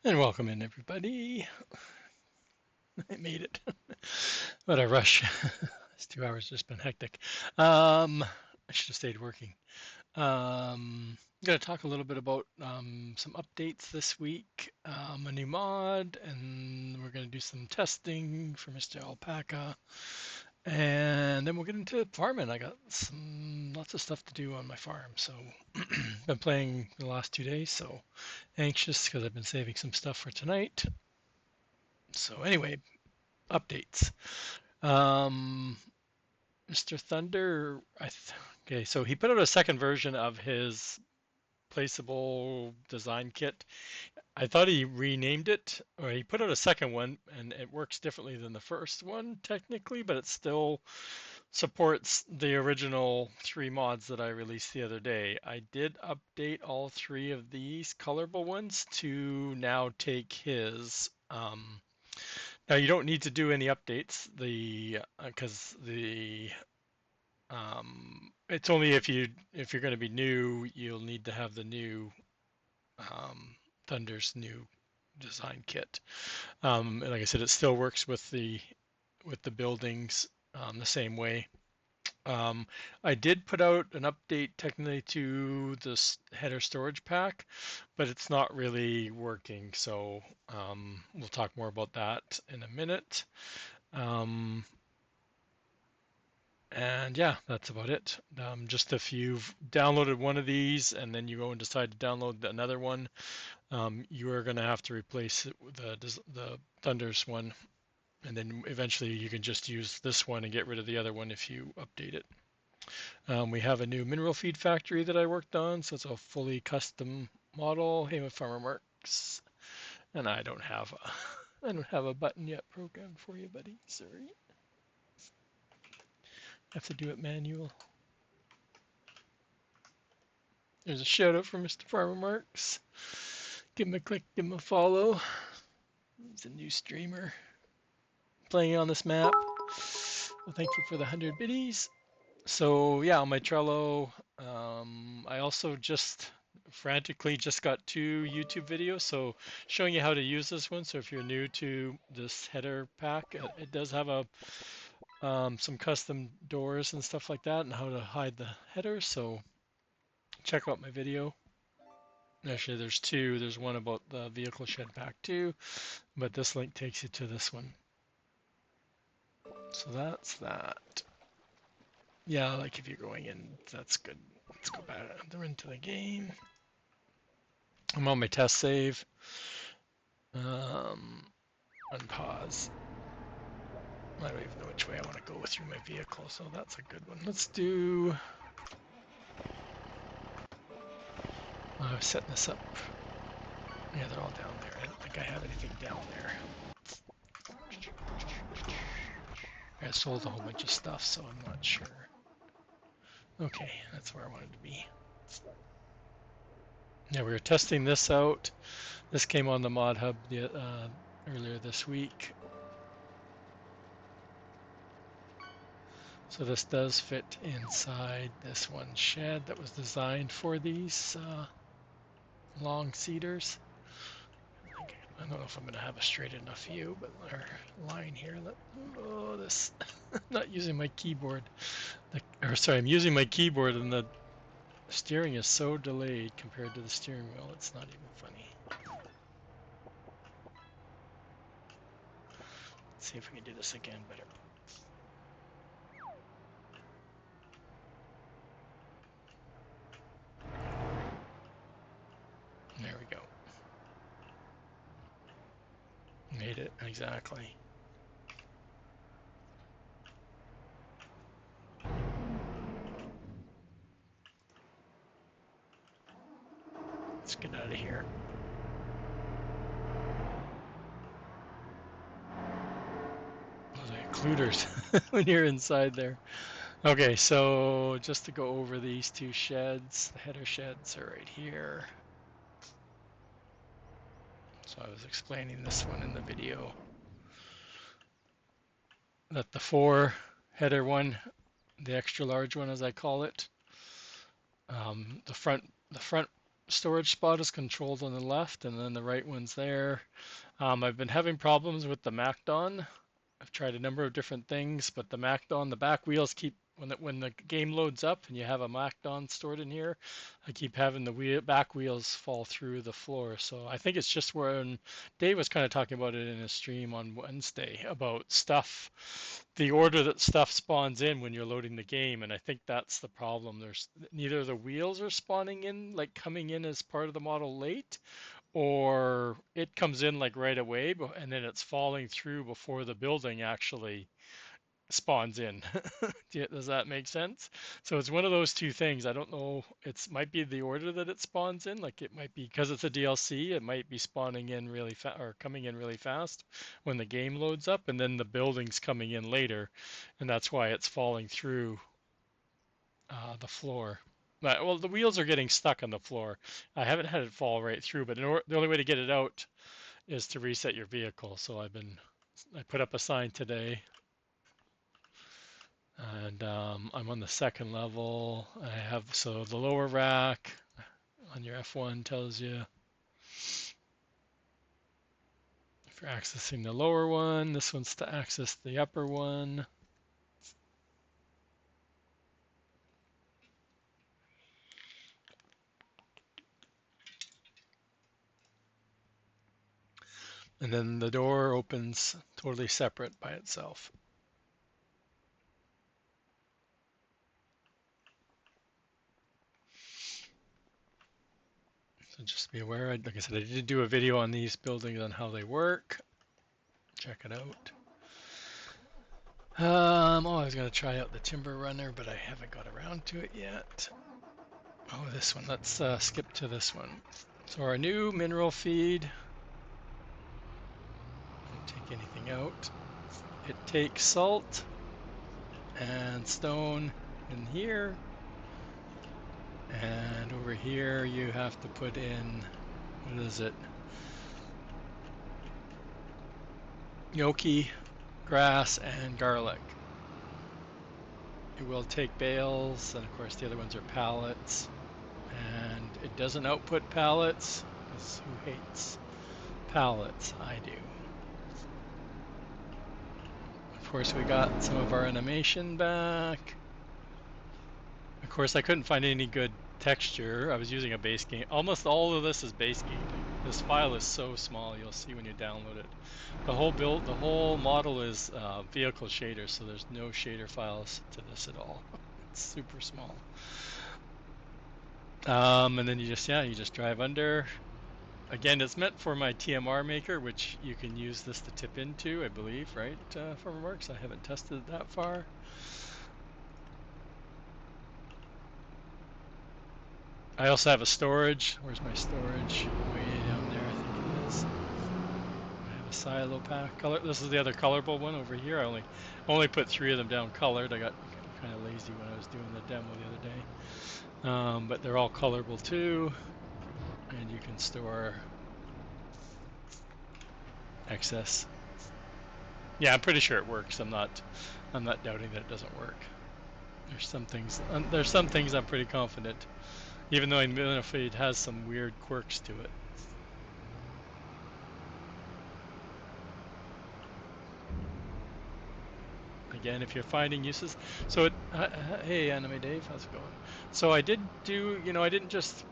And welcome in, everybody. I made it. What a rush. This 2 hours just been hectic. I should have stayed working. I'm going to talk a little bit about some updates this week, a new mod, and we're going to do some testing for Mr. Alpaca. And then we'll get into farming. I got lots of stuff to do on my farm, so been playing the last 2 days, so anxious because I've been saving some stuff for tonight. So anyway, updates. Um, Mr. Thunder, okay, so he put out a second version of his placeable design kit. I thought he renamed it, or he put out a second one, and it works differently than the first one technically, but it still supports the original 3 mods that I released the other day. I did update all 3 of these colorable ones to now take his now you don't need to do any updates. The because it's only if you're going to be new, you'll need to have the new Thunder's new design kit. And like I said, it still works with the buildings the same way. I did put out an update technically to the header storage pack, but it's not really working. So we'll talk more about that in a minute. Um, And yeah, that's about it. Just if you've downloaded one of these and then you go and decide to download another one, you are going to have to replace it with the Thunders one. And then eventually you can just use this one and get rid of the other one if you update it. We have a new mineral feed factory that I worked on, so it's a fully custom model. Hey, Farmer Marks. And I don't have I don't have a button yet programmed for you, buddy. Sorry. Have to do it manual. There's a shout out for Mr. Farmer Marks. Give him a click, give him a follow. He's a new streamer playing on this map. Well, thank you for the 100 biddies. So yeah, on my Trello, I also just frantically just got 2 YouTube videos, so showing you how to use this one. So if you're new to this header pack, it does have some custom doors and stuff like that, and how to hide the header. So check out my video. Actually, there's 2. There's one about the vehicle shed pack too, but this link takes you to this one. So that's that. Yeah, like if you're going in, that's good. Let's go back into the game. I'm on my test save. Unpause. I don't even know which way I want to go through my vehicle, so that's a good one. Let's do. I was setting this up. Yeah, they're all down there. I don't think I have anything down there. I sold a whole bunch of stuff, so I'm not sure. Okay, that's where I wanted to be. Yeah, we were testing this out. This came on the Mod Hub earlier this week. So this does fit inside this one shed that was designed for these long cedars. I don't know if I'm going to have a straight enough view, but our line here. This. Not using my keyboard. Sorry, I'm using my keyboard and the steering is so delayed compared to the steering wheel. It's not even funny. Let's see if we can do this again better. There we go. Made it, exactly. Let's get out of here. Those are occluders when you're inside there. Okay, so just to go over these 2 sheds, the header sheds are right here. So I was explaining this one in the video. That the 4 header one, the extra large one as I call it, the front storage spot is controlled on the left, and then the right one's there. I've been having problems with the MacDon. I've tried a number of different things, but the MacDon, the back wheels keep when the game loads up and you have a MacDon stored in here, I keep having the back wheels fall through the floor. So I think it's just when Dave was kind of talking about it in a stream on Wednesday about stuff, the order that stuff spawns in when you're loading the game, and I think that's the problem. There's neither the wheels are spawning in, like coming in as part of the model late, or it comes in like right away and then it's falling through before the building actually spawns in. Does that make sense? So it's one of those two things. I don't know. It's might be the order that it spawns in. Like it might be because it's a DLC, it might be spawning in really fast or coming in really fast when the game loads up, and then the building's coming in later, and that's why it's falling through the floor. Well, the wheels are getting stuck on the floor. I haven't had it fall right through, but the only way to get it out is to reset your vehicle. So I put up a sign today, and I'm on the second level. So the lower rack on your F1 tells you if you're accessing the lower one. This one's to access the upper one. And then the door opens totally separate by itself. So just be aware, like I said, I did do a video on these buildings on how they work. Check it out. Oh, I was going to try out the Timber Runner, but I haven't got around to it yet. Oh, this one. Let's skip to this one. So our new mineral feed, don't take anything out. It takes salt and stone in here. And over here you have to put in, what is it? Gnocchi, grass, and garlic. It will take bales, and of course the other ones are pallets. And it doesn't output pallets, because who hates pallets? I do. Of course we got some of our animation back. Of course I couldn't find any good texture. I was using a base game. Almost all of this is base game. This file is so small, you'll see when you download it. The whole model is vehicle shaders, so there's no shader files to this at all. It's super small. And then you just drive under. Again, it's meant for my TMR maker, which you can use this to tip into, I believe, right, Farmerworks? I haven't tested it that far. I also have a storage. Where's my storage? Way down there, I think it is. I have a silo pack color. This is the other colorable one over here. I only put 3 of them down colored. I got kind of lazy when I was doing the demo the other day. But they're all colorable too, and you can store excess. Yeah, I'm pretty sure it works. I'm not doubting that it doesn't work. There's some things I'm pretty confident, even though Minifade has some weird quirks to it. Again, if you're finding uses, so hey, Anime Dave, how's it going? So I did do, I didn't just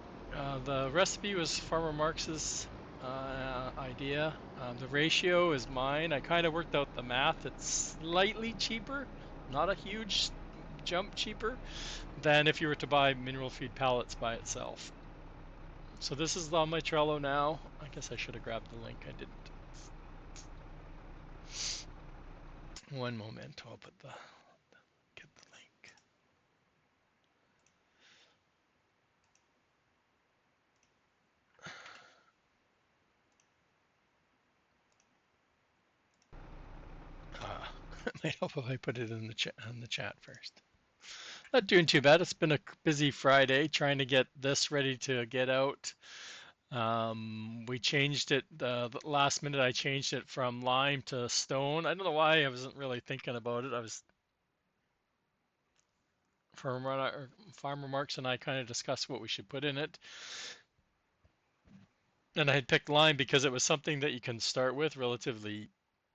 the recipe was Farmer Marx's idea. The ratio is mine. I kind of worked out the math. It's slightly cheaper, not a huge jump cheaper than if you were to buy mineral feed pallets by itself. So this is on my Trello now. I guess I should have grabbed the link. I didn't. One moment. I'll get the link. It might help if I put it in the chat first. Not doing too bad. It's been a busy Friday trying to get this ready to get out. We changed it the last minute. I changed it from lime to stone. I don't know why. I wasn't really thinking about it. I was Farmer Marks and I kind of discussed what we should put in it. And I had picked lime because it was something that you can start with relatively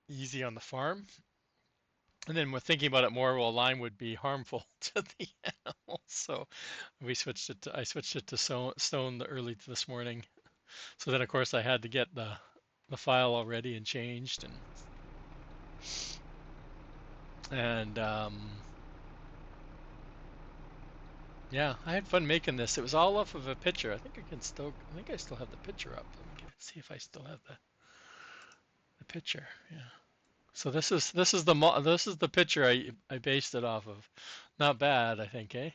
easy on the farm. And then we're thinking about it more, well, lime would be harmful to the animals. So I switched it to stone early this morning. So then of course I had to get the file already and changed and yeah, I had fun making this. It was all off of a picture. I think I still have the picture up. Let me see if I still have the picture. Yeah. So this is the picture I based it off of. Not bad, I think, eh?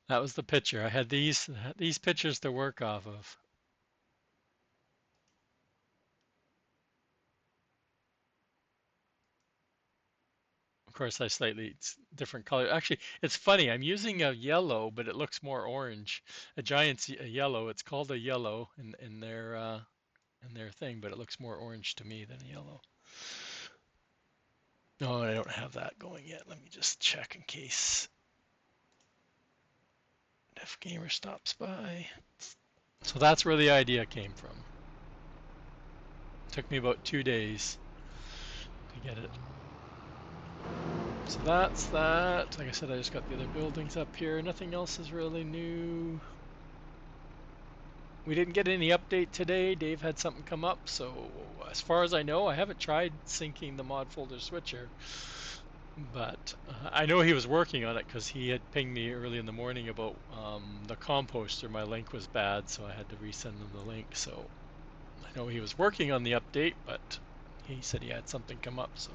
That was the picture. I had these pictures to work off of. Of course, I slightly different color. Actually, it's funny. I'm using a yellow, but it looks more orange. A giant's a yellow. It's called a yellow in their thing, but it looks more orange to me than a yellow. No, I don't have that going yet. Let me just check in case Def Gamer stops by. So that's where the idea came from. It took me about 2 days to get it. So that's that. Like I said, I just got the other buildings up here. Nothing else is really new. We didn't get any update today. Dave had something come up, so as far as I know, I haven't tried syncing the mod folder switcher, but I know he was working on it because he had pinged me early in the morning about the composter. My link was bad, so I had to resend him the link. So I know he was working on the update, but he said he had something come up, so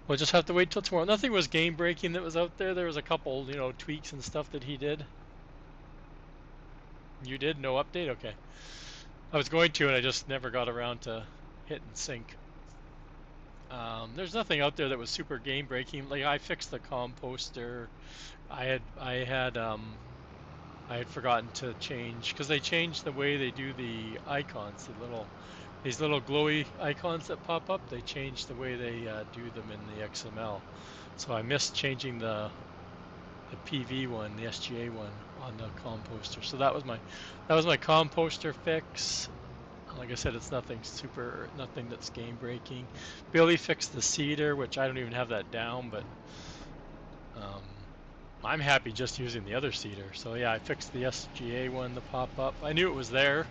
we'll just have to wait till tomorrow. Nothing was game breaking that was out there. There was a couple, tweaks and stuff that he did. You did? No update? Okay. I was going to, and I just never got around to hit and sync. There's nothing out there that was super game breaking. Like I fixed the composter. I had forgotten to change because they changed the way they do the icons, these little glowy icons that pop up. They changed the way they do them in the XML. So I missed changing the PV one, the SGA one on the composter. So that was my composter fix. Like I said, it's nothing that's game breaking. Billy fixed the cedar, which I don't even have that down, but um, I'm happy just using the other cedar. So yeah, I fixed the SGA one, the pop up. I knew it was there.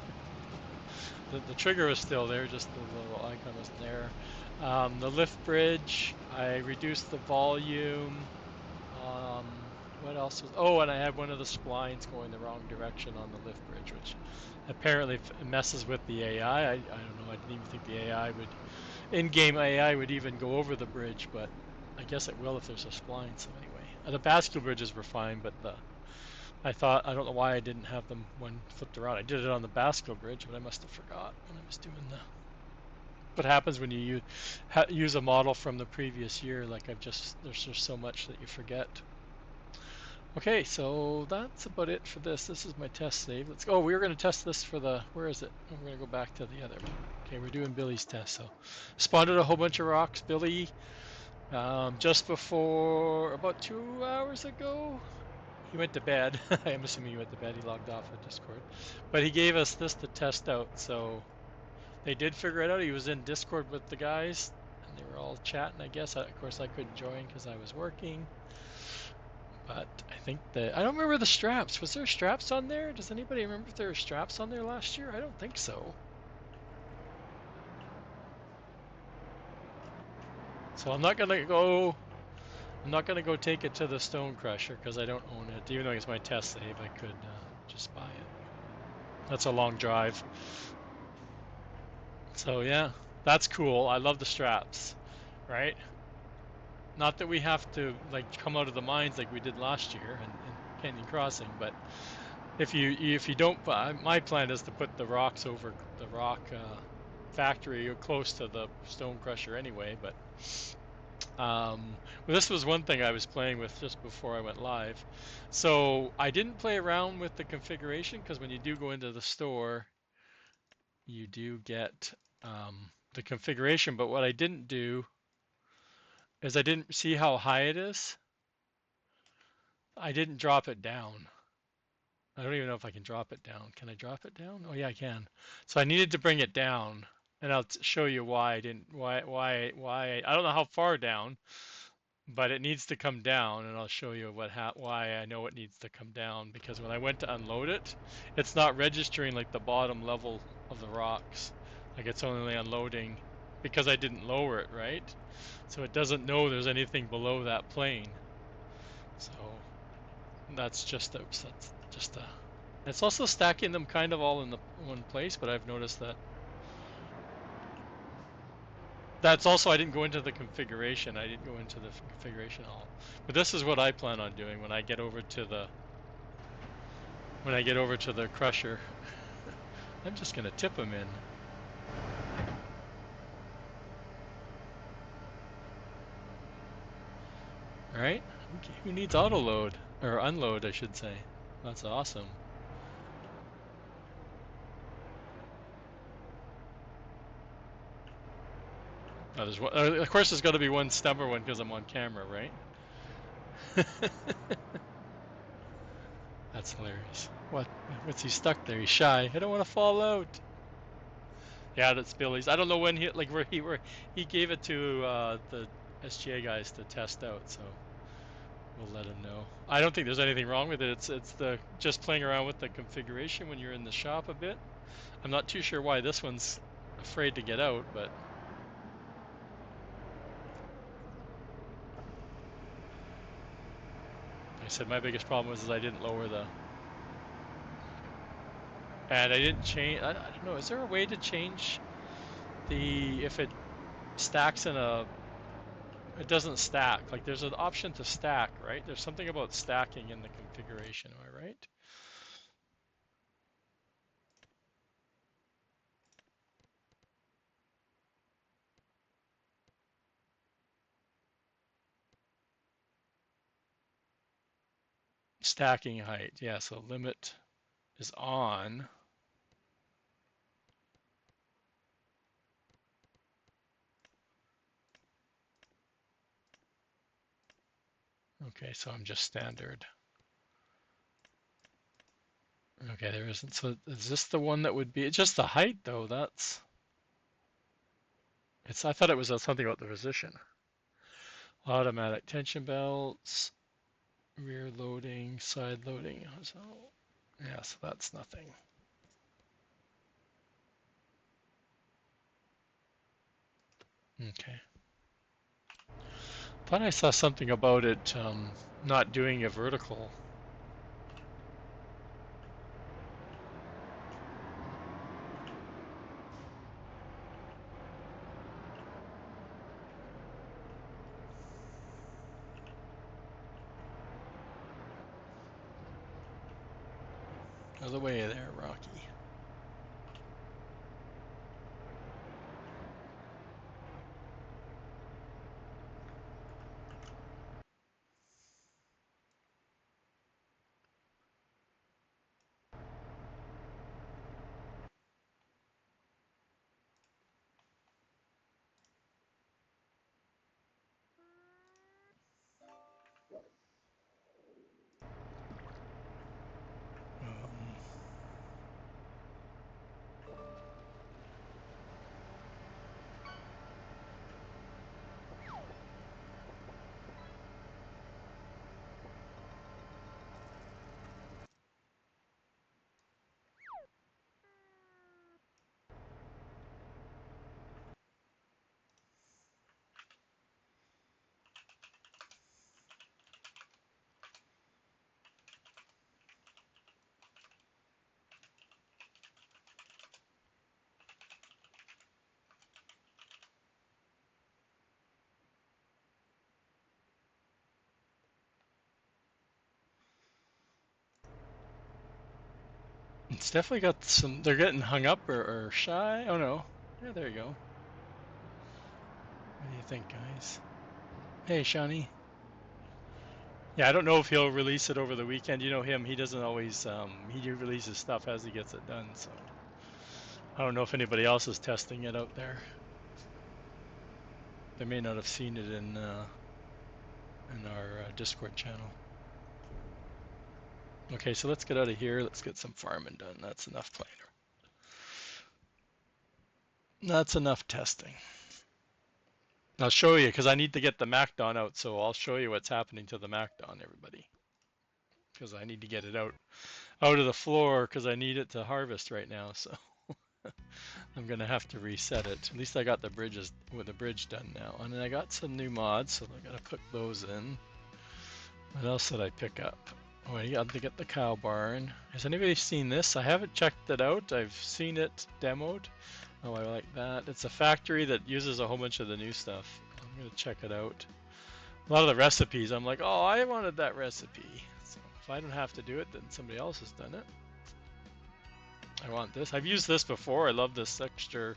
The trigger was still there, just the little icon wasn't there. The lift bridge, I reduced the volume. Um, what else was? Oh, and I had one of the splines going the wrong direction on the lift bridge, which apparently messes with the AI. I don't know. I didn't even think the AI would, in-game AI would even go over the bridge, but I guess it will if there's a spline. So anyway, the bascule bridges were fine, but I don't know why I didn't have them when flipped around. I did it on the bascule bridge, but I must have forgot when I was doing the. What happens when you use a model from the previous year? Like there's just so much that you forget. Okay, so that's about it for this. This is my test save. Let's go. Oh, we were going to test this for where is it? We're going to go back to the other one. Okay, we're doing Billy's test. So, spotted a whole bunch of rocks. Billy, just before, about 2 hours ago, he went to bed. I'm assuming he went to bed. He logged off of Discord. But he gave us this to test out. So, they did figure it out. He was in Discord with the guys, and they were all chatting, I guess. Of course, I couldn't join because I was working. But I think I don't remember the straps. Was there straps on there? Does anybody remember if there were straps on there last year? I don't think so. So I'm not gonna go take it to the stone crusher because I don't own it. Even though it's my test save, I could just buy it. That's a long drive. So yeah, that's cool. I love the straps, right? Not that we have to like come out of the mines like we did last year in Canyon Crossing, but if you don't, my plan is to put the rocks over the rock factory close to the stone crusher anyway. But well, this was one thing I was playing with just before I went live. So I didn't play around with the configuration because when you do go into the store, you do get the configuration. But what I didn't do is I didn't see how high it is. I didn't drop it down. I don't even know if I can drop it down. Can I drop it down? Oh yeah, I can. So I needed to bring it down, and I'll show you why I didn't. Why? I don't know how far down, but it needs to come down, and I'll show you why I know it needs to come down. Because when I went to unload it, it's not registering like the bottom level of the rocks. Like it's only unloading because I didn't lower it, right? So it doesn't know there's anything below that plane. So that's just a. It's also stacking them kind of all in the one place, but I've noticed that that's also I didn't go into the configuration. I didn't go into the configuration all. But this is what I plan on doing when I get over to the crusher. I'm just gonna tip them in. All right. Who needs auto load or unload? I should say. That's awesome. Oh, there's one, of course, there's got to be one stubborn one because I'm on camera, right? That's hilarious. What's he stuck there? He's shy. I don't want to fall out. Yeah, that's Billy's. I don't know when he gave it to the SGA guys to test out, so we'll let him know. I don't think there's anything wrong with it. It's the just playing around with the configuration when you're in the shop a bit. I'm not too sure why this one's afraid to get out, but like I said my biggest problem was I didn't lower and I didn't change. I don't know. Is there a way to change if it stacks in a it doesn't stack. Like there's an option to stack, right? There's something about stacking in the configuration, am I right? Stacking height, yeah, so limit is on. Okay, so I'm just standard. Okay, there isn't, so is this the one that would be, it's just the height though, I thought it was something about the position. Automatic tension belts, rear loading, side loading, so, yeah, so that's nothing. Okay. Thought I saw something about it not doing a vertical. Out of the way there, Rocky. Um, it's definitely got some. They're getting hung up or shy. Oh no. Yeah, there you go. What do you think, guys? Hey, Shawnee. Yeah, I don't know if he'll release it over the weekend. You know him; he doesn't always. He releases stuff as he gets it done. So I don't know if anybody else is testing it out there. They may not have seen it in our Discord channel. Okay, so let's get out of here. Let's get some farming done. That's enough playing. That's enough testing. I'll show you because I need to get the MacDon out. So I'll show you what's happening to the MacDon, everybody, because I need to get it out of the floor because I need it to harvest right now. So I'm gonna have to reset it. At least I got the bridges with the bridge done now, and then I got some new mods, so I gotta put those in. What else did I pick up? Oh, I got to get the cow barn. Has anybody seen this? I haven't checked it out. I've seen it demoed. Oh, I like that. It's a factory that uses a whole bunch of the new stuff. I'm gonna check it out. A lot of the recipes, I'm like, oh, I wanted that recipe. So if I don't have to do it, then somebody else has done it. I want this. I've used this before. I love this texture.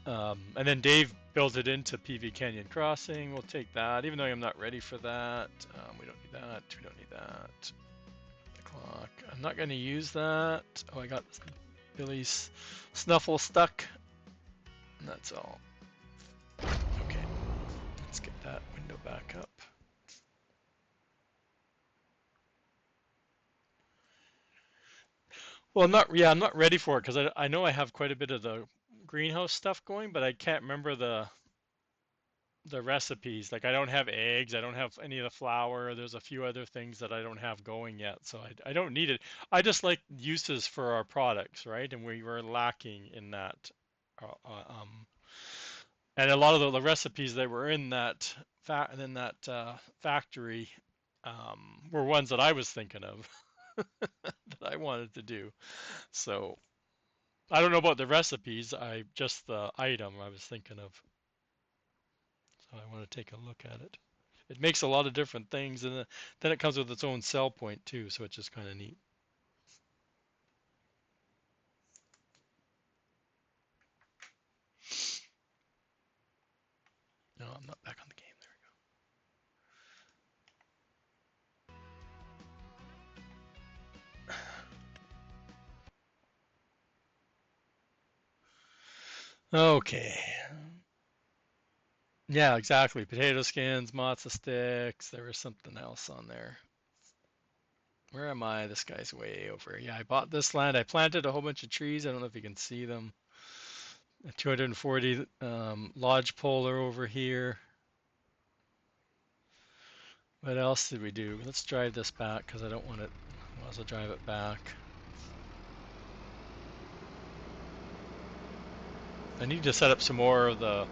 And then Dave built it into PV Canyon Crossing. We'll take that, even though I'm not ready for that. We don't need that. We don't need that. The clock. I'm not going to use that. Oh, I got Billy's Snuffle stuck. And that's all. Okay, let's get that window back up. Well, I'm not ready for it because I know I have quite a bit of the greenhouse stuff going, but I can't remember the recipes. Like I don't have eggs, I don't have any of the flour. There's a few other things that I don't have going yet, so I don't need it. I just like uses for our products, right? And we were lacking in that. Uh, uh, um, and a lot of the recipes that were in that factory were ones that I was thinking of that I wanted to do. So I don't know about the recipes. I just the item I was thinking of. So I want to take a look at it. It makes a lot of different things, and then it comes with its own sell point too, so it's just kind of neat. No, I'm not back on the game. There we go. Okay. Yeah, exactly. Potato skins, matzo sticks. There was something else on there. Where am I? This guy's way over. Yeah, I bought this land. I planted a whole bunch of trees. I don't know if you can see them. A 240 lodge pole over here. What else did we do? Let's drive this back because I don't want it. Might as well drive it back. I need to set up some more of the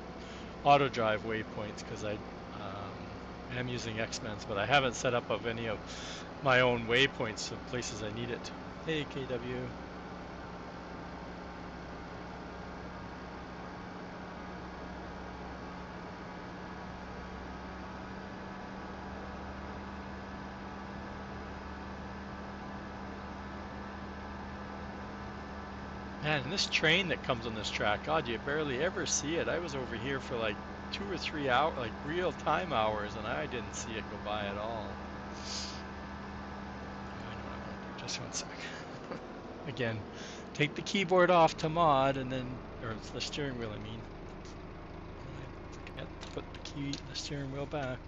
auto drive waypoints because I am using Xmens, but I haven't set up of any of my own waypoints of places I need it. Hey, KW. Man, and this train that comes on this track, God, you barely ever see it. I was over here for like 2 or 3 hours, like real time hours, and I didn't see it go by at all. I know what I want to do. Just one sec. Again, take the keyboard off to mod, and then, or the steering wheel, I mean. I forget to put the steering wheel back.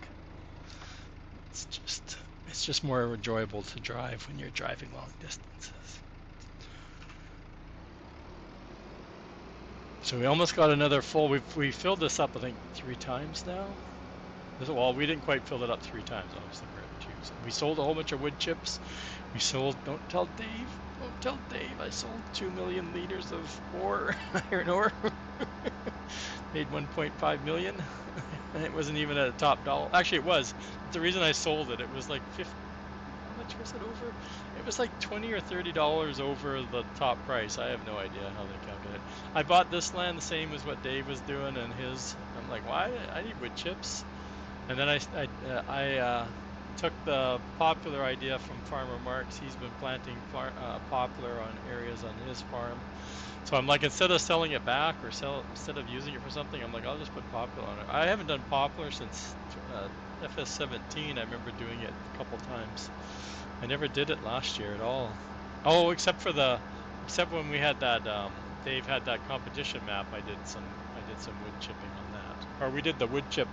It's just more enjoyable to drive when you're driving long distances. So we almost got another full. We filled this up I think 3 times now. Well, we didn't quite fill it up 3 times. Obviously, we're at 2. So we sold a whole bunch of wood chips. We sold. Don't tell Dave. Don't tell Dave. I sold 2 million liters of ore, iron ore. Made 1.5 million. And it wasn't even at a top dollar. Actually, it was. The reason I sold it, it was like 50. How much was it over? It was like $20 or $30 over the top price. I have no idea how they calculate it. I bought this land the same as what Dave was doing and his. I'm like, why? I need wood chips. And then I took the popular idea from Farmer Mark's. He's been planting poplar on areas on his farm. So I'm like, instead of selling it back or instead of using it for something, I'm like, I'll just put poplar on it. I haven't done poplar since FS17. I remember doing it a couple times. I never did it last year at all. Oh, except when we had that Dave had that competition map. I did some wood chipping on that. Or we did the wood chip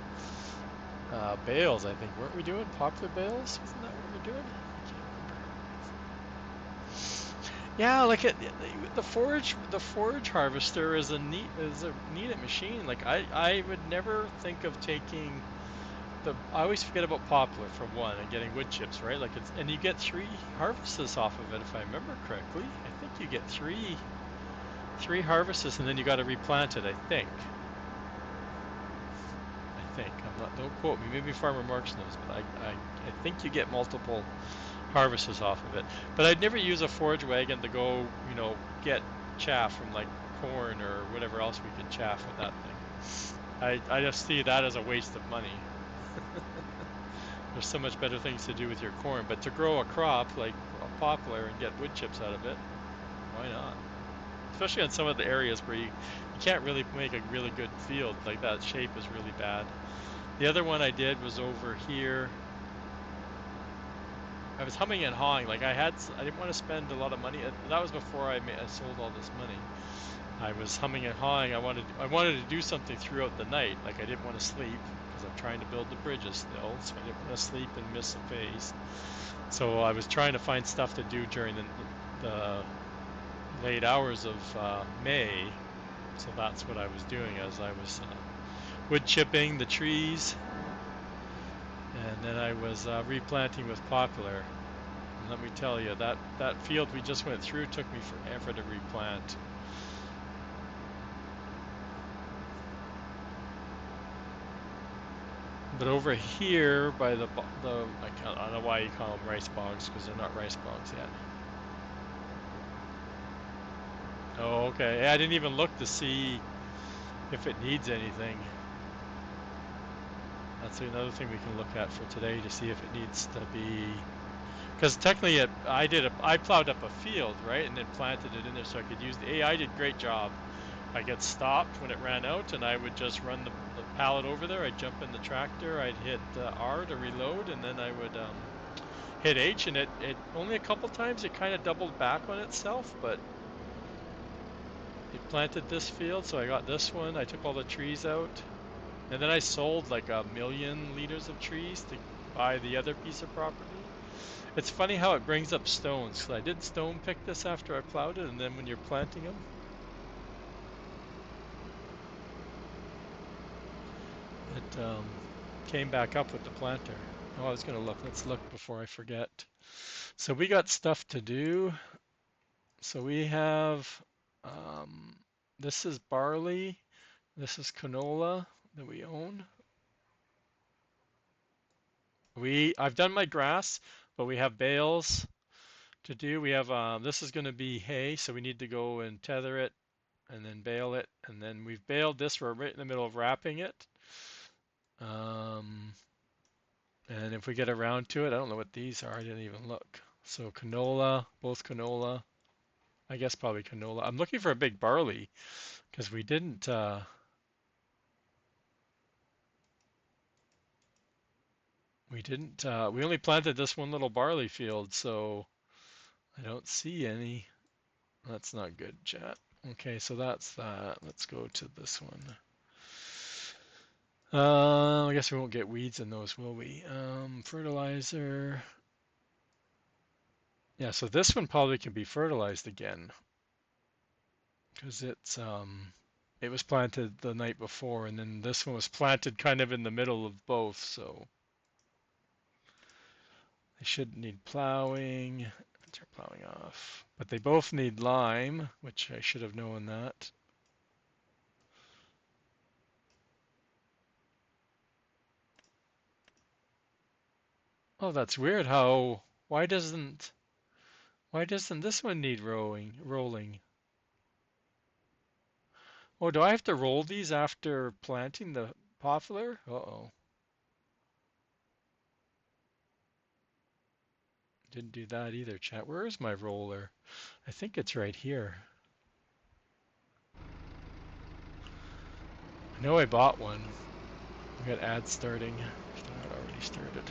bales. I think weren't we doing poplar bales? Wasn't that what we were doing? I can't remember. Yeah, like the forage harvester is a neat machine. Like I would never think of taking I always forget about poplar for one and getting wood chips, right? Like and you get three harvests off of it if I remember correctly. I think you get three harvests and then you got to replant it, I think. I'm not, don't quote me. Maybe Farmer Marks knows, but I think you get multiple harvests off of it. But I'd never use a forage wagon to go, get chaff from like corn or whatever else we can chaff with that thing. I just see that as a waste of money. There's so much better things to do with your corn, but to grow a crop like a poplar and get wood chips out of it, why not? Especially on some of the areas where you can't really make a really good field, like that shape is really bad. The other one I did was over here. I was humming and hawing, like I didn't want to spend a lot of money. That was before I sold all this money. I was humming and hawing. I wanted to do something throughout the night. Like I didn't want to sleep because I'm trying to build the bridges still, so I didn't want to sleep and miss a phase. So I was trying to find stuff to do during the late hours of May. So that's what I was doing as I was wood chipping the trees, and then I was replanting with poplar. And let me tell you, that field we just went through took me forever to replant. But over here by I don't know why you call them rice bogs because they're not rice bogs yet. Oh, okay. Yeah, I didn't even look to see if it needs anything. That's another thing we can look at for today to see if it needs to be. Because technically, I plowed up a field, right, and then planted it in there so I could use the AI did a great job. I get stopped when it ran out, and I would just run the pallet over there. I'd jump in the tractor, I'd hit R to reload, and then I would hit H, and it only a couple times it kind of doubled back on itself, but it planted this field, so I got this one. I took all the trees out, and then I sold like 1,000,000 liters of trees to buy the other piece of property. It's funny how it brings up stones. So I did stone pick this after I plowed it, and then when you're planting them, it came back up with the planter. Oh, I was gonna look. Let's look before I forget. So we got stuff to do. So we have um, this is barley. This is canola that we own. I've done my grass, but we have bales to do. We have this is going to be hay, so we need to go and tether it and then bale it, and then we've baled this. We're right in the middle of wrapping it. Um, and if we get around to it, I don't know what these are. I didn't even look. So canola, both canola. I guess probably canola. I'm looking for a big barley because we only planted this one little barley field, so I don't see any. That's not good, chat. Okay, so that's that. Let's go to this one. I guess we won't get weeds in those, will we? Fertilizer. Yeah, so this one probably can be fertilized again because it was planted the night before, and then this one was planted kind of in the middle of both, so they shouldn't need plowing. They're plowing off, but they both need lime, which I should have known that. Oh, that's weird. Why doesn't this one need rolling? Oh, do I have to roll these after planting the poplar? Uh-oh. Didn't do that either, chat. Where is my roller? I think it's right here. I know I bought one. We got ads starting. If they're not already started.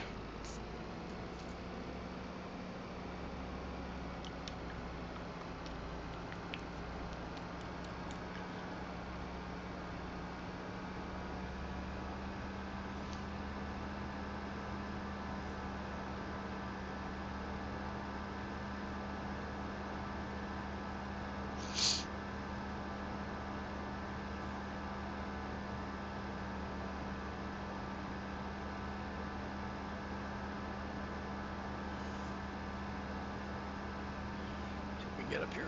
get up here?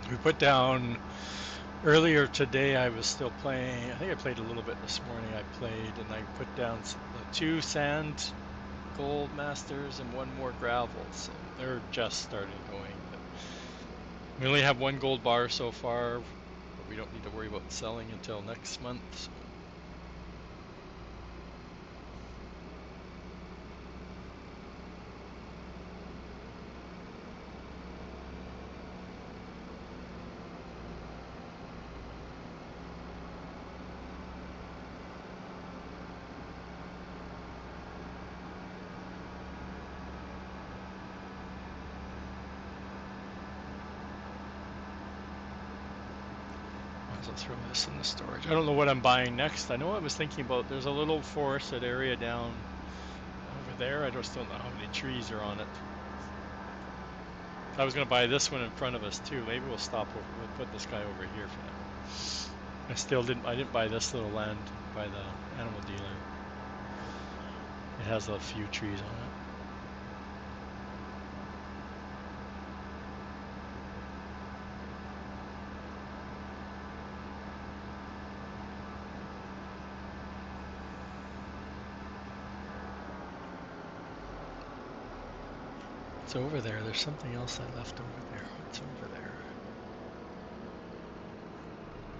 We put down earlier today. I was still playing. I think I played a little bit this morning. I played and I put down the 2 sand gold masters and 1 more gravel. So they're just starting going. But we only have 1 gold bar so far, but we don't need to worry about selling until next month. So. I'll throw this in the storage. I don't know what I'm buying next. I know I was thinking about, there's a little forested area down over there. I just don't know how many trees are on it. I was going to buy this one in front of us too. Maybe we'll stop over, we'll put this guy over here for now. I didn't buy this little land by the animal dealer. It has a few trees on it. It's over there. There's something else I left over there. What's over there?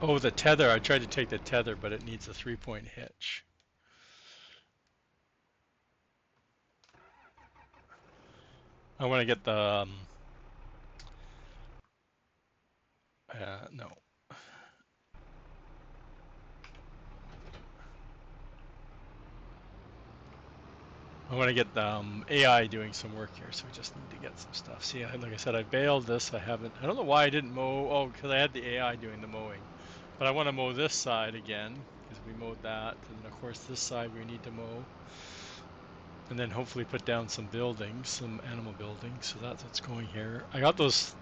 Oh, the tether. I tried to take the tether, but it needs a 3-point hitch. I want to get the... no. I want to get the AI doing some work here, so we just need to get some stuff. See, like I said, I baled this. I don't know why I didn't mow. Oh, because I had the AI doing the mowing. But I want to mow this side again, because we mowed that. And then, of course, this side we need to mow. And then hopefully put down some buildings, some animal buildings. So that's what's going here. I got those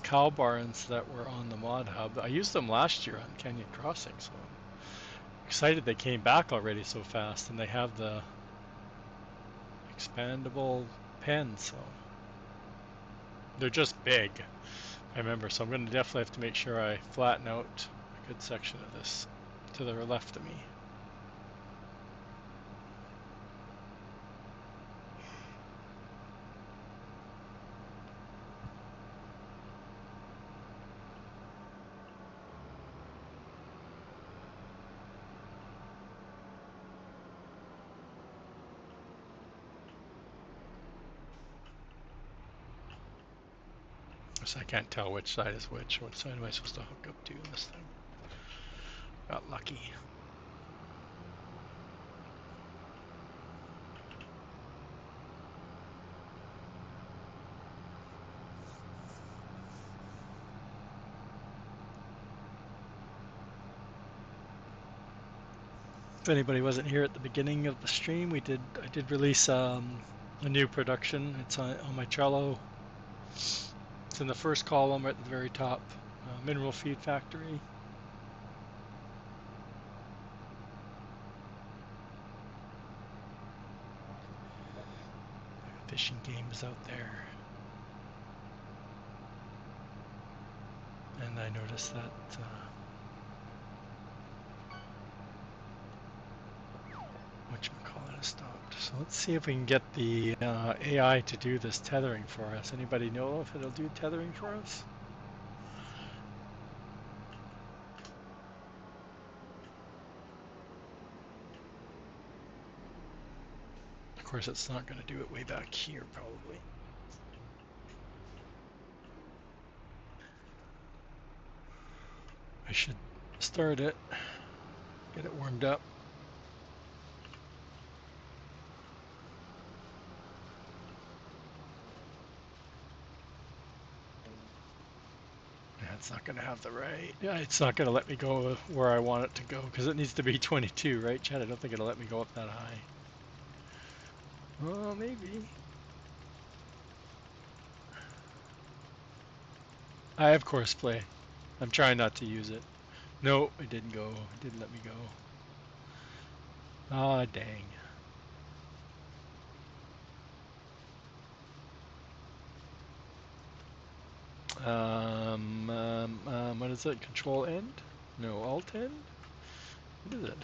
cow barns that were on the mod hub. I used them last year on Canyon Crossing, so I'm excited they came back already so fast. And they have the expandable pen, so they're just big, I remember. So I'm going to definitely have to make sure I flatten out a good section of this to the left of me. So I can't tell which side is which. What side am I supposed to hook up to this thing? Got lucky. If anybody wasn't here at the beginning of the stream, I did release a new production. It's on my Trello. It's in the first column right at the very top. Mineral Feed Factory. Fishing games out there. And I noticed that whatchamacallit has stopped. So let's see if we can get the AI to do this tethering for us. Anybody know if it'll do tethering for us? Of course, it's not going to do it way back here, probably. I should start it, get it warmed up. Yeah, it's not going to have the right. Yeah, it's not going to let me go where I want it to go because it needs to be 22, right, Chad? I don't think it'll let me go up that high. Oh, maybe. I have course play. I'm trying not to use it. No, it didn't go. It didn't let me go. Ah, dang. What is it? Control end? No, Alt end? What is it?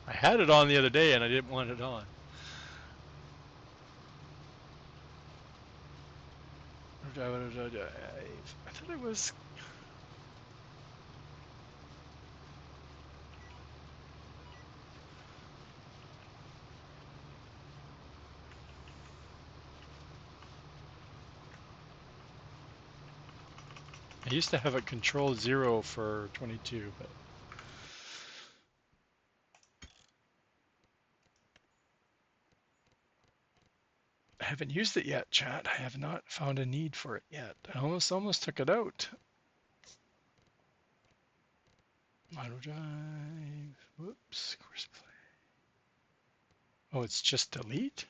I had it on the other day and I didn't want it on. I thought it was. I used to have it control 0 for 22, but I haven't used it yet, chat. I have not found a need for it yet. I almost took it out. Auto drive. Whoops. Course play. Oh, it's just delete?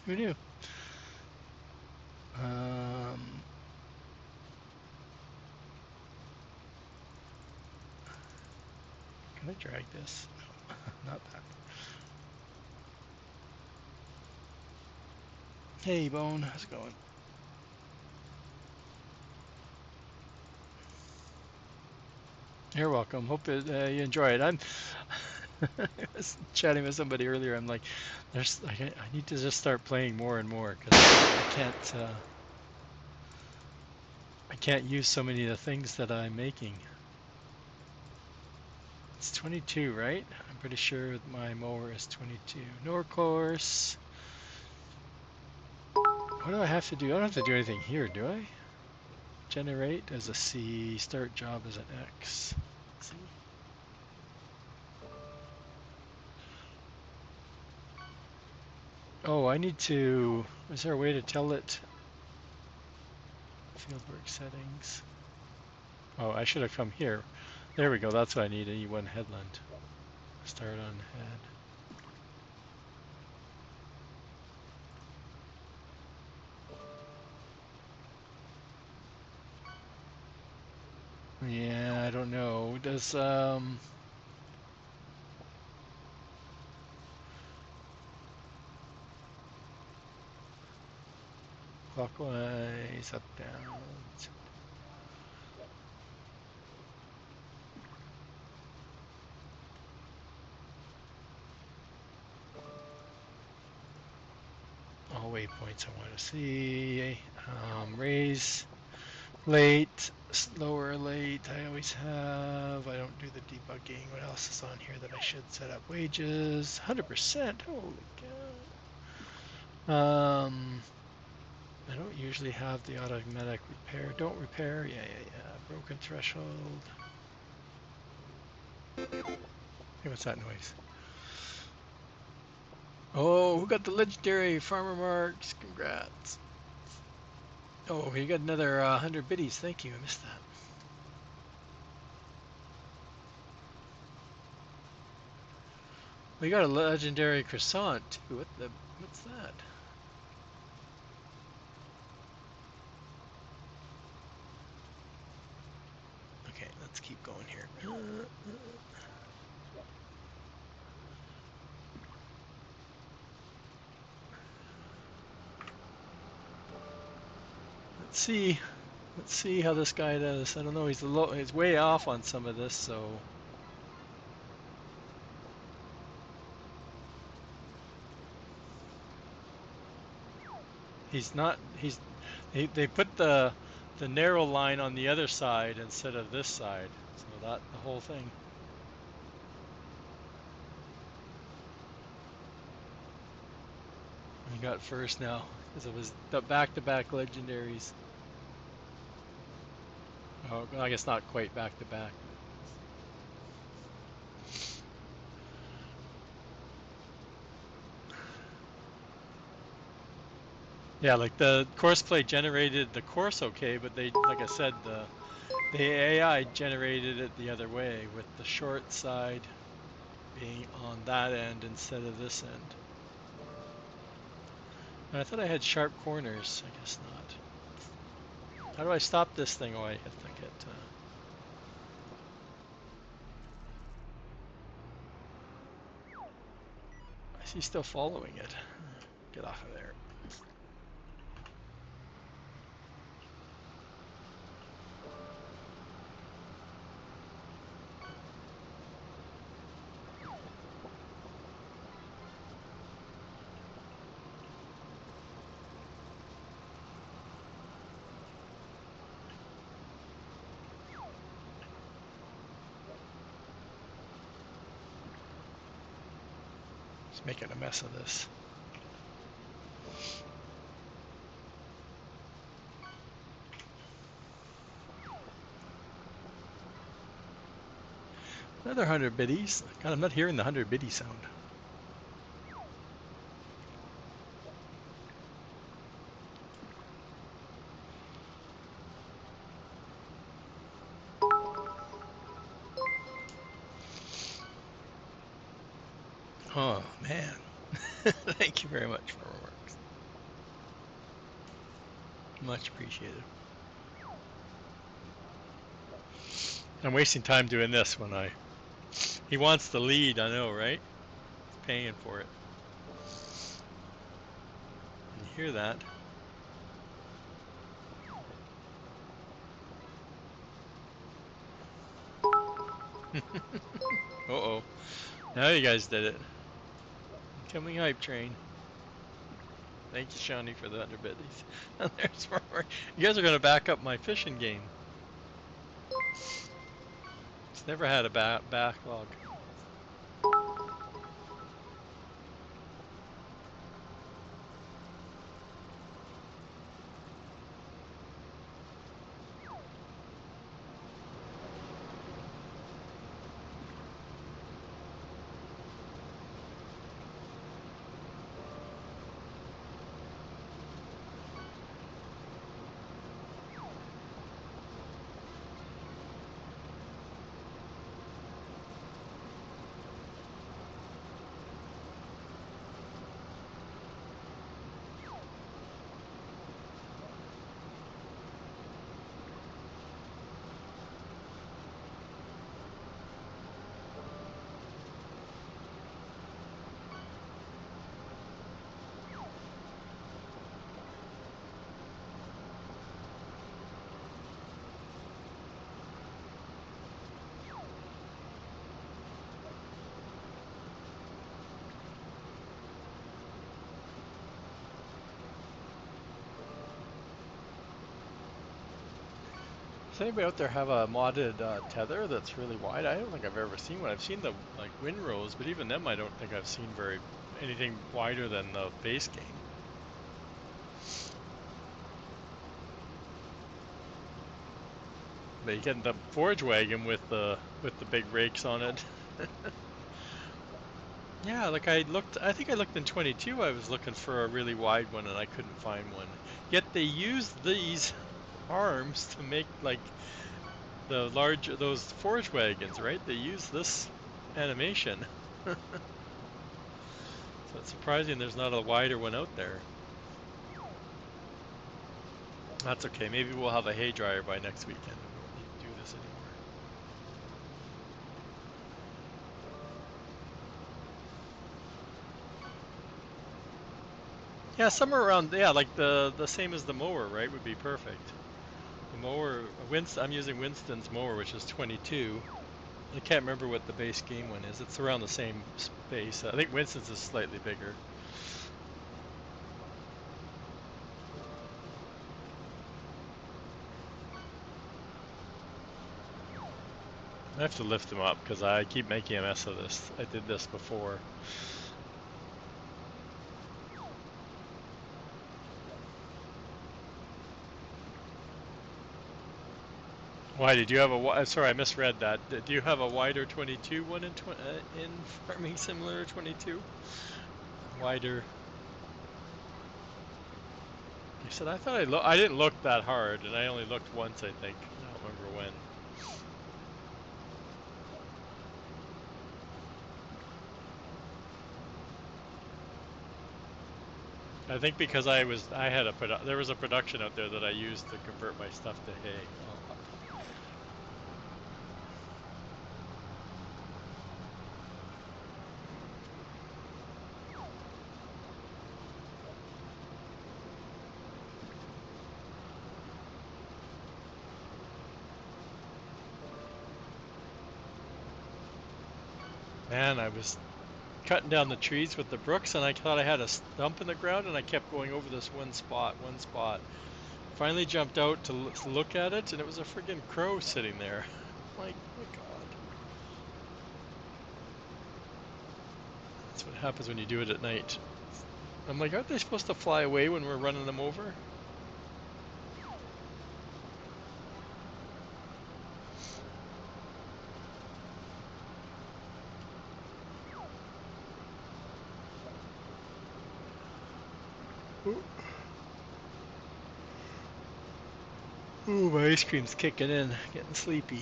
Who knew? Um, can I drag this? No, not that. Hey, Bone. How's it going? You're welcome. Hope you enjoy it. I was chatting with somebody earlier. I'm like, I need to just start playing more and more because I can't use so many of the things that I'm making. It's 22, right? I'm pretty sure my mower is 22. Nor course. What do I have to do? I don't have to do anything here, do I? Generate as a C, start job as an X. Let's see. Oh, I need to. Is there a way to tell it? Fieldwork settings. Oh, I should have come here. There we go. That's what I need. An E1 headland. Start on head. Yeah, I don't know. Does clockwise, up, down. All waypoints I want to see. Raise, late, slower, late. I always have. I don't do the debugging. What else is on here that I should set up? Wages, 100%. Holy cow. I don't usually have the automatic repair. Don't repair. Yeah, yeah, yeah. Broken threshold. Hey, what's that noise? Oh, who got the legendary Farmer Marks? Congrats. Oh, you got another 100 biddies. Thank you. I missed that. We got a legendary croissant too. What's that? Okay, let's keep going here. Let's see. Let's see how this guy does. I don't know. He's way off on some of this, so he's not. They put the narrow line on the other side instead of this side. So that the whole thing. We got first now because it was the back-to-back legendaries. Oh, I guess not quite back-to-back. Yeah, like the course play generated the course okay, but they, like I said, the AI generated it the other way with the short side. being on that end instead of this end. And I thought I had sharp corners. I guess not. How do I stop this thing? Oh, I have to get. Is he still following it? Get off of there. Just making a mess of this. Another 100 biddies. God, I'm not hearing the 100 biddy sound. Oh, man. Thank you very much for remarks. Much appreciated. I'm wasting time doing this when he wants the lead, I know, right? He's paying for it. You hear that? Uh-oh. Now you guys did it. Incoming hype train. Thank you, Shawnee, for the 100 biddies. And there's more. You guys are going to back up my fishing game. It's never had a backlog. Does anybody out there have a modded tether that's really wide? I don't think I've ever seen one. I've seen the like windrows, but even them I don't think I've seen anything wider than the base game. But you get the forge wagon with the big rakes on it. Yeah, like I think I looked in 22, I was looking for a really wide one and I couldn't find one. Yet they used these arms to make like those forge wagons, right? They use this animation. So it's surprising there's not a wider one out there. That's okay. Maybe we'll have a hay dryer by next weekend and we won't need to do this anymore. Yeah, somewhere around, yeah, like the same as the mower, right? Would be perfect. The mower, I'm using Winston's mower, which is 22. I can't remember what the base game one is. It's around the same space. I think Winston's is slightly bigger. I have to lift them up because I keep making a mess of this. I did this before. Why did you have a? Sorry, I misread that. Do you have a wider 22 one in Farming Simulator 22? Wider. I said I thought I didn't look that hard, and I only looked once. I think I don't remember when. I think because I had there was a production out there that I used to convert my stuff to hay. Oh, man, I was cutting down the trees with the brooks, and I thought I had a stump in the ground, and I kept going over this one spot, one spot. Finally jumped out to look at it, and it was a friggin' crow sitting there. Like, my God. That's what happens when you do it at night. I'm like, aren't they supposed to fly away when we're running them over? Ooh, ooh, my ice cream's kicking in, getting sleepy.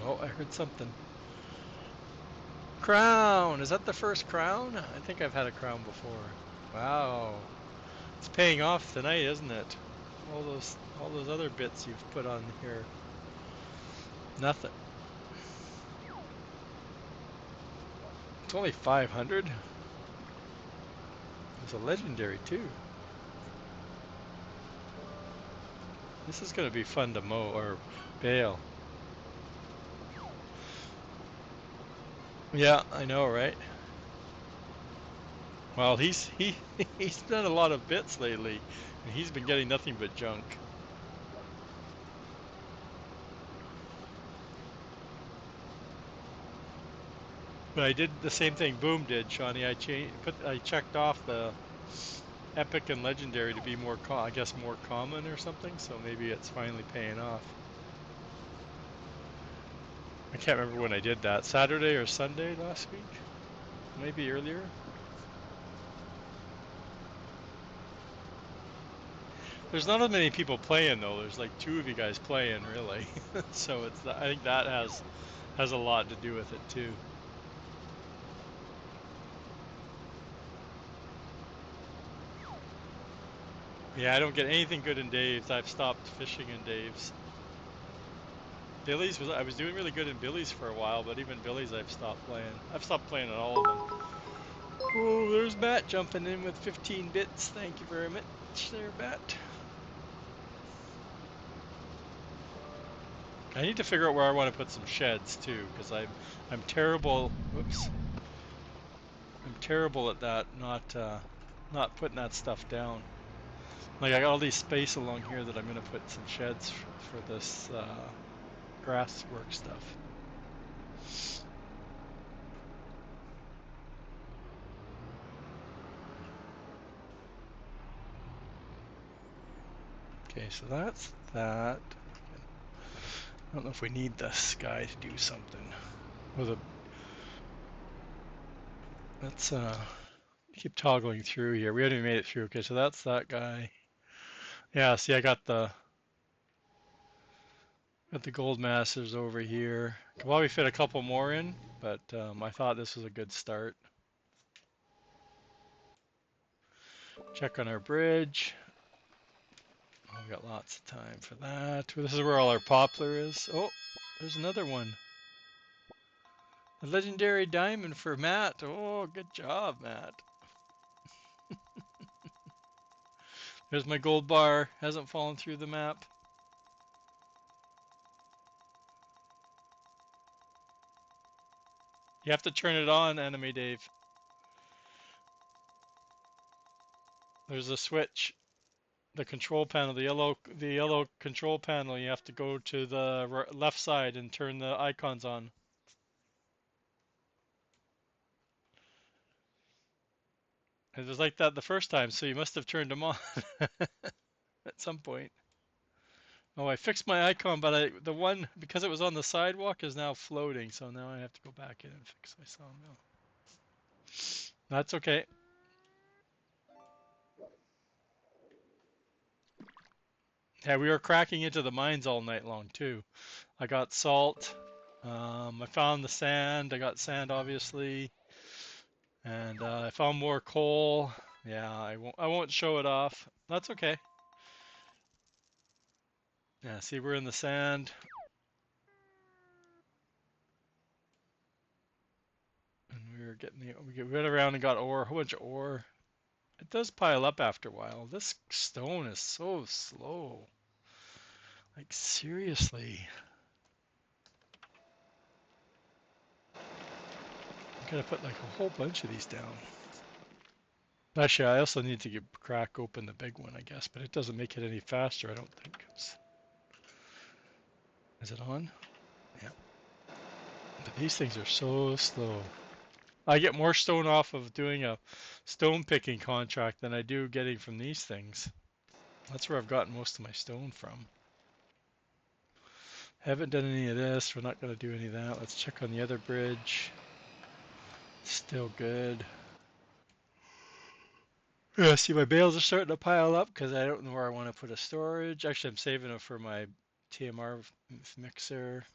Oh, I heard something. Crown! Is that the first crown? I think I've had a crown before. Wow. It's paying off tonight, isn't it? All those other bits you've put on here. Nothing. It's only 500. It's a legendary too. This is going to be fun to mow or bale. Yeah, I know, right? Well, he's done a lot of bits lately, and he's been getting nothing but junk. But I did the same thing Boom did, Shawnee. I checked off the epic and legendary to be more, I guess, more common or something. So maybe it's finally paying off. I can't remember when I did that. Saturday or Sunday last week? Maybe earlier. There's not as many people playing though. There's like two of you guys playing really. So I think that has a lot to do with it too. Yeah, I don't get anything good in Dave's. I've stopped fishing in Dave's. I was doing really good in Billy's for a while, but even Billy's I've stopped playing. I've stopped playing at all of them. Oh, there's Matt jumping in with 15 bits. Thank you very much there, Matt. I need to figure out where I want to put some sheds too, because I'm terrible. Whoops, I'm terrible at that. Not putting that stuff down. Like I got all these space along here that I'm gonna put some sheds for this grass work stuff. Okay, so that's that. I don't know if we need this guy to do something. With a let's keep toggling through here. We haven't even made it through. Okay, so that's that guy. Yeah, see, I got the gold masters over here. Could probably fit a couple more in, but I thought this was a good start. Check on our bridge. Oh, we got lots of time for that. This is where all our poplar is. Oh, there's another one. A legendary diamond for Matt. Oh, good job, Matt. There's my gold bar. Hasn't fallen through the map. You have to turn it on, Enemy Dave. There's a switch. The control panel, the yellow control panel. You have to go to the left side and turn the icons on. It was like that the first time, so you must have turned them on at some point. Oh, I fixed my icon, but the one because it was on the sidewalk is now floating, so now I have to go back in and fix my sawmill. That's okay. Yeah, we were cracking into the mines all night long too. I got salt. I found the sand. I got sand, obviously. And I found more coal. Yeah, I won't show it off. That's okay. Yeah, see, we're in the sand. And we went around and got ore, a whole bunch of ore. It does pile up after a while. This stone is so slow. Like, seriously. I gotta put like a whole bunch of these down. Actually, I also need to crack open the big one, I guess, but it doesn't make it any faster, I don't think. Is it on? Yeah. But these things are so slow. I get more stone off of doing a stone picking contract than I do getting from these things. That's where I've gotten most of my stone from. Haven't done any of this. We're not going to do any of that. Let's check on the other bridge. Still good. Yeah, see, my bales are starting to pile up because I don't know where I want to put a storage. Actually, I'm saving them for my TMR mixer.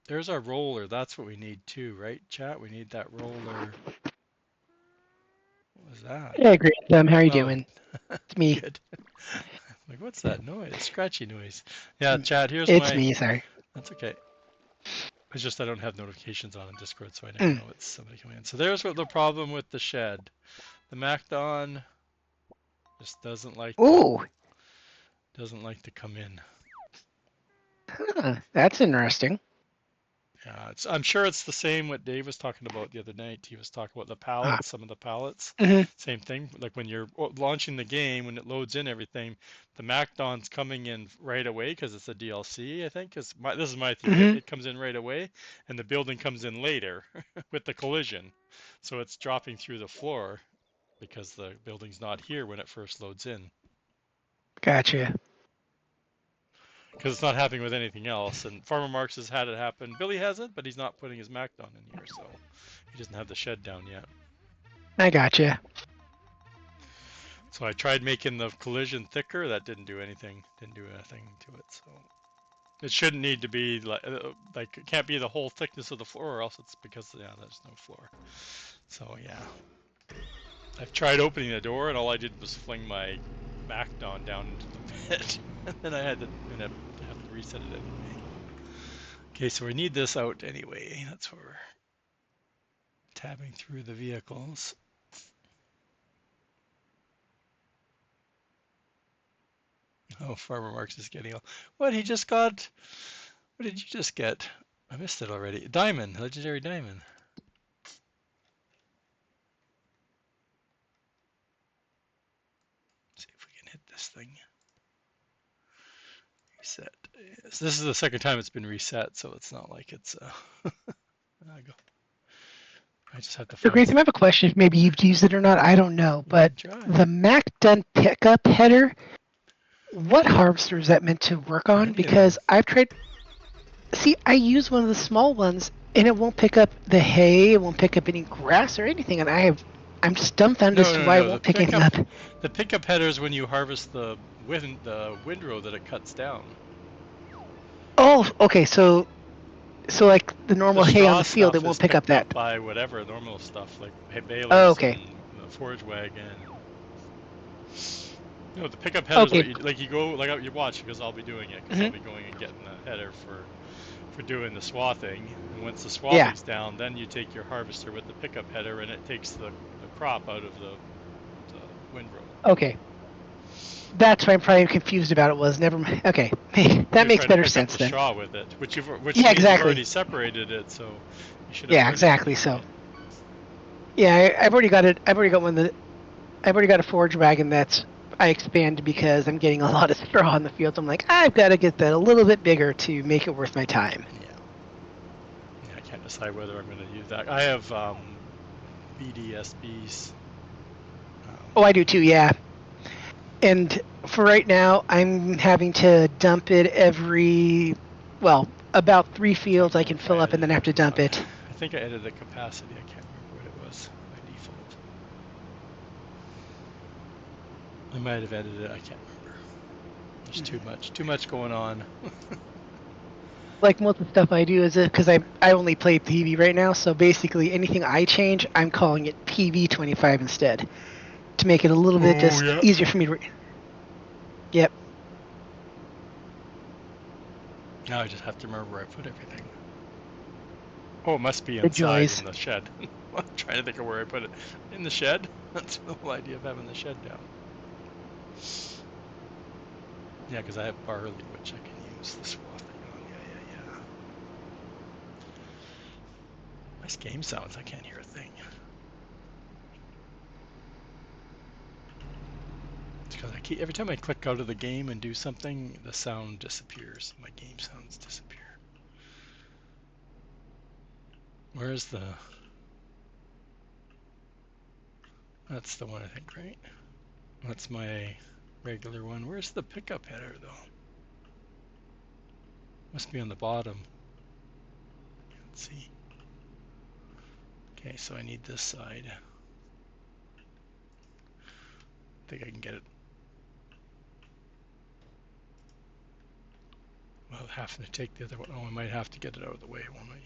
There's our roller. That's what we need too, right, chat? We need that roller. What was that? Hey, great. How are you Oh, doing? It's me. good. Like, what's that noise? Scratchy noise. Yeah, Mm, chat, here's It's my. me. Sorry. That's okay. It's just I don't have notifications on in Discord, so I never Mm. know it's somebody coming in. So there's what the problem with the shed. The Macdon just Ooh, doesn't like to come in. that's interesting. Yeah, I'm sure it's the same what Dave was talking about the other night. He was talking about the Ah. pallets, some of the pallets. Hmm. Same thing. Like when you're launching the game, when it loads in everything, the Macdon's coming in right away because it's a DLC, I think. This is my theory. Hmm. It comes in right away, and the building comes in later with the collision. So it's dropping through the floor because the building's not here when it first loads in. Gotcha. Because it's not happening with anything else. And Farmer Marx has had it happen. Billy hasn't, but he's not putting his Macdon in here, so he doesn't have the shed down yet. I gotcha. So I tried making the collision thicker. That didn't do anything. Didn't do anything to it. So it shouldn't need to be like it can't be the whole thickness of the floor, or else it's because there's no floor. So yeah, I've tried opening the door, and all I did was fling my Macdon down into the pit, and then I had to have to reset it anyway. Okay, so we need this out anyway. That's where we're tabbing through the vehicles. Oh, Farmer Marx is getting all. What he just got? What did you just get? I missed it already. Diamond, legendary diamond. Let's see if we can hit this thing. Reset. Yes, this is the second time it's been reset, so it's not like it's. I go. I just have to So, find. Grace, I have a question. Maybe you've used it or not. I don't know. You But can try the Macdon pickup header, what harvester is that meant to work on? any of them. Because I've tried. See, I use one of the small ones, and it won't pick up the hay. It won't pick up any grass or anything. And I'm just dumbfounded as No, to no, why it no. The won't pick anything pickup, up. the pickup header is when you harvest the windrow that it cuts down. Oh, okay. So like the The normal hay on straw the field, it stuff is won't pick up picked up that. by whatever normal stuff like Oh, balers okay. and the forage wagon. No, the pickup header is what Okay. you like. You go like you watch because I'll be doing it because I'll Hmm. be going and getting the header for doing the swathing. And once the Yeah. swathing's down, then you take your harvester with the pickup header and it takes the crop out of the windrow. Okay. That's why I'm probably confused about it. Was never mind. Okay. That You're makes trying to better pick up sense the then. straw with it, which Yeah. means you've Exactly. already separated it, so you should have Yeah. already done Exactly. that, So right? yeah, I've already got it. I've already got one that I've already got a forage wagon that's I expand because I'm getting a lot of straw in the field. So I'm like, I've got to get that a little bit bigger to make it worth my time. Yeah. Yeah, I can't decide whether I'm going to use that. I have BDSBs. Oh, I Um, do too. Yeah. And for right now, I'm having to dump it well, about 3 fields Don't I know can if I fill up and then edited have it to or dump not. it. I think I edited the capacity. I can't remember what it was by default. I might have edited it. I can't remember. There's too much going on. like most of the stuff I do is because I only play PV right now, so basically anything I change, I'm calling it PV 25 instead to make it a little bit Oh, just yeah. easier for me to. Yep. Now I just have to remember where I put everything. Oh, it must be The inside joys. in the shed. I'm trying to think of where I put it. In the shed? That's the whole idea of having the shed down. Yeah, because I have barley, which I can use the swathing on. Yeah. Nice game sounds. I can't hear a thing. It's because every time I click out of the game and do something, the sound disappears. My game sounds disappear. Where's the... That's the one, I think, right? That's my regular one. Where's the pickup header, though? Must be on the bottom. Let's see. Okay, so I need this side. I think I can get it. Well, having to take the other one. Oh, I might have to get it out of the way, won't I?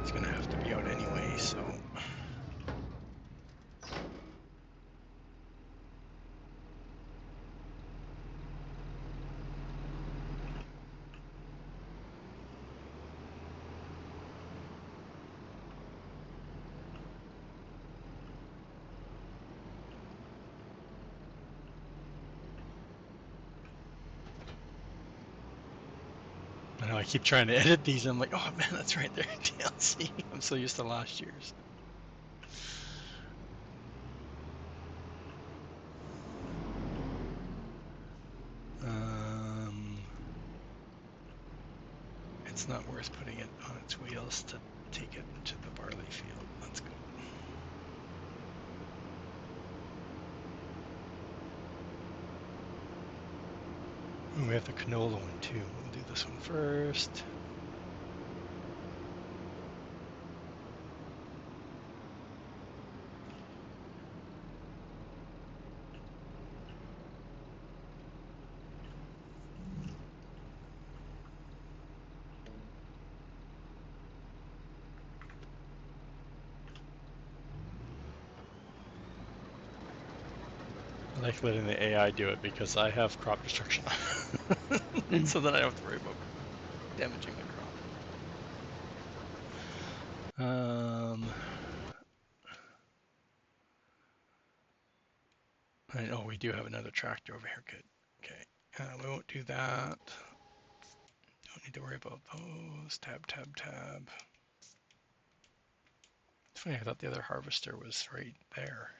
It's gonna have to be out anyway, so. I know I keep trying to edit these. I'm like, oh man, that's right there, DLC. I'm so used to last year's. Um, it's not worth putting it on its wheels to take it to the barley field. Let's go. Ooh, we have the canola one too. We'll do this one first. I like letting the AI do it because I have crop destruction Mm. so that I don't have to worry about damaging the crop. I know we do have another tractor over here. Good. Okay. We won't do that. Don't need to worry about those. Tab. It's funny, I thought the other harvester was right there.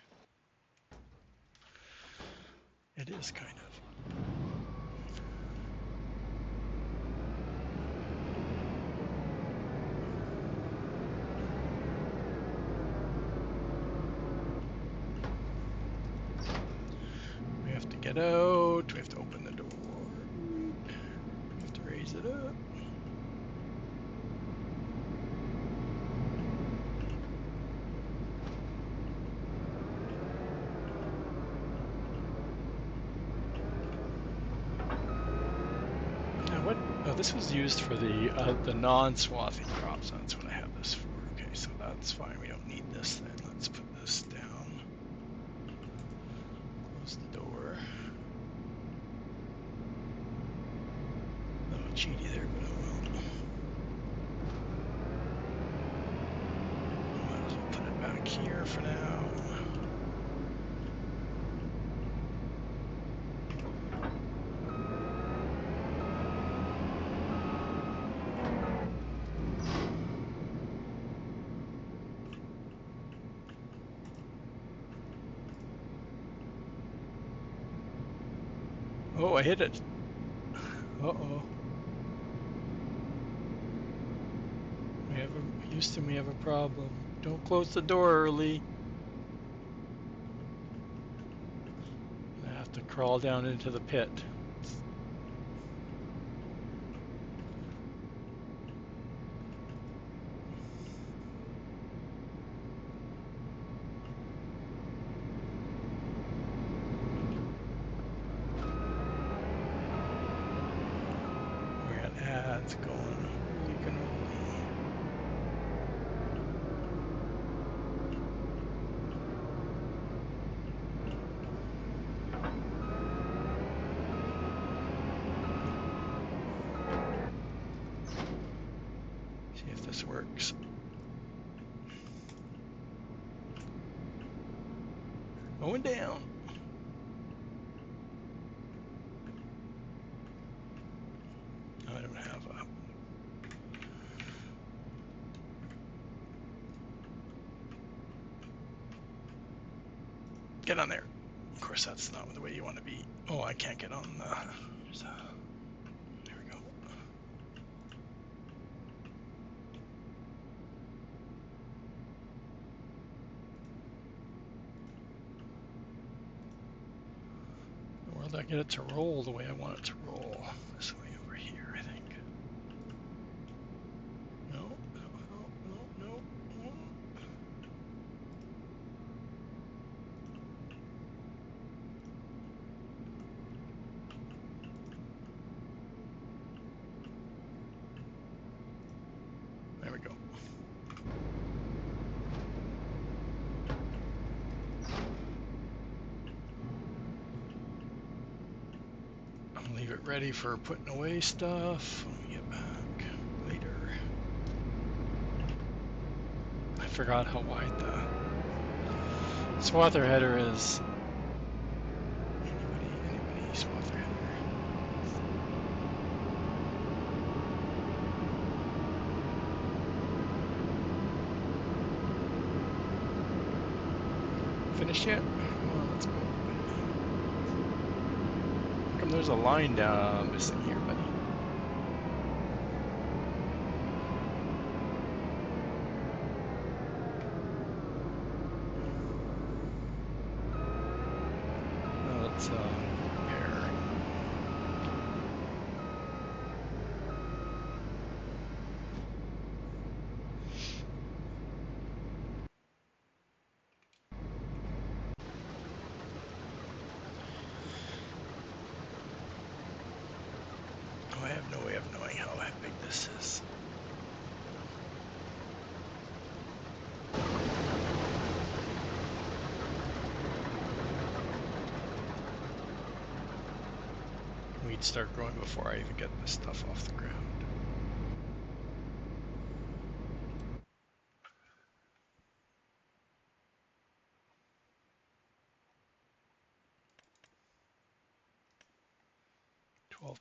It is kind of. We have to get out. We have to open the door. We have to raise it up. Now what? Oh, this was used for the non-swathing crops. That's what I have this for. Okay, so that's fine. We don't need this then. Let's put this down. Close the door. A little cheaty there, but oh well. Might as well put it back here for now. Oh, I hit it. Uh-oh. Houston, we have a problem. Don't close the door early. I have to crawl down into the pit. It's going holy cannoli. See if this works. Going down. I don't have a. Get on there. Of course, that's not the way you want to be. Oh, I can't get on the. There we go. Where did I get it to roll the way I want it to roll? This way over here, I think. No, no. There we go. I'll leave it ready for putting away stuff when we get back later. I forgot how wide the swather header is. Anybody swather header? Finished yet? Come on, let's go. How come there's a line down missing here, buddy? Let's repair. Oh, I have no way of knowing how big this is. We'd start growing before I even get this stuff off the ground. $12.2.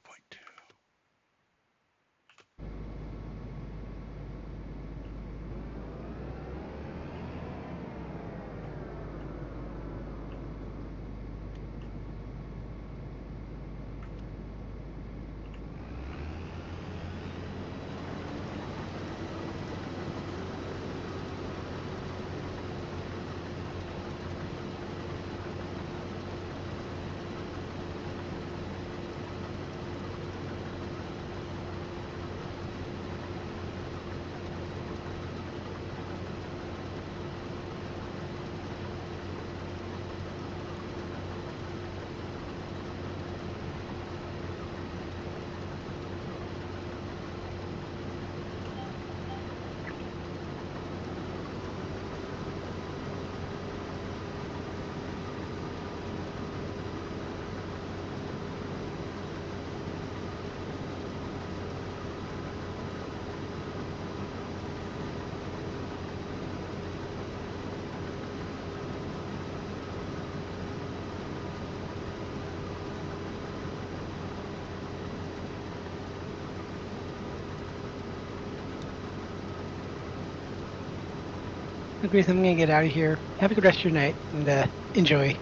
Grace, I'm gonna get out of here. Have a good rest of your night and enjoy.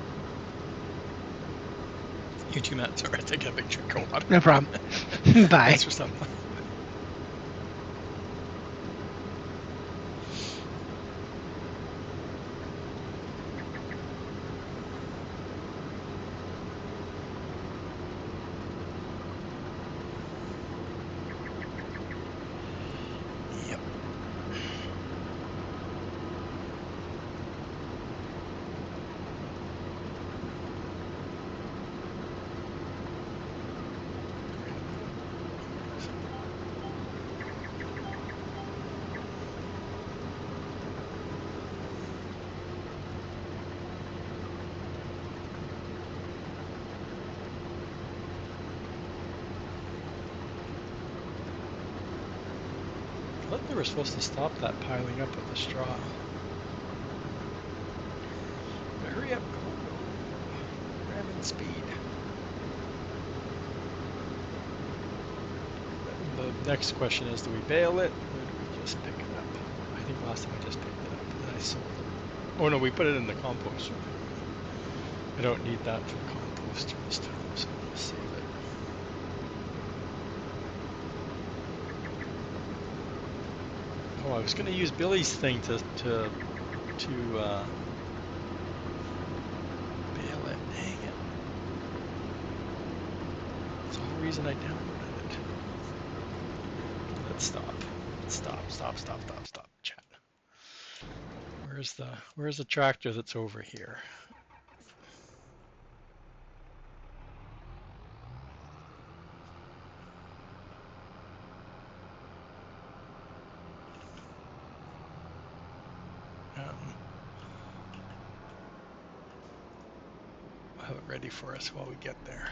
You too, Matt. Sorry, I take a big drink of water. No problem. Bye. Thanks for stopping by. Yep. we're supposed to stop that piling up with the straw. But hurry up, go, go. Ramming speed. The next question is, do we bale it or do we just pick it up? I think last time I just picked it up and then I sold it. Oh no, we put it in the composter. I don't need that for the composter this time, so I'll save it. Oh, I was going to use Billy's thing to bail it. Dang it. That's the whole reason I downloaded it. Let's stop. Stop, chat. Where's the tractor that's over here? I'll have it ready for us while we get there.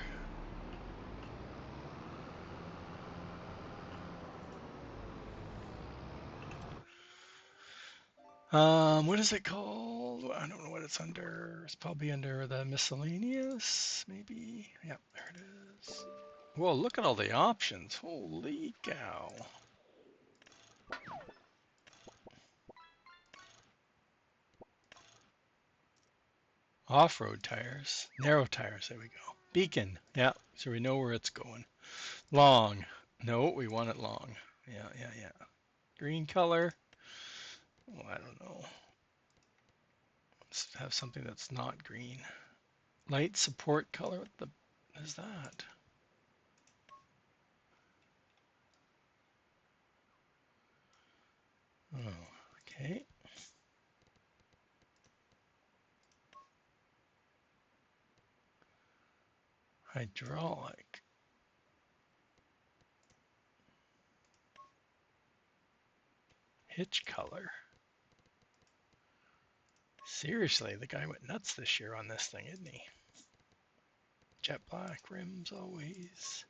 What is it called? I don't know what it's under. It's probably under the miscellaneous, maybe. Yeah, there it is. Whoa, look at all the options. Holy cow. Off-road tires, narrow tires, there we go. Beacon, yeah, so we know where it's going. Long, no, we want it long. Yeah. Green color, oh, I don't know. Let's have something that's not green. Light support color, what the is that? Oh, okay. Hydraulic. Hitch color. Seriously, the guy went nuts this year on this thing, isn't he? Jet black rims always.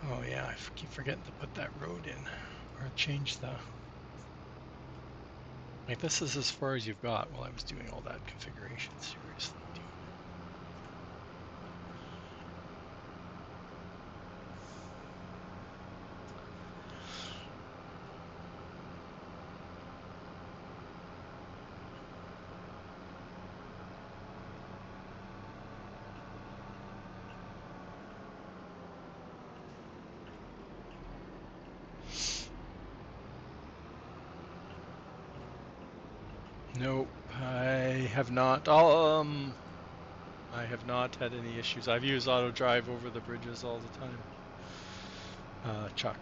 Oh yeah, I keep forgetting to put that road in or change the. Like this is as far as you've got while I was doing all that configuration. Seriously, dude. Nope, I have not. I have not had any issues. I've used auto drive over the bridges all the time. Chuck.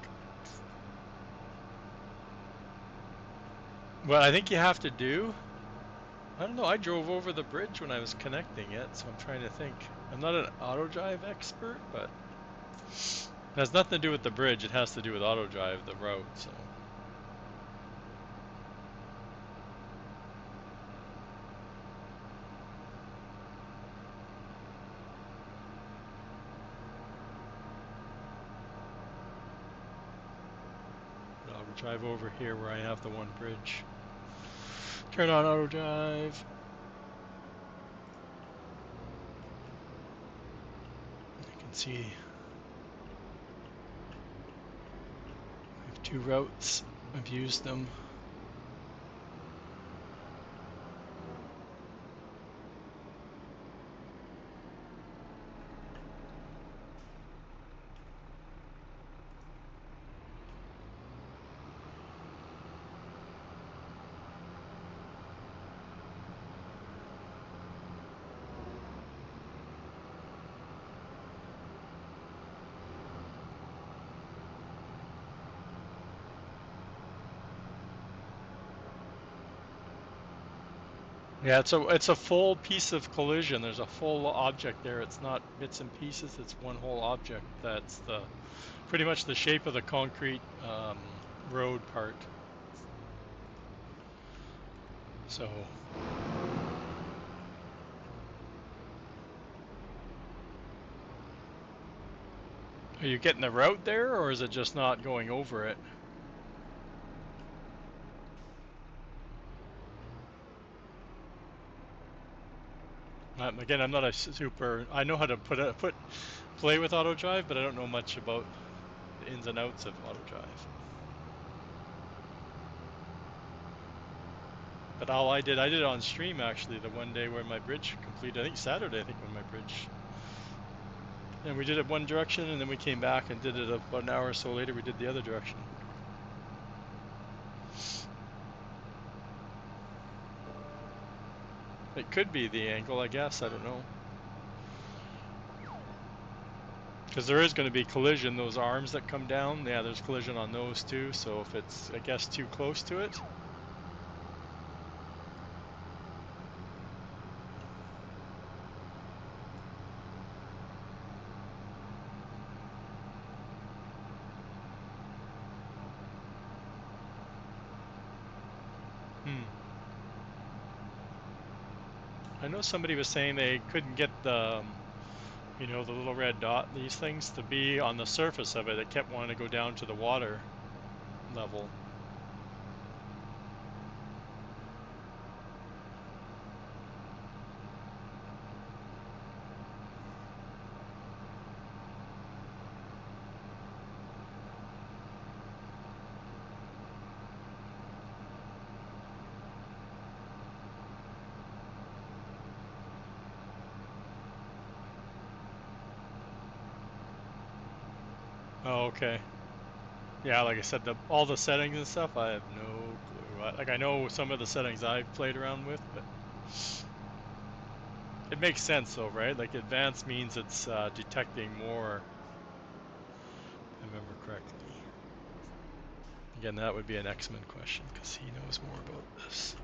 What I think you have to do, I don't know, I drove over the bridge when I was connecting it, so I'm trying to think. I'm not an auto drive expert, but it has nothing to do with the bridge. It has to do with auto drive, the route, so. But I'll drive over here where I have the one bridge. Turn on auto drive. You can see I have two routes. I've used them. Yeah, it's a full piece of collision. There's a full object there. It's not bits and pieces. It's one whole object. That's the pretty much the shape of the concrete road part. So Are you getting the route there, or is it just not going over it? Again, I'm not a super. I know how to play with auto drive, but I don't know much about the ins and outs of auto drive. But all I did it on stream actually. The one day where my bridge completed. I think Saturday. I think when my bridge. And we did it one direction, and then we came back and did it about an hour or so later. We did the other direction. It could be the angle, I guess. I don't know. Because there is going to be collision. Those arms that come down, yeah, there's collision on those too. So if it's, I guess, too close to it. I know somebody was saying they couldn't get the, the little red dot, these things, to be on the surface of it. It kept wanting to go down to the water level. Oh, okay. Yeah, like I said, all the settings and stuff, I have no clue. Like I know some of the settings I've played around with, but it makes sense though, right? Like advanced means it's detecting more, if I remember correctly. Again, that would be an X-Men question because he knows more about this.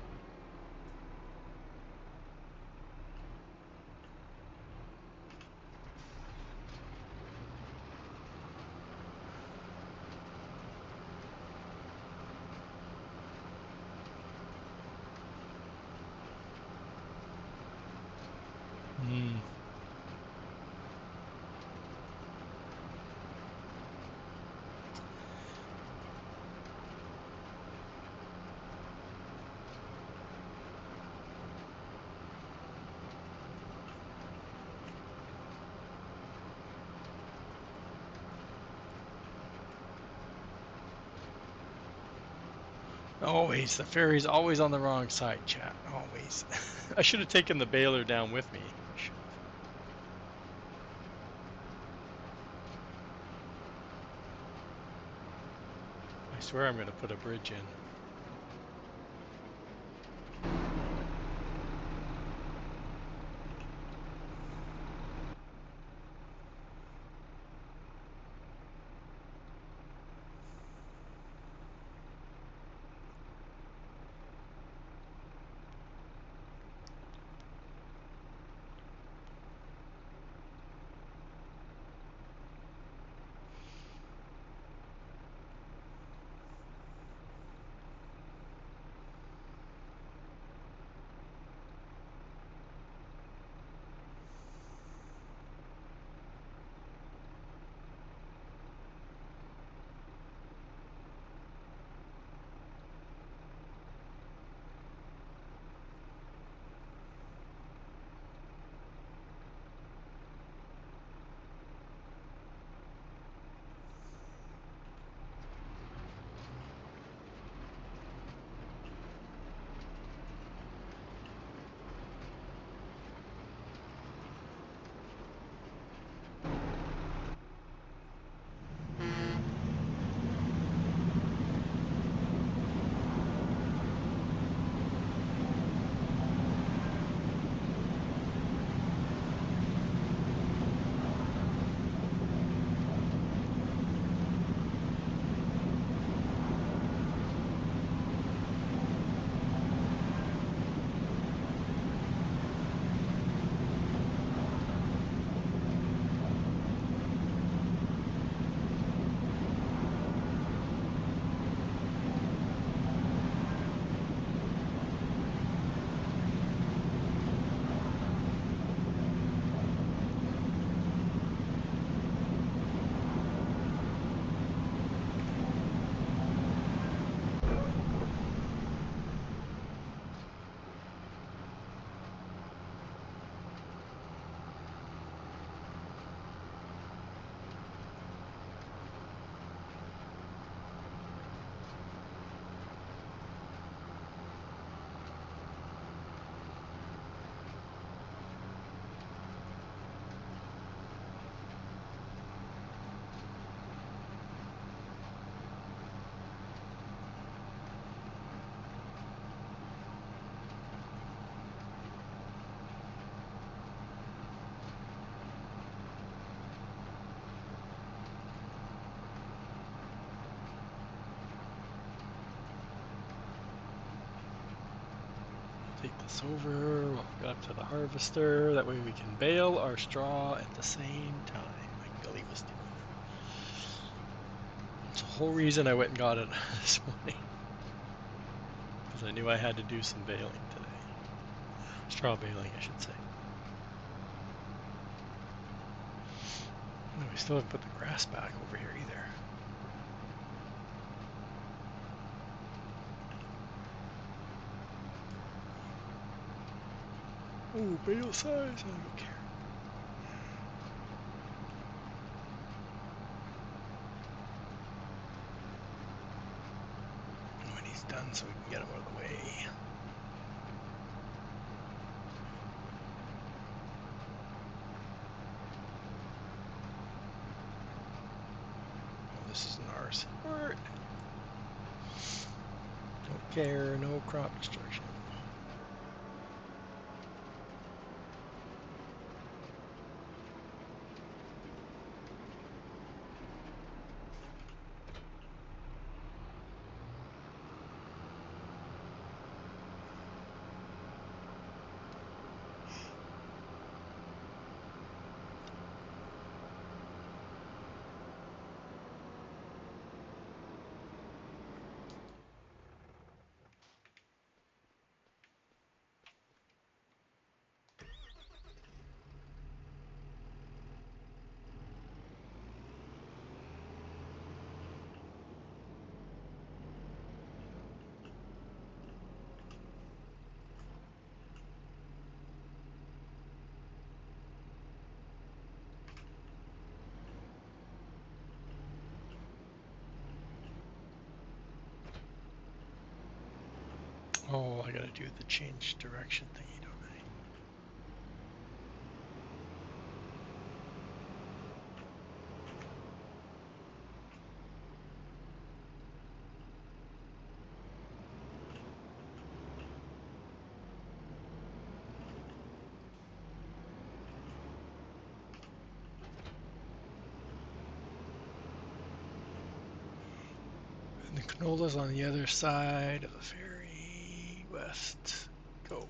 Hmm. Always, the ferry's always on the wrong side, chat. Always. I should have taken the baler down with me. I should have. I swear I'm going to put a bridge in. take this over. We'll hook it up to the harvester. That way we can bale our straw at the same time, like Billy was doing. That's the whole reason I went and got it this morning. Because I knew I had to do some baling today. Straw baling, I should say. No, we still haven't put the grass back over here either. Oh, bale size, I don't care. When he's done so we can get him out of the way. Oh, this isn't ours. Don't care, no crop destruction. Oh, I gotta do the change direction thingy, don't I? And the canola's on the other side of the ferry. West. Go.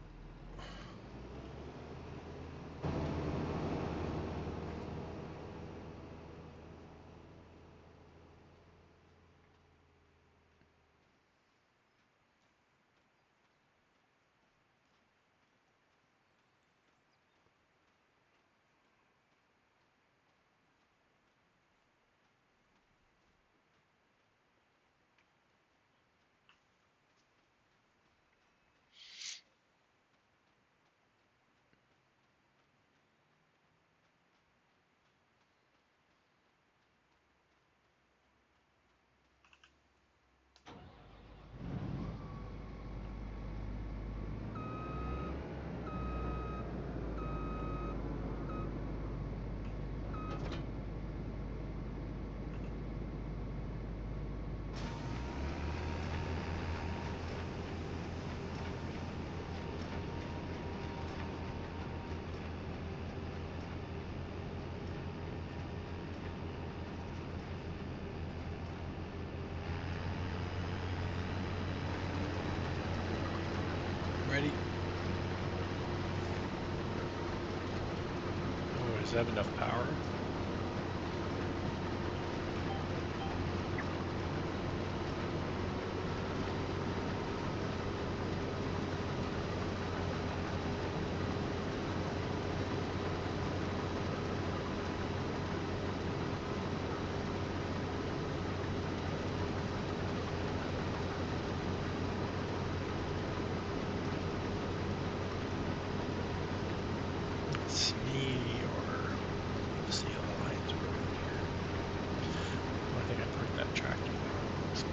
Ready? Oh, does it have enough power? It's me or we'll see how the lines work here. I think I parked that tractor in the wrong spot.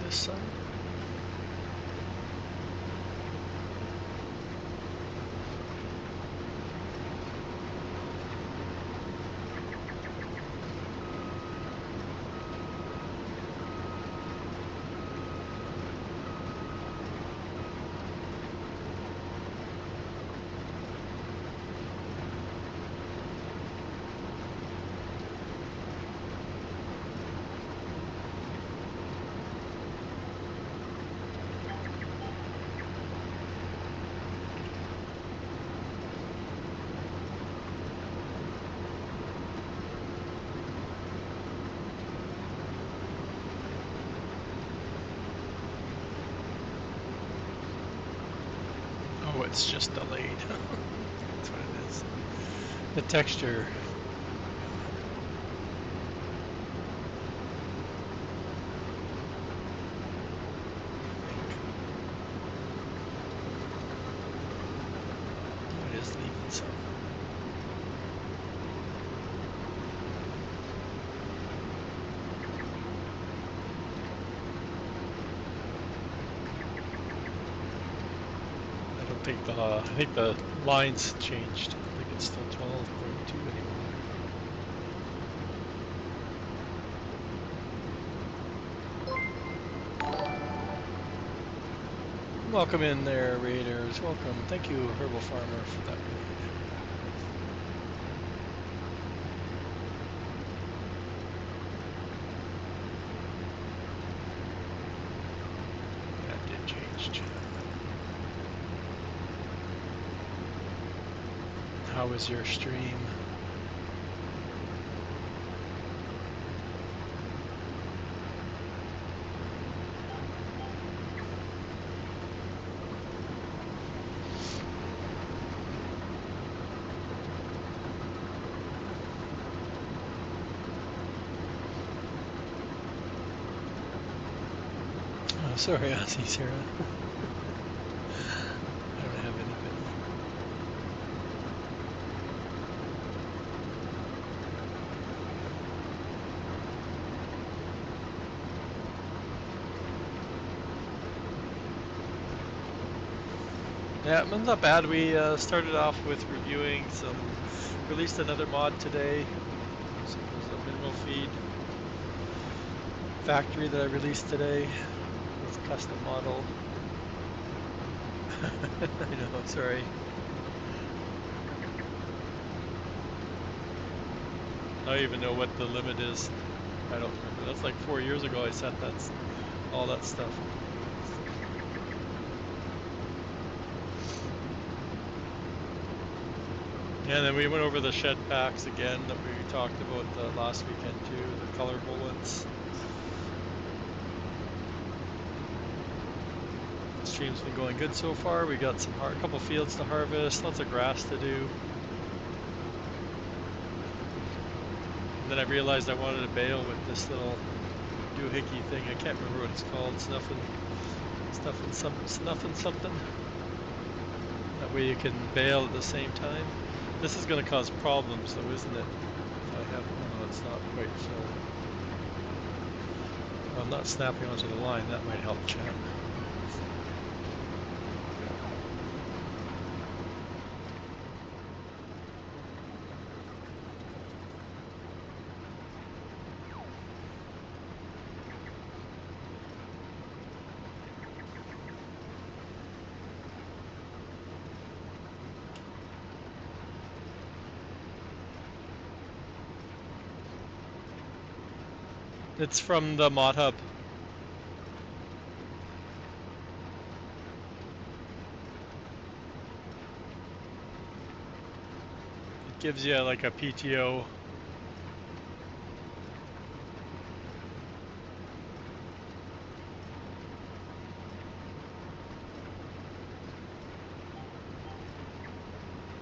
this side. Oh, it's just delayed. That's what it is. The texture. It is leaving some. I think the lines changed. I think it's still 12.2 anymore. Welcome in there, Raiders. Welcome. Thank you, Herbal Farmer, for that raid. That did change. How was your stream? Oh, sorry, Aussie Sarah. I don't have anybody. Yeah, not bad. We started off with reviewing some, released another mod today. So it was a mineral feed factory that I released today. It's a custom model. I know, sorry. I don't even know what the limit is. I don't remember. That's like 4 years ago I set all that stuff. Yeah, and then we went over the shed packs again that we talked about last weekend too, the color bullets. The stream's been going good so far. We got a couple fields to harvest, lots of grass to do. And then I realized I wanted to bale with this little doohickey thing. I can't remember what it's called. Snuffing something. That way you can bale at the same time. This is going to cause problems though, isn't it? I have, oh no, it's not quite so. Well, I'm not snapping onto the line. That might help, chat. It's from the mod hub. It gives you like a PTO.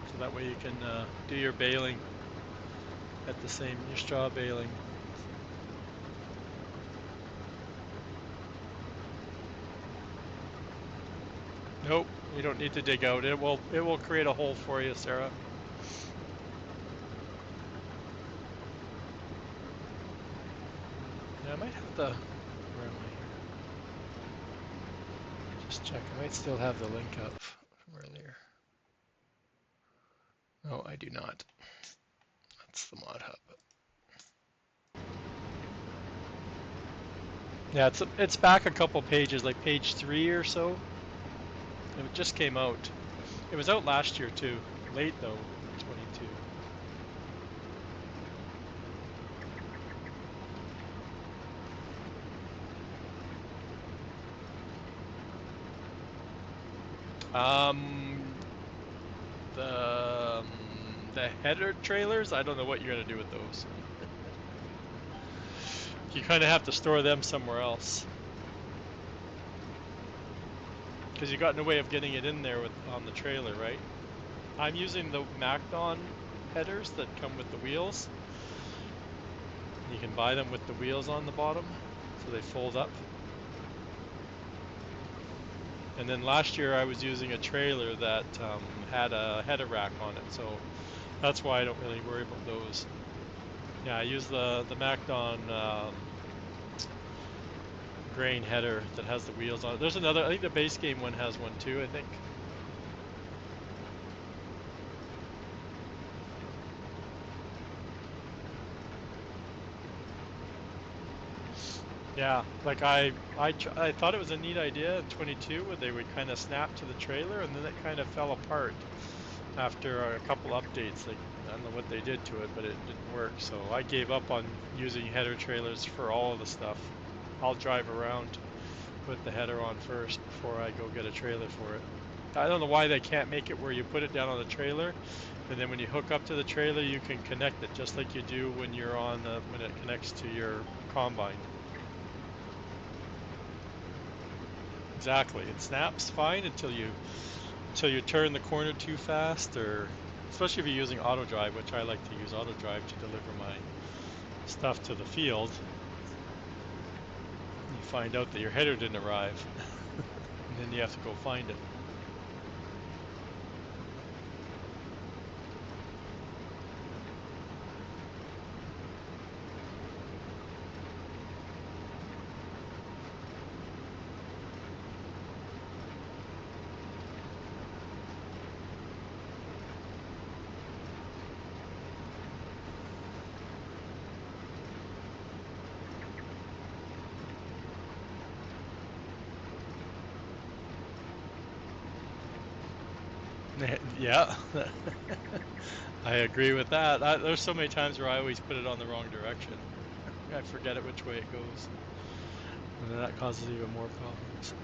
So that way you can do your baling at the same, your straw baling. Nope, you don't need to dig out. It will create a hole for you, Sarah. Yeah, I might have to, where am I here? Just check. I might still have the link up from earlier. No, I do not. That's the mod hub. Yeah, it's back a couple pages, like page 3 or so. It just came out. It was out last year too. Late though, in 22. Um, the the header trailers. I don't know what you're gonna do with those. You kind of have to store them somewhere else because you got no way of getting it in there with on the trailer, right? I'm using the Macdon headers that come with the wheels. You can buy them with the wheels on the bottom, so they fold up. And then last year I was using a trailer that had a header rack on it, so that's why I don't really worry about those. Yeah, I use the Macdon grain header that has the wheels on it. There's another, I think the base game one has one too, I think. Yeah, like I thought it was a neat idea in 22 where they would kind of snap to the trailer, and then it kind of fell apart after a couple updates. Like I don't know what they did to it, but it didn't work. So I gave up on using header trailers for all of the stuff. I'll drive around, put the header on first before I go get a trailer for it. I don't know why they can't make it where you put it down on the trailer, and then when you hook up to the trailer, you can connect it just like you do when you're on when it connects to your combine. Exactly. It snaps fine until you turn the corner too fast, or especially if you're using auto drive, which I like to use auto drive to deliver my stuff to the field. You find out that your header didn't arrive, and then you have to go find it. Yeah, I agree with that. There's so many times where I always put it on the wrong direction. I forget it which way it goes, and then that causes even more problems.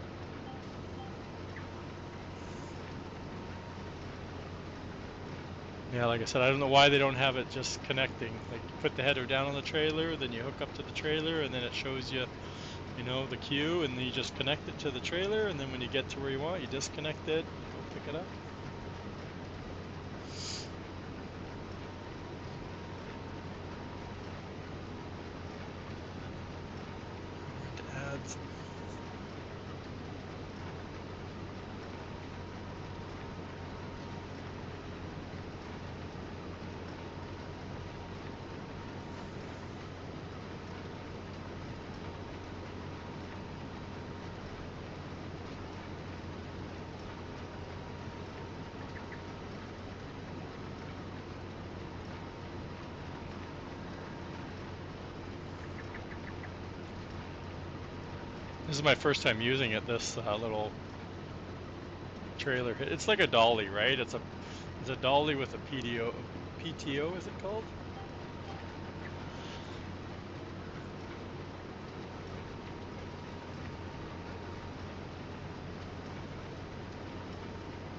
Yeah, like I said, I don't know why they don't have it just connecting. Like you put the header down on the trailer, then you hook up to the trailer, and then it shows you, you know, the queue, and then you just connect it to the trailer, and then when you get to where you want, you disconnect it, and you go pick it up. And ads. This is my first time using it. This little trailer. It's like a dolly, right? It's a dolly with a PTO is it called?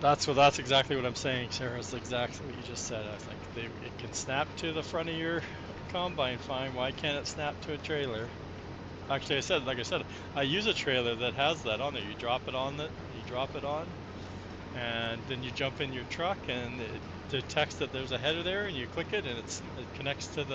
That's exactly what I'm saying, Sarah. It's exactly what you just said. I think it can snap to the front of your combine fine. Why can't it snap to a trailer? Actually, like I said, I use a trailer that has that on there. You drop it on you drop it on, and then you jump in your truck, and it detects that there's a header there, and you click it, and it connects to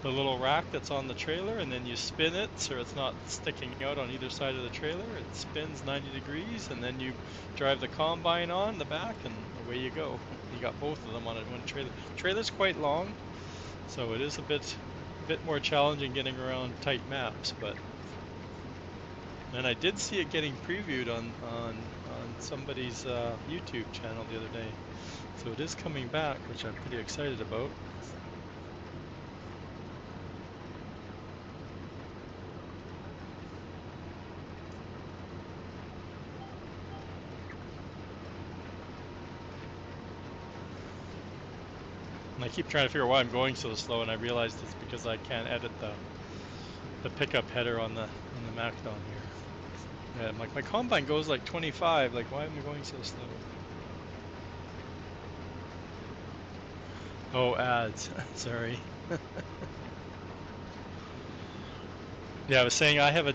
the little rack that's on the trailer, and then you spin it so it's not sticking out on either side of the trailer. It spins 90 degrees, and then you drive the combine on the back, and away you go. You got both of them on one trailer. The trailer's quite long, so it is a bit more challenging getting around tight maps, but And I did see it getting previewed on somebody's YouTube channel the other day. So it is coming back, which I'm pretty excited about. And I keep trying to figure out why I'm going so slow, and I realized it's because I can't edit the pickup header on the Macdon here. Yeah, I'm like my combine goes like 25. Like why am I going so slow? Oh, ads. Sorry. Yeah, I was saying I have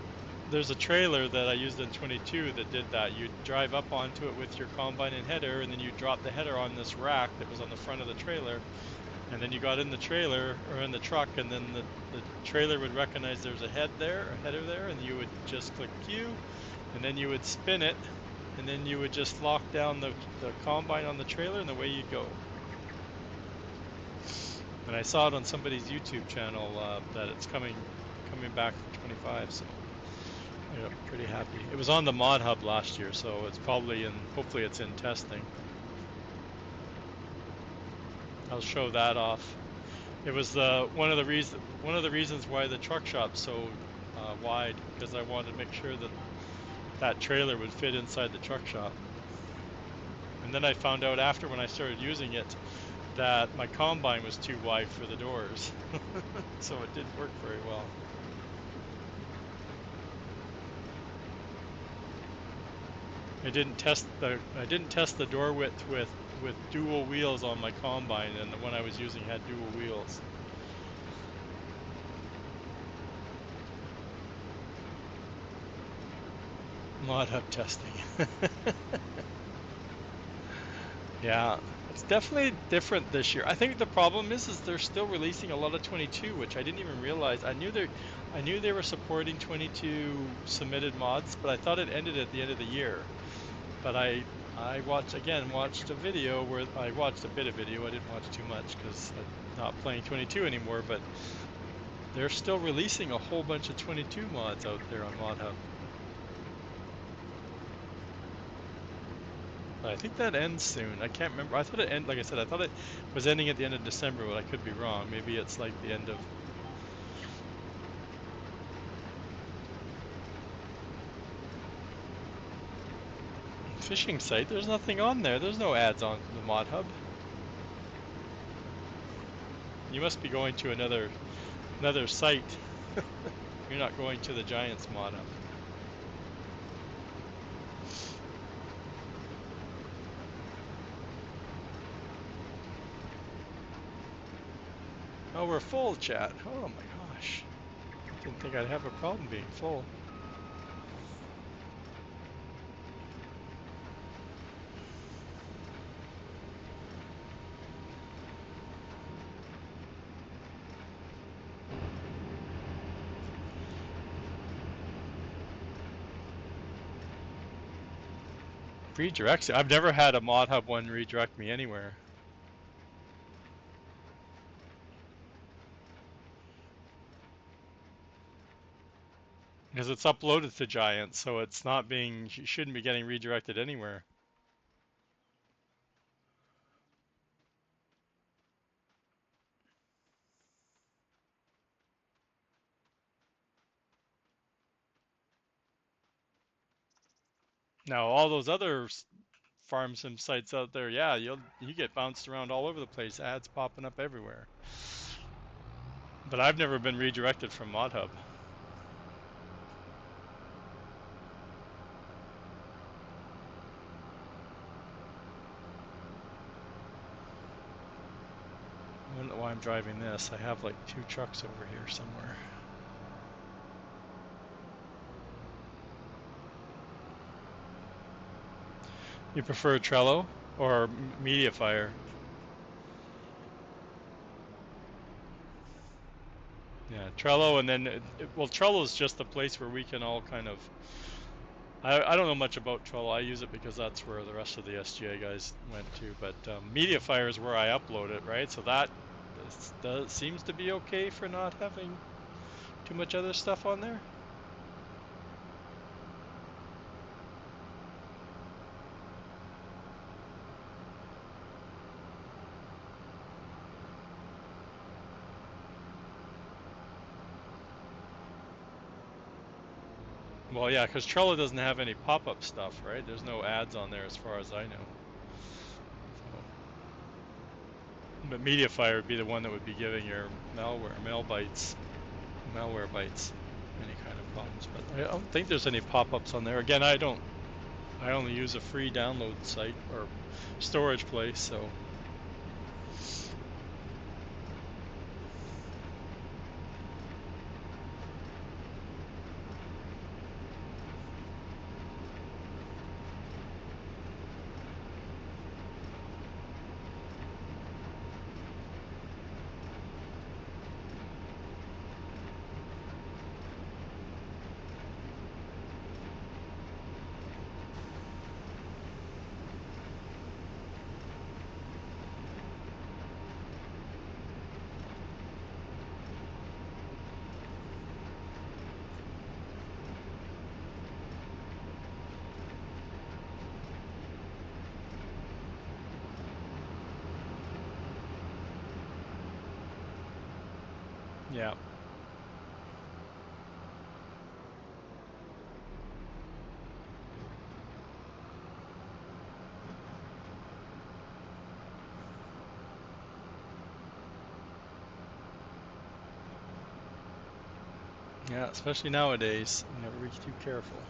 there's a trailer that I used in 22 that did that. You drive up onto it with your combine and header, and then you drop the header on this rack that was on the front of the trailer, and then you got in the trailer or in the truck, and then the trailer would recognize there's a header there, and you would just click Q, and then you would spin it, and then you would just lock down the combine on the trailer, and away you'd go. And I saw it on somebody's YouTube channel that it's coming back for 25, so I got pretty happy. It was on the Mod Hub last year, so it's probably hopefully it's in testing. I'll show that off. It was one of the reasons why the truck shop's so wide, because I wanted to make sure that that trailer would fit inside the truck shop. And then I found out after when I started using it that my combine was too wide for the doors, so it didn't work very well. I didn't test the door width with dual wheels on my combine, and the one I was using had dual wheels. Mod hub testing. Yeah, it's definitely different this year. I think the problem is they're still releasing a lot of 22, which I didn't even realize. I knew they were supporting 22 submitted mods, but I thought it ended at the end of the year. But I watched a video where I watched a bit of video. I didn't watch too much because I'm not playing 22 anymore. But they're still releasing a whole bunch of 22 mods out there on Mod Hub. But I think that ends soon. I can't remember. I thought it ended, like I said, I thought it was ending at the end of December, but I could be wrong. Maybe it's like the end of fishing site. There's nothing on there. There's no ads on the Mod Hub. You must be going to another site. You're not going to the Giants Mod Hub. Oh, we're full, chat. Oh my gosh. Didn't think I'd have a problem being full. Redirects. I've never had a Mod Hub one redirect me anywhere. Because it's uploaded to Giants, so it's not being, you shouldn't be getting redirected anywhere. Now, all those other farm sim sites out there, yeah, you get bounced around all over the place, ads popping up everywhere. But I've never been redirected from Mod Hub. I don't know why I'm driving this. I have like 2 trucks over here somewhere. You prefer Trello or Mediafire? Yeah, Trello, and then well, Trello is just the place where we can all kind of. I don't know much about Trello. I use it because that's where the rest of the SGA guys went to. But Mediafire is where I upload it, right? So that seems to be okay for not having too much other stuff on there. Well, yeah, because Trello doesn't have any pop-up stuff, right? There's no ads on there as far as I know. So, but MediaFire would be the one that would be giving your malware bites, any kind of problems. But I don't think there's any pop-ups on there. Again, I don't. I only use a free download site or storage place, so yeah. Yeah, especially nowadays, you never be too careful.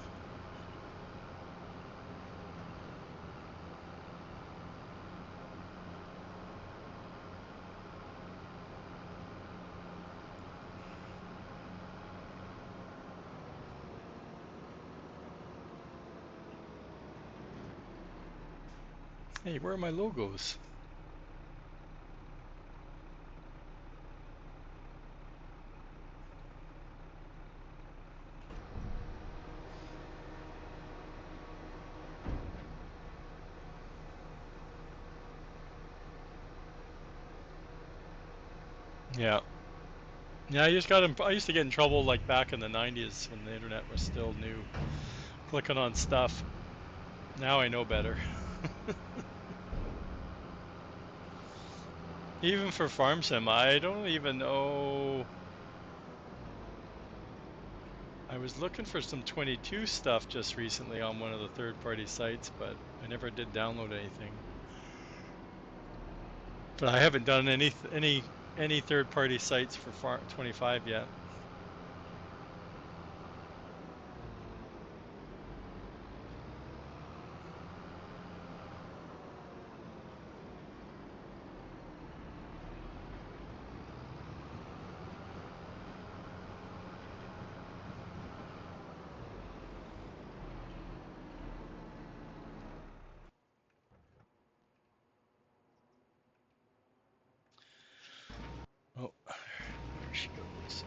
Hey, where are my logos? Yeah. Yeah, I used to get in trouble like back in the 90s when the internet was still new, clicking on stuff. Now I know better. Even for farm sim, I don't even know. I was looking for some 22 stuff just recently on one of the third-party sites, but I never did download anything. But I haven't done any third-party sites for 25 yet. Oh, there she goes.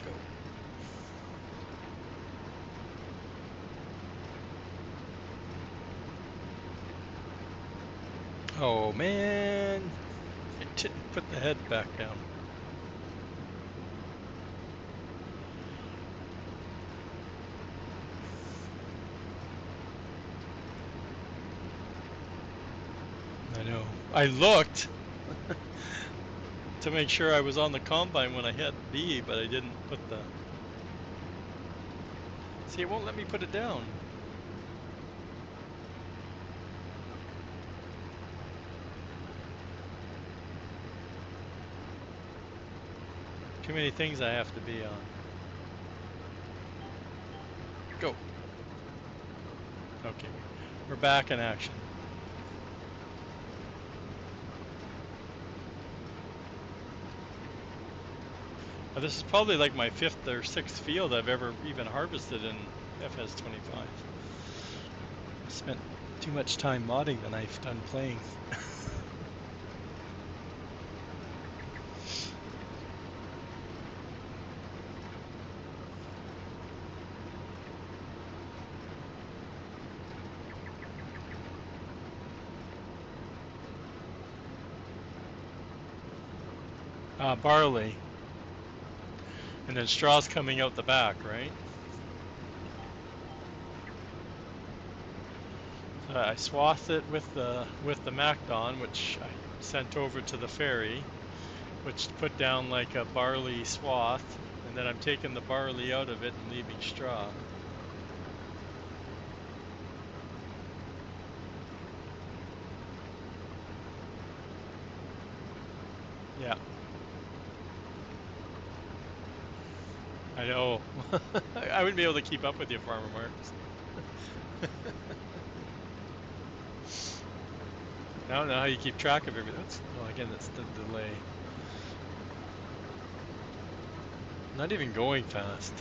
Go. Oh man, it didn't put the head back down. I know. I looked to make sure I was on the combine when I hit B, but I didn't put the. See, it won't let me put it down. Too many things I have to be on. Go. Okay, we're back in action. This is probably like my fifth or sixth field I've ever even harvested in FS25. I spent too much time modding than I've done playing. Barley. And then straw's coming out the back, right? So I swathed it with the MacDon, which I sent over to the ferry, which put down like a barley swath, and then I'm taking the barley out of it and leaving straw. Yeah, I know. I wouldn't be able to keep up with you, Farmer Marks. I don't know how you keep track of everything. Well, again, that's the delay. Not even going fast.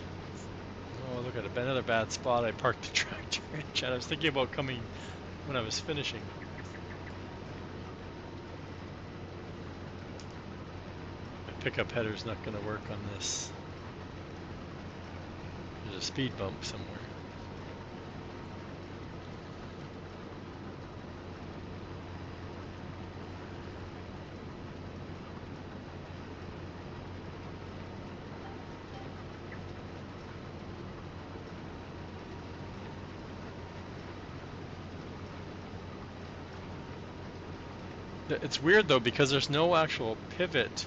Oh, look at it. Another bad spot I parked the tractor in. Chad, I was thinking about coming when I was finishing. My pickup header's not going to work on this. There's a speed bump somewhere. It's weird though because there's no actual pivot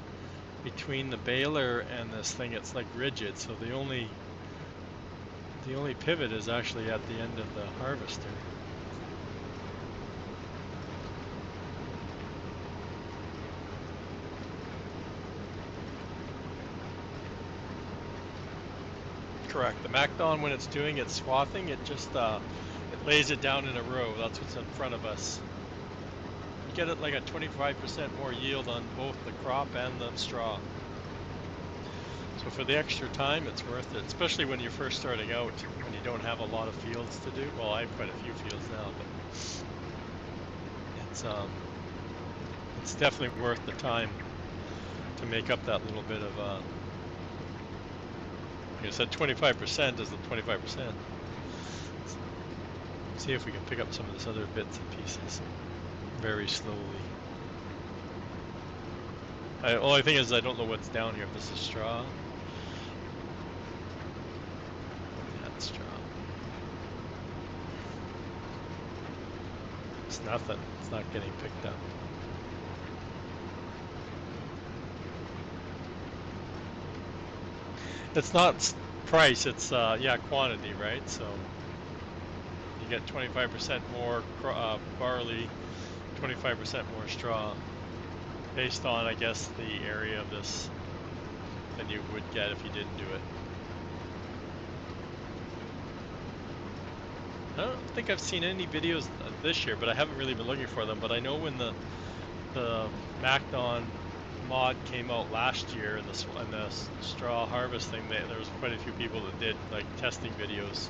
between the baler and this thing. It's like rigid, so the only pivot is actually at the end of the harvester. Correct. The MacDon, when it's doing its swathing, it just it lays it down in a row. That's what's in front of us. You get it like a 25% more yield on both the crop and the straw. So for the extra time, it's worth it, especially when you're first starting out, when you don't have a lot of fields to do. Well, I have quite a few fields now, but it's definitely worth the time to make up that little bit of like I said, 25% is the 25%. See if we can pick up some of this other bits and pieces very slowly. Only thing is I don't know what's down here. If this is straw. That's straw. It's nothing. It's not getting picked up. It's not price, it's yeah, quantity, right? So you get 25% more barley, 25% more straw, based on, I guess, the area of this than you would get if you didn't do it. I don't think I've seen any videos this year, but I haven't really been looking for them. But I know when the MacDon mod came out last year and the straw harvesting, there was quite a few people that did like testing videos.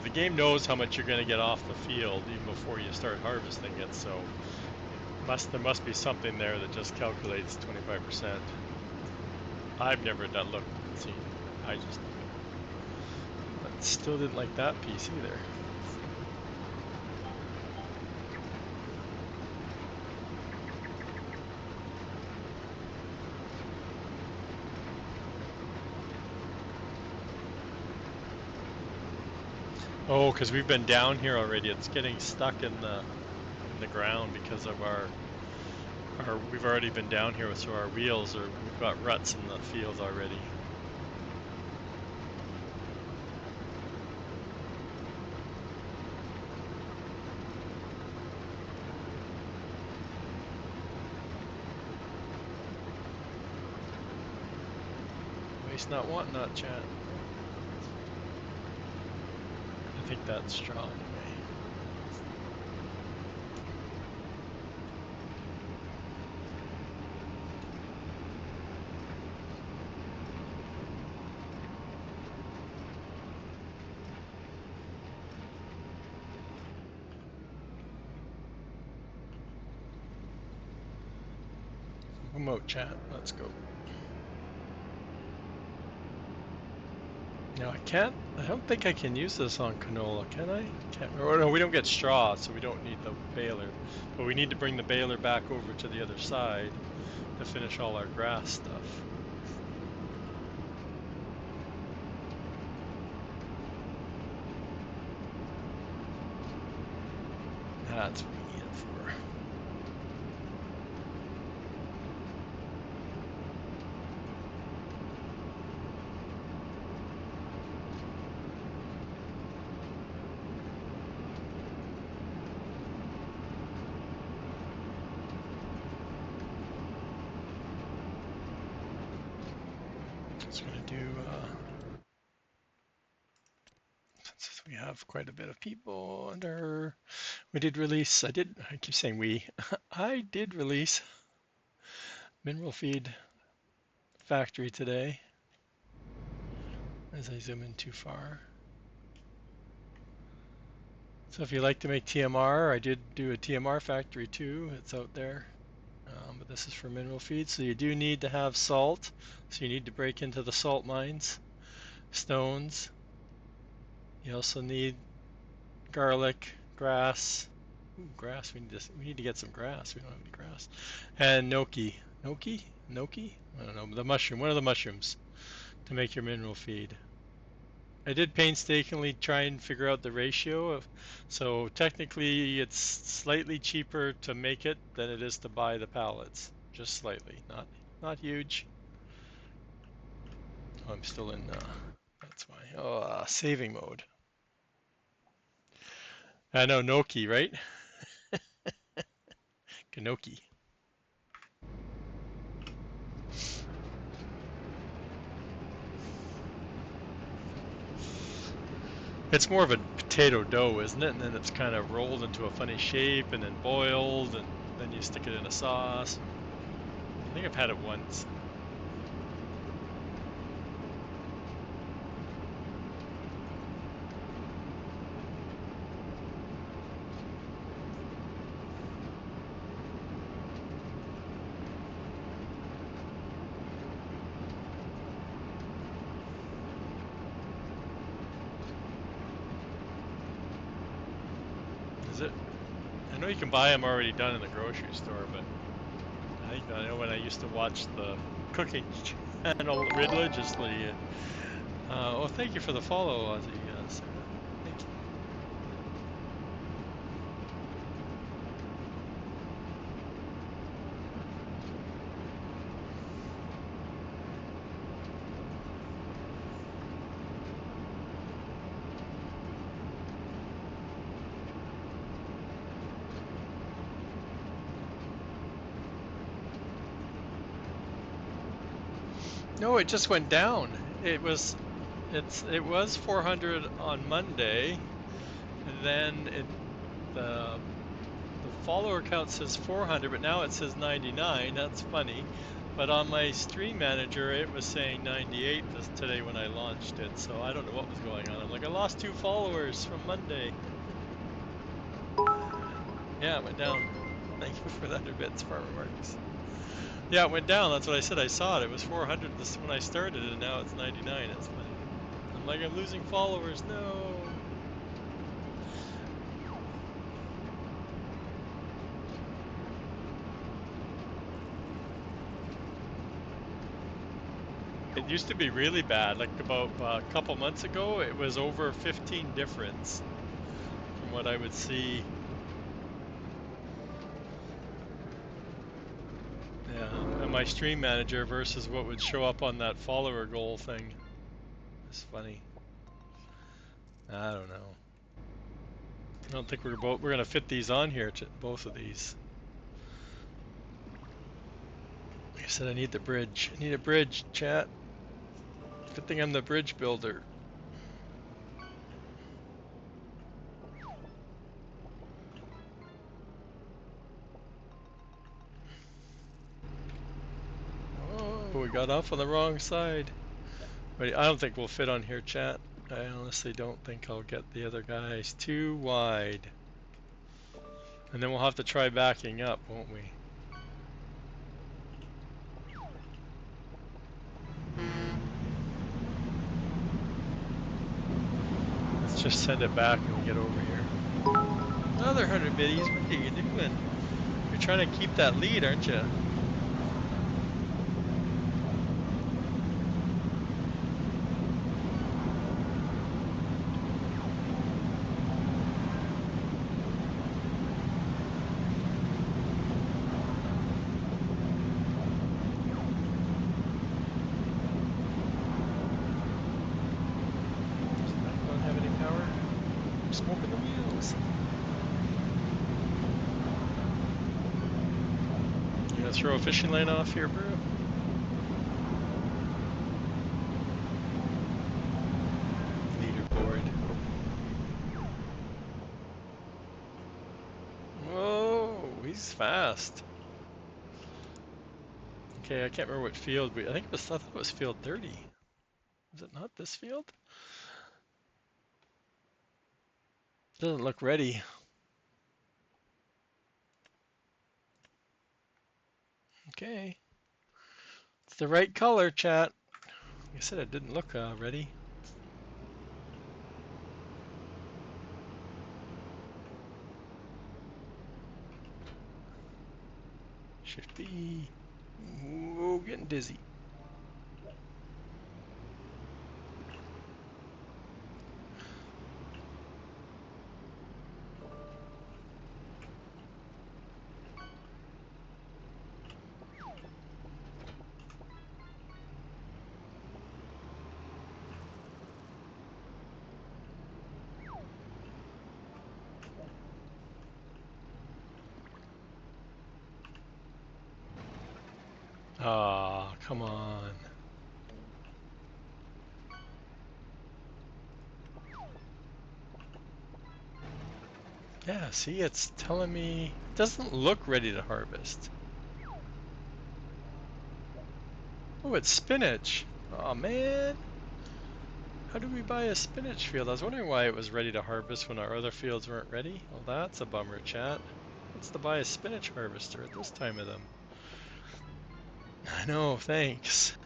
The game knows how much you're going to get off the field even before you start harvesting it, so there must be something there that just calculates 25%. I've never done look see. I just but still didn't like that piece either. Oh, because we've been down here already. It's getting stuck in the ground because of our we've already been down here, so our wheels we've got ruts in the field already. Waste not, want not, chat. I think that's straw anyway. Remote chat, let's go. No, I don't think I can use this on canola, can I? Can't, or no, we don't get straw, so we don't need the baler. But we need to bring the baler back over to the other side to finish all our grass stuff. That's what we need it for. Just gonna do, since we have quite a bit of people under, we did release, I keep saying we, I did release mineral feed factory today, as I zoom in too far. So if you like to make TMR, I did do a TMR factory too, it's out there. But this is for mineral feed, so you do need to have salt. So you need to break into the salt mines, stones. You also need garlic, grass. Ooh, grass. We need to get some grass. We don't have any grass. And gnocchi. Gnocchi? Gnocchi? I don't know. The mushroom. One of the mushrooms to make your mineral feed. I did painstakingly try and figure out the ratio of, so technically it's slightly cheaper to make it than it is to buy the pallets. Just slightly, not huge. Oh, I'm still in, that's why. Oh, saving mode. I know, gnocchi, right? Gnocchi. It's more of a potato dough, isn't it? And then it's kind of rolled into a funny shape and then boiled, and then you stick it in a sauce. I think I've had it once. Is it? I know you can buy them already done in the grocery store, but I know when I used to watch the cooking channel religiously. Oh, thank you for the follow, Ozzy. Sarah. Thank you. No, it just went down. It was 400 on Monday, and then the follower count says 400, but now it says 99. That's funny. But on my stream manager, it was saying 98 today when I launched it. So I don't know what was going on. I'm like, I lost 2 followers from Monday. Yeah, it went down. Thank you for that, bits farmer marks. Yeah, it went down. That's what I said. I saw it. It was 400 when I started, and now it's 99. It's funny. I'm like, I'm losing followers. No. It used to be really bad. Like about a couple months ago, it was over 15 difference from what I would see. Yeah, and my stream manager versus what would show up on that follower goal thing. It's funny. I don't know. I don't think we're gonna fit these on here, both of these. Like I said, I need the bridge. I need a bridge, chat. Good thing I'm the bridge builder. Oh, we got off on the wrong side. But I don't think we'll fit on here, chat. I honestly don't think I'll get the other guys too wide. And then we'll have to try backing up, won't we? Let's just send it back when we get over here. Another 100 biddies, what are you doing? You're trying to keep that lead, aren't you? gonna throw a fishing line off here, bro? Leaderboard. Whoa, he's fast. Okay, I can't remember what field we. I thought it was field 30. Is it not this field? Doesn't look ready. Okay. It's the right color, chat. Like I said, it didn't look ready. Shift B. Whoa, getting dizzy. Ah, come on. Yeah, see, it's telling me it doesn't look ready to harvest. Oh, it's spinach. Oh man. How do we buy a spinach field? I was wondering why it was ready to harvest when our other fields weren't ready. Well, that's a bummer, chat. What's to buy a spinach harvester at this time of them? I know, thanks.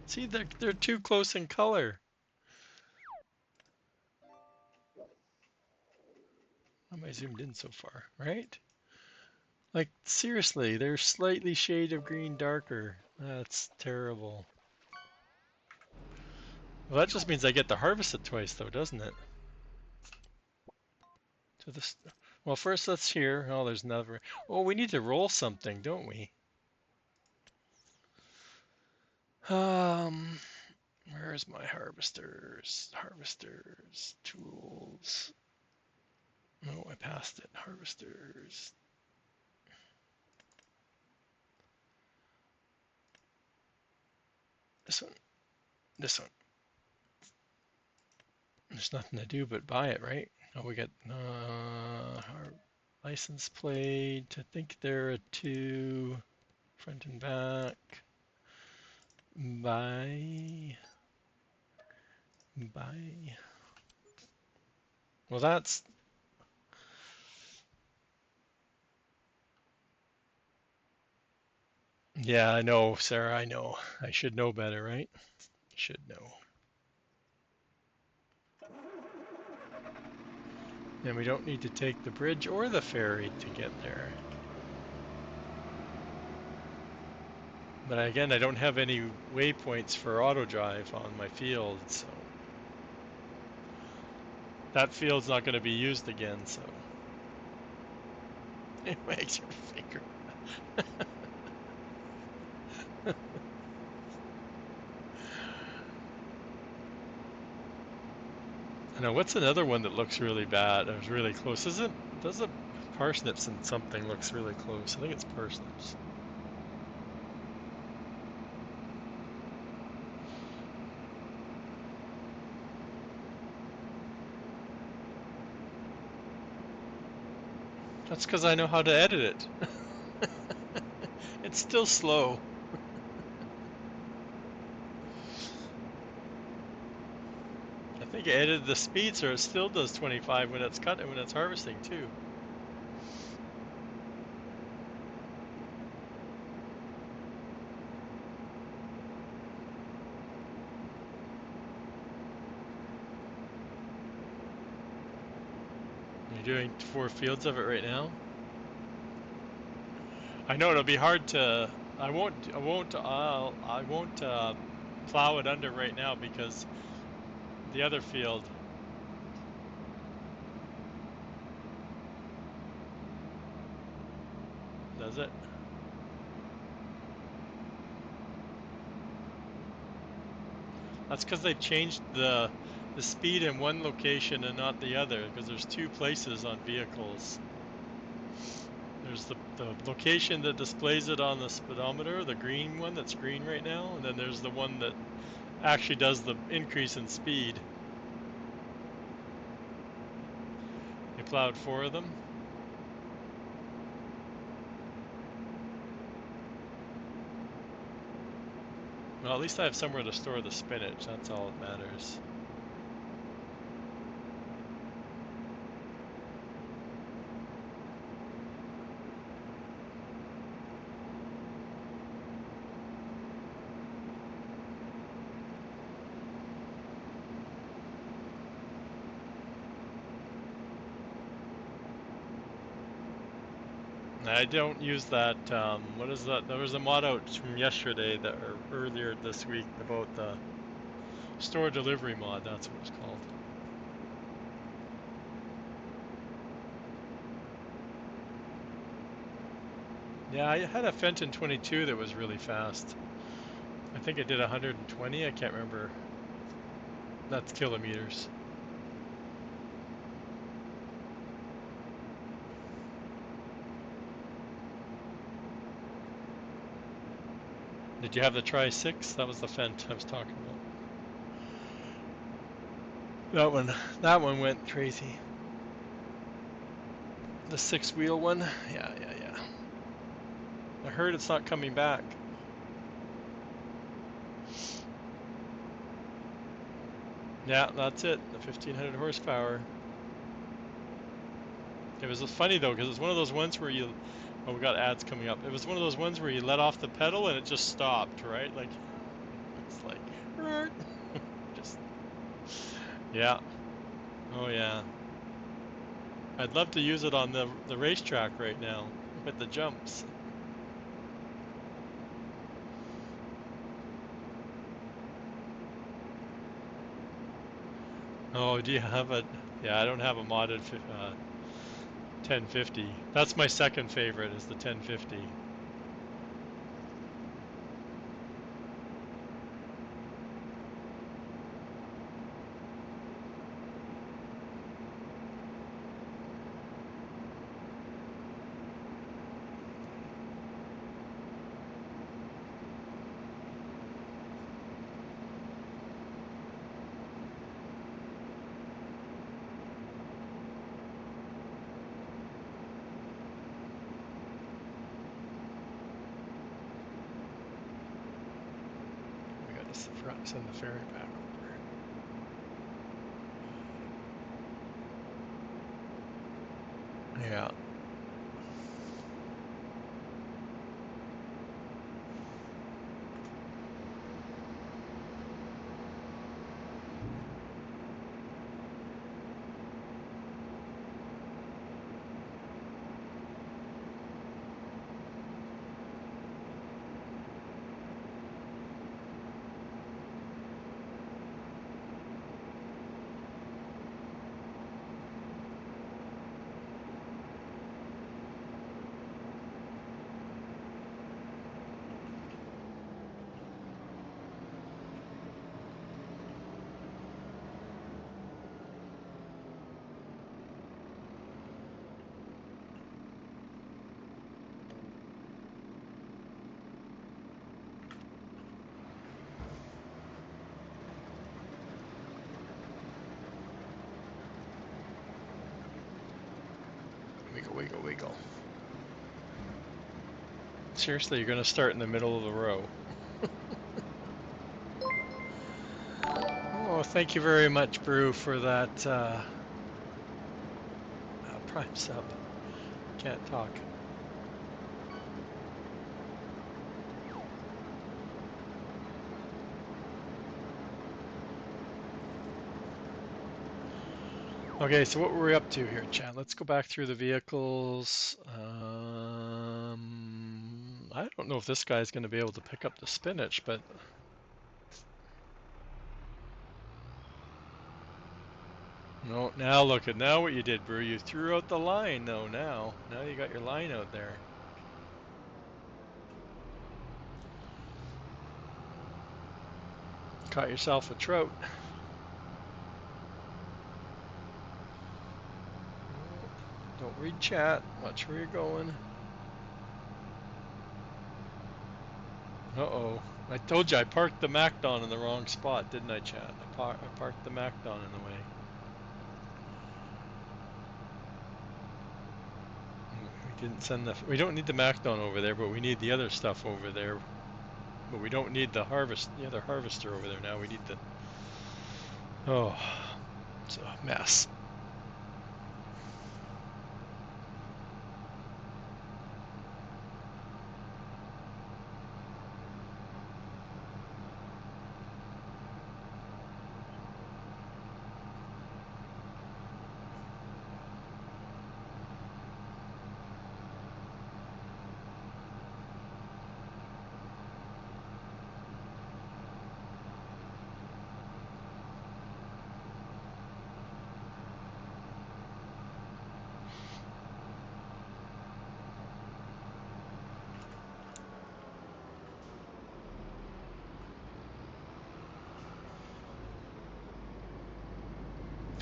See, they're too close in color. How am I zoomed in so far, right? Like, seriously, they're slightly shade of green darker. That's terrible. Well, that just means I get to harvest it twice, though, doesn't it? So this, well, first let's hear. Oh, there's another. Oh, we need to roll something, don't we? Um, where's my harvesters? Harvesters, tools. Oh, I passed it. Harvesters. This one. This one. There's nothing to do but buy it, right? Oh, we got our license plate. I think there are two, front and back. Buy. Buy. Well, that's. Yeah, I know, Sarah. I know. I should know better, right? Should know. And we don't need to take the bridge or the ferry to get there. But again, I don't have any waypoints for auto drive on my field, so that field's not going to be used again, so it wags your finger. I know, what's another one that looks really bad? It was really close. Does a parsnips and something looks really close? I think it's parsnips. That's because I know how to edit it. It's still slow. I think I edited the speed so it still does 25 when it's cut and when it's harvesting too. You're doing 4 fields of it right now. I know it'll be hard to. I won't plow it under right now because the other field does it. That's because they've changed the speed in one location and not the other because there's 2 places on vehicles. There's the location that displays it on the speedometer, the green one that's green right now, and then there's the one that actually does the increase in speed. You plowed 4 of them. Well, at least I have somewhere to store the spinach. That's all that matters. I don't use that. What is that? There was a mod out from yesterday that, or earlier this week, about the store delivery mod. That's what it's called. Yeah, I had a Fenton 22 that was really fast. I think it did 120. I can't remember. That's kilometers. Did you have the Tri 6? That was the Fent I was talking about. That one went crazy. The 6-wheel one? Yeah. I heard it's not coming back. Yeah, that's it. The 1500 horsepower. It was funny though, because it's one of those ones where you. Oh, we got ads coming up. It was one of those ones where you let off the pedal and it just stopped, right? Like, it's like, just, yeah. Oh yeah. I'd love to use it on the racetrack right now with the jumps. Oh, do you have a? Yeah, I don't have a modded 1050. That's my second favorite is the 1050. We got to send the ferry back over. Yeah. Wiggle, wiggle, wiggle. Seriously, you're going to start in the middle of the row. Oh, thank you very much, Brew, for that Prime sub. Can't talk. Okay, so what were we up to here, chat? Let's go back through the vehicles. I don't know if this guy's going to be able to pick up the spinach, but no. Now look at now what you did, Brew. You threw out the line, though. Now you got your line out there. Caught yourself a trout. Oh, don't read chat. Watch where you're going. Uh-oh. I told you I parked the Macdon in the wrong spot, didn't I, chat? I parked the Macdon in the way. We didn't send we don't need the Macdon over there, but we need the other stuff over there. But we don't need the other harvester over there now. We need the, oh, it's a mess.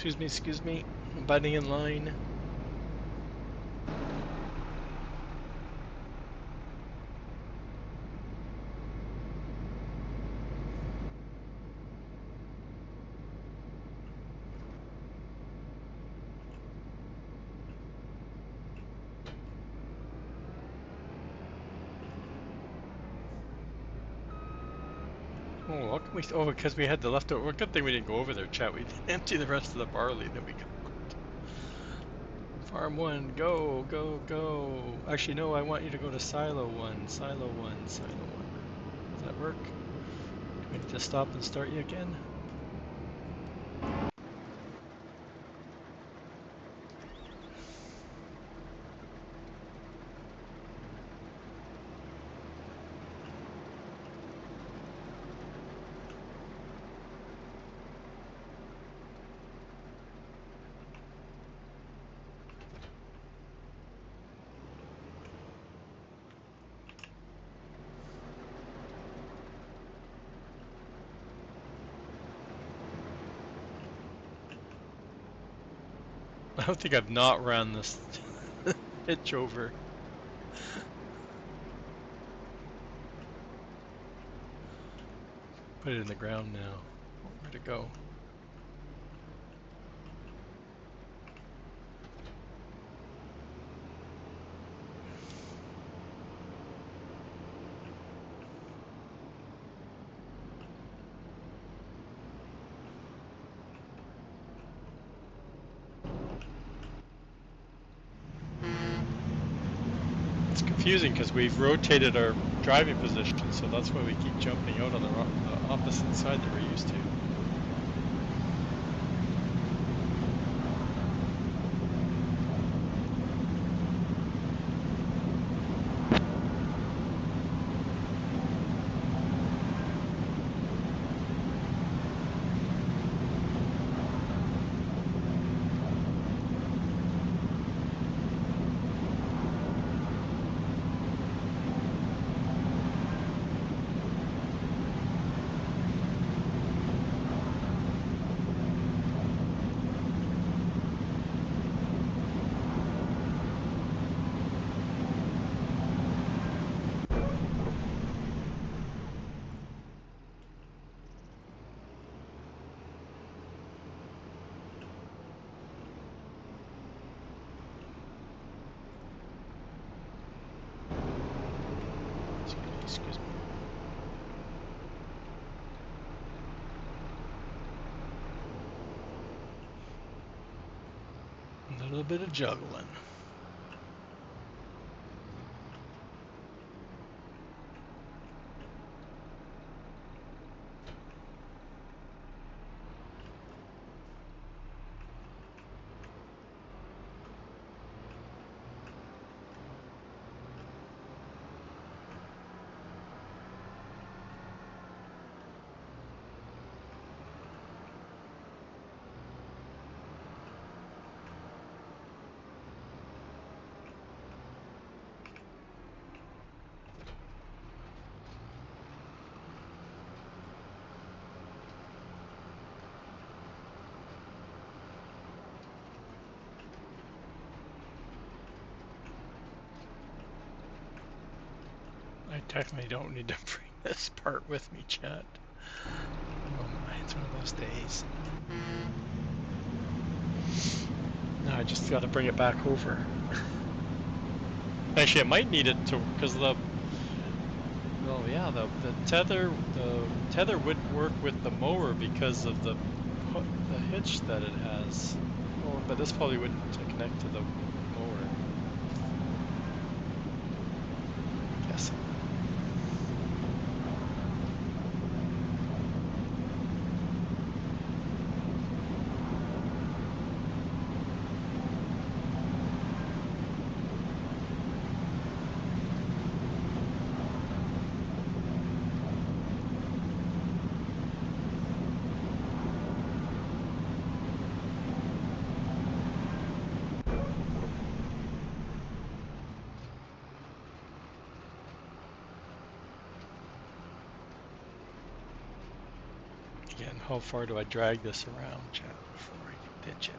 Excuse me, I'm butting in line. Oh, how can we? Oh, because we had the leftover. Well, good thing we didn't go over there, chat. We empty the rest of the barley, then we go. Farm one, go, go, go. Actually, no, I want you to go to silo one, silo one, silo one. Does that work? Do we need to stop and start you again? I don't think I've not ran this hitch over. Put it in the ground now. Where'd it go? It's confusing because we've rotated our driving position, so that's why we keep jumping out on the opposite side that we're used to. Excuse me. A little bit of juggling. I technically don't need to bring this part with me, chat. Oh my, it's one of those days. Now I just got to bring it back over. Actually, I might need it to because yeah, the tether wouldn't work with the mower because of the hitch that it has. Well, but this probably wouldn't connect to the mower. I'm guessing. Again, how far do I drag this around, chat, before I ditch it?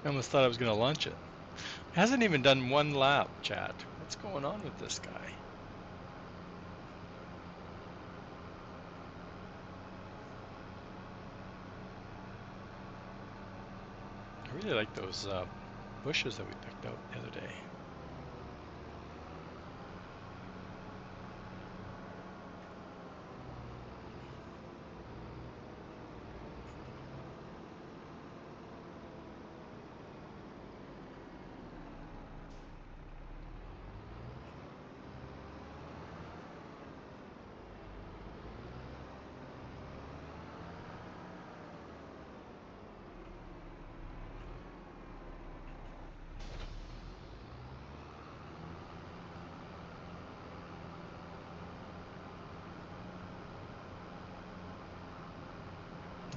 I almost thought I was going to launch it. It hasn't even done one lap, chat. What's going on with this guy? I really like those bushes that we picked out the other day.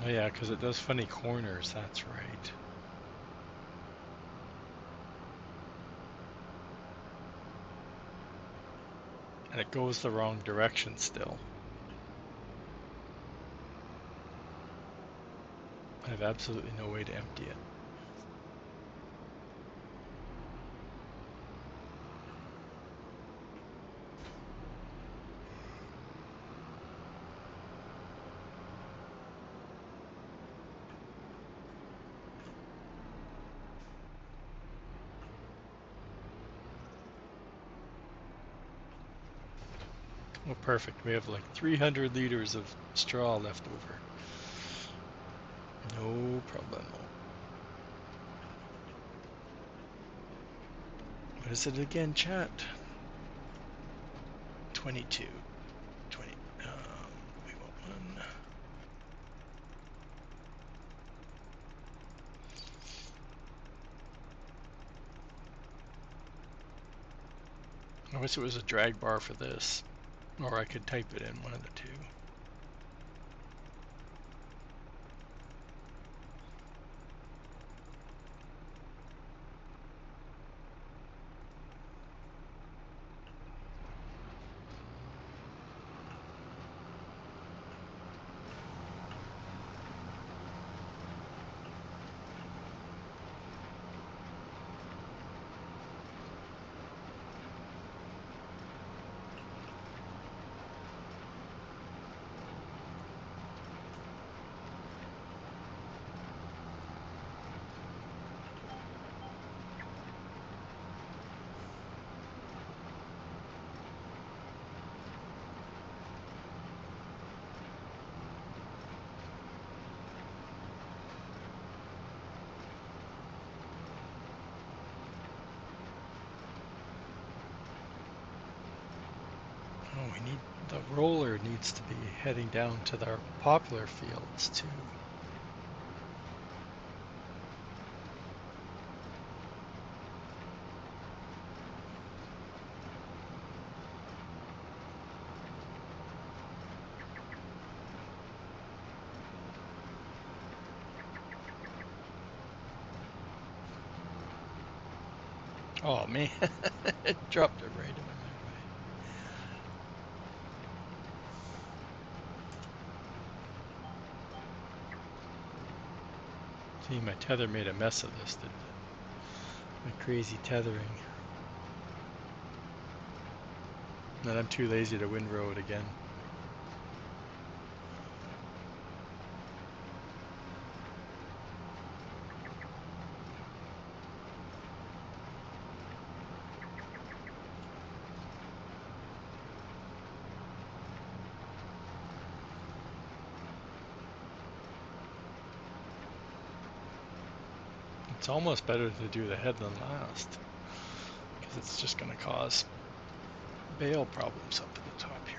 Oh yeah, because it does funny corners, that's right. And it goes the wrong direction still. I have absolutely no way to empty it. Oh, perfect. We have like 300 liters of straw left over. No problemo. What is it again, chat? 22. 20. We want one. I wish it was a drag bar for this. Or I could type it in, one of the two. Oh, we need The roller needs to be heading down to our poplar fields too. Oh man, it dropped it right on my way. See, my tether made a mess of this, didn't it? My crazy tethering. And I'm too lazy to windrow it again. It's almost better to do the head than last, because it's just going to cause bail problems up at the top here.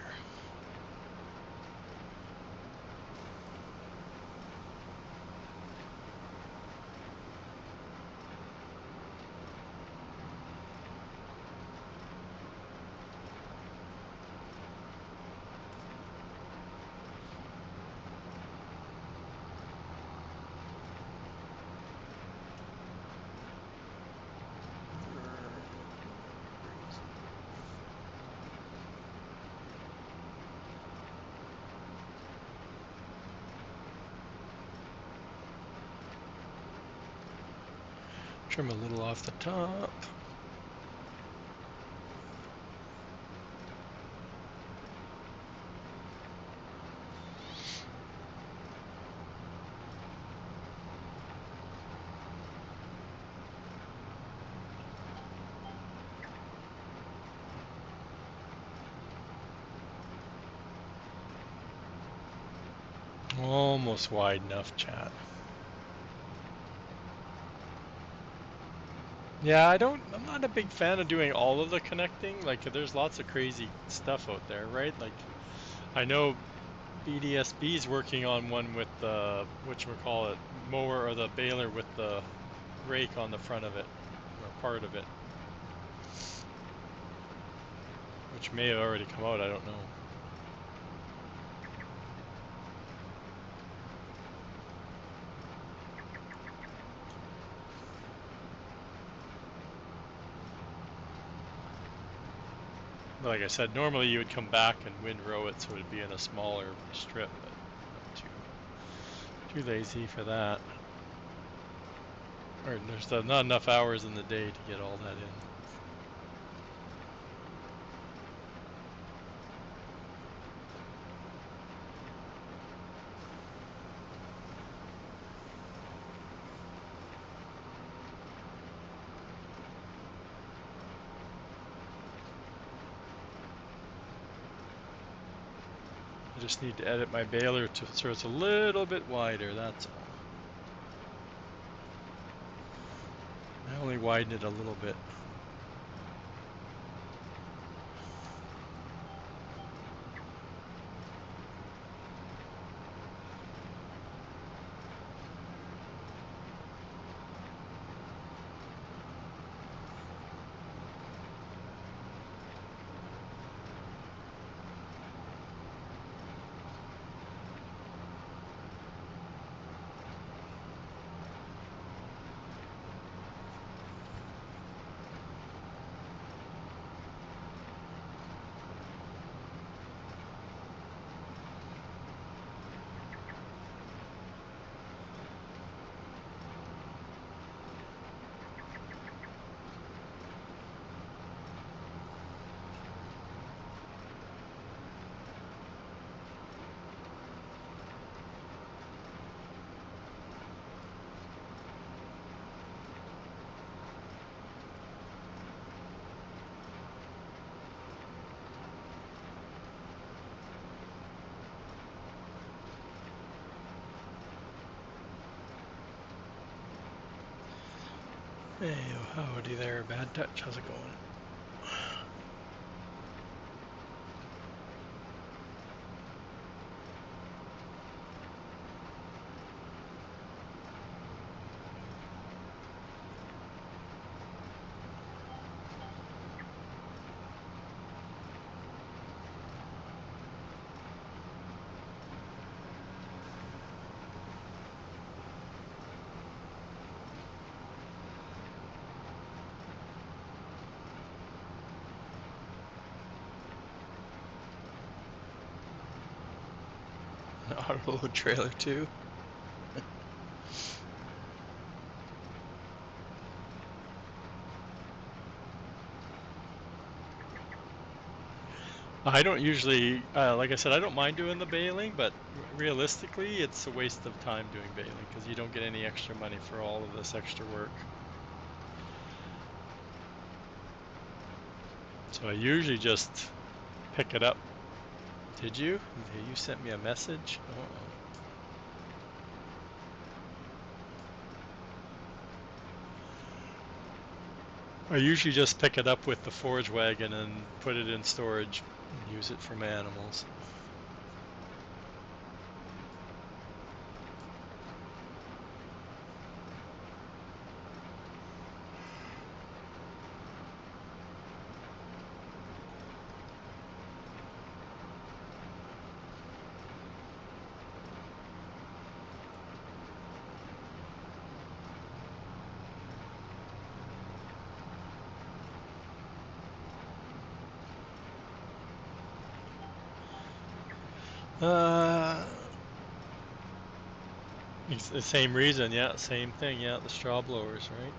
Trim a little off the top. Almost wide enough, chat. Yeah, I'm not a big fan of doing all of the connecting. Like, there's lots of crazy stuff out there, right? Like, I know BDSB's working on one with the, whatchamacallit, mower or the baler with the rake on the front of it, or part of it, which may have already come out, I don't know. But like I said, normally you would come back and windrow it so it'd be in a smaller strip, but I'm too lazy for that. Or there's not enough hours in the day to get all that in. I just need to edit my baler so it's a little bit wider, that's all. I only widen it a little bit. Hey, oh, howdy there, Bad Touch. How's it going? auto load trailer too. I don't usually, like I said, I don't mind doing the baling, but realistically, it's a waste of time doing baling because you don't get any extra money for all of this extra work. So I usually just pick it up. Did you? You sent me a message? Uh-oh. I usually just pick it up with the forage wagon and put it in storage and use it for my animals. Uh, it's the same reason, yeah, same thing, yeah, the straw blowers, right?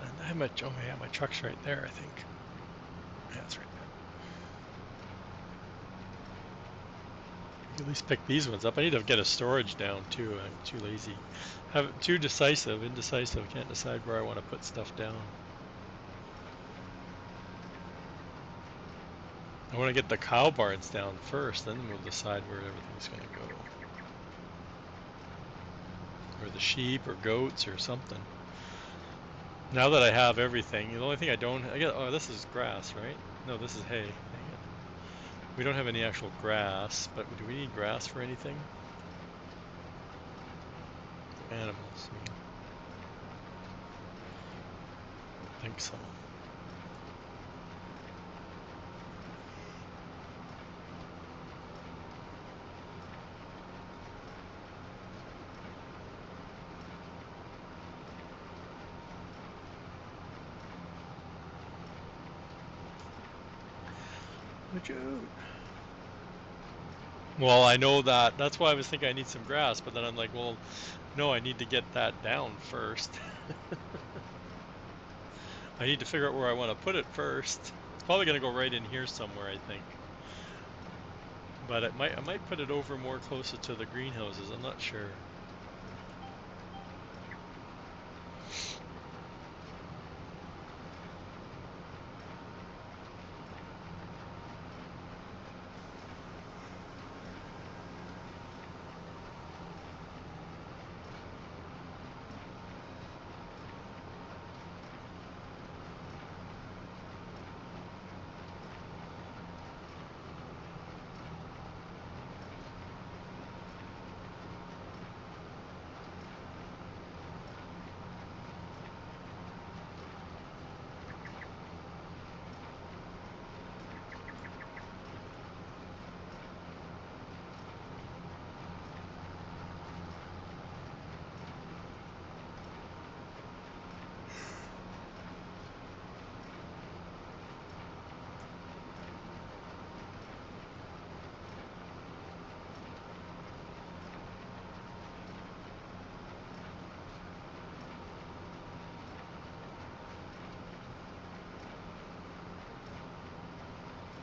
And I have my, oh yeah, my truck's right there, I think. Yeah, that's right. At least pick these ones up. I need to get a storage down too. I'm too lazy. Have too indecisive. Can't decide where I want to put stuff down. I want to get the cow barns down first, then we'll decide where everything's going to go. Or the sheep or goats or something. Now that I have everything, the only thing I don't, I get, oh, this is grass, right? No, this is hay. Dang it. We don't have any actual grass, but do we need grass for anything? For animals, I mean. I don't think so. Watch out. Well, I know that. That's why I was thinking I need some grass, but then I'm like, well, no, I need to get that down first. I need to figure out where I want to put it first. It's probably going to go right in here somewhere, I think. But I might put it over more closer to the greenhouses. I'm not sure.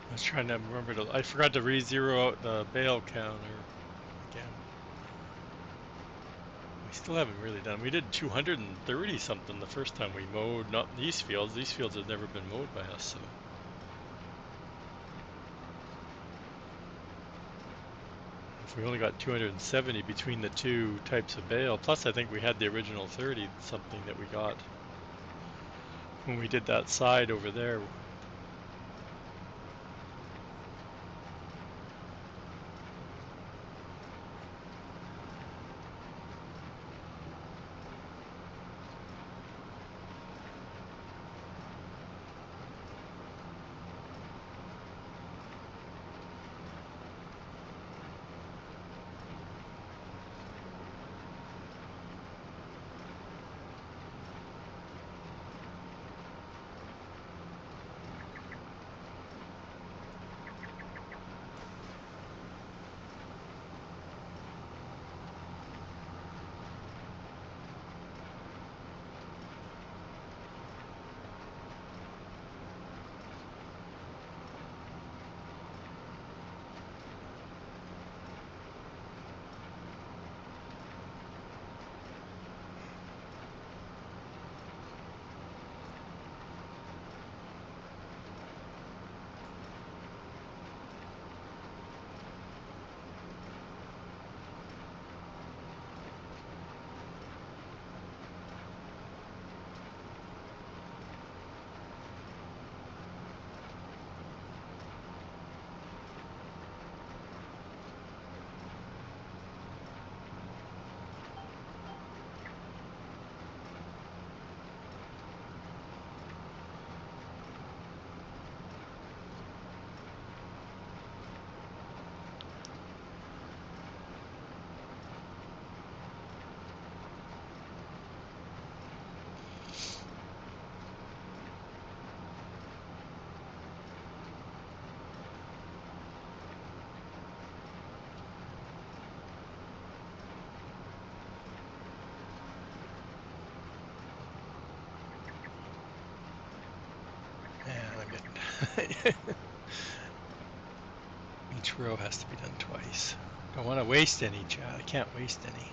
I was trying to remember to. I forgot to re-zero out the bale counter again. We still haven't really done. We did 230 something the first time we mowed. Not these fields. These fields have never been mowed by us, so. We only got 270 between the two types of bale. Plus, I think we had the original 30 something that we got when we did that side over there. And I'm getting each row has to be done twice. Don't want to waste any, Chad. I can't waste any.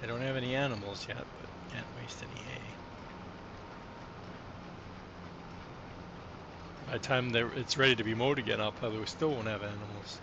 I don't have any animals yet, but can't waste any hay. By the time it's ready to be mowed again, I'll probably still won't have animals.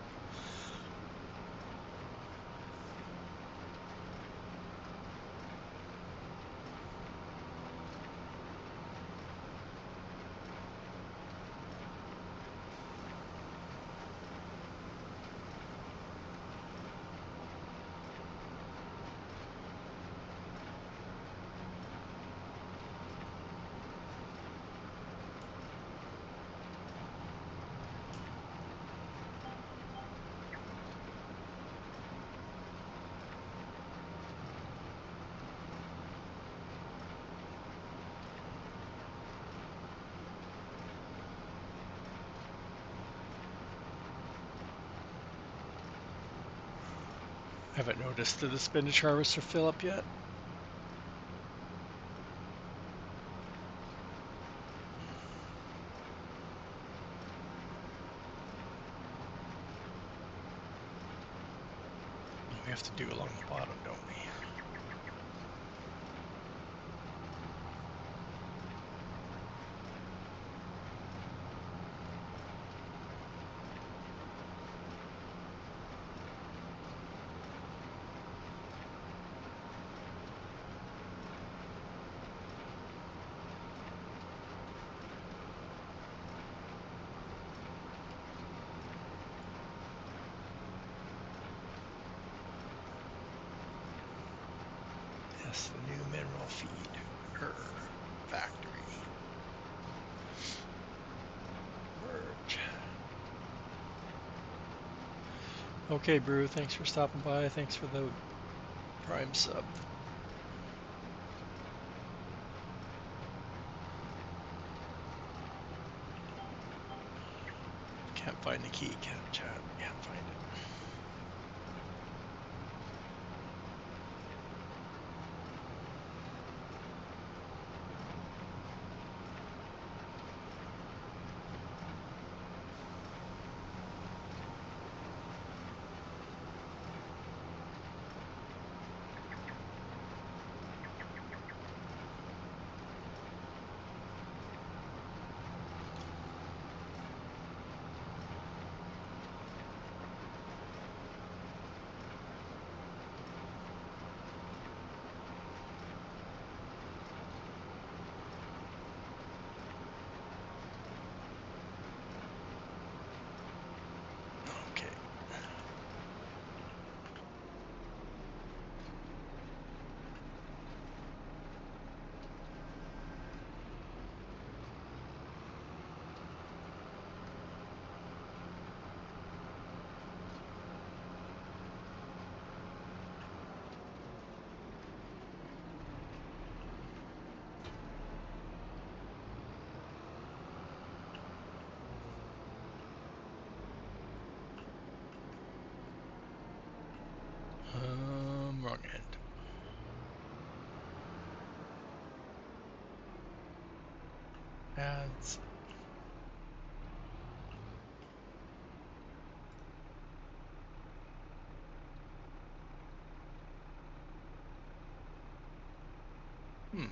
I haven't noticed the spinach harvester fill up yet. We have to do along the bottom, don't we? Yes, the new mineral feed factory. Merge. Okay, Brew, thanks for stopping by. Thanks for the Prime sub. Can't find the key, chat. Can't find it. Wrong end. Ads. Hmm.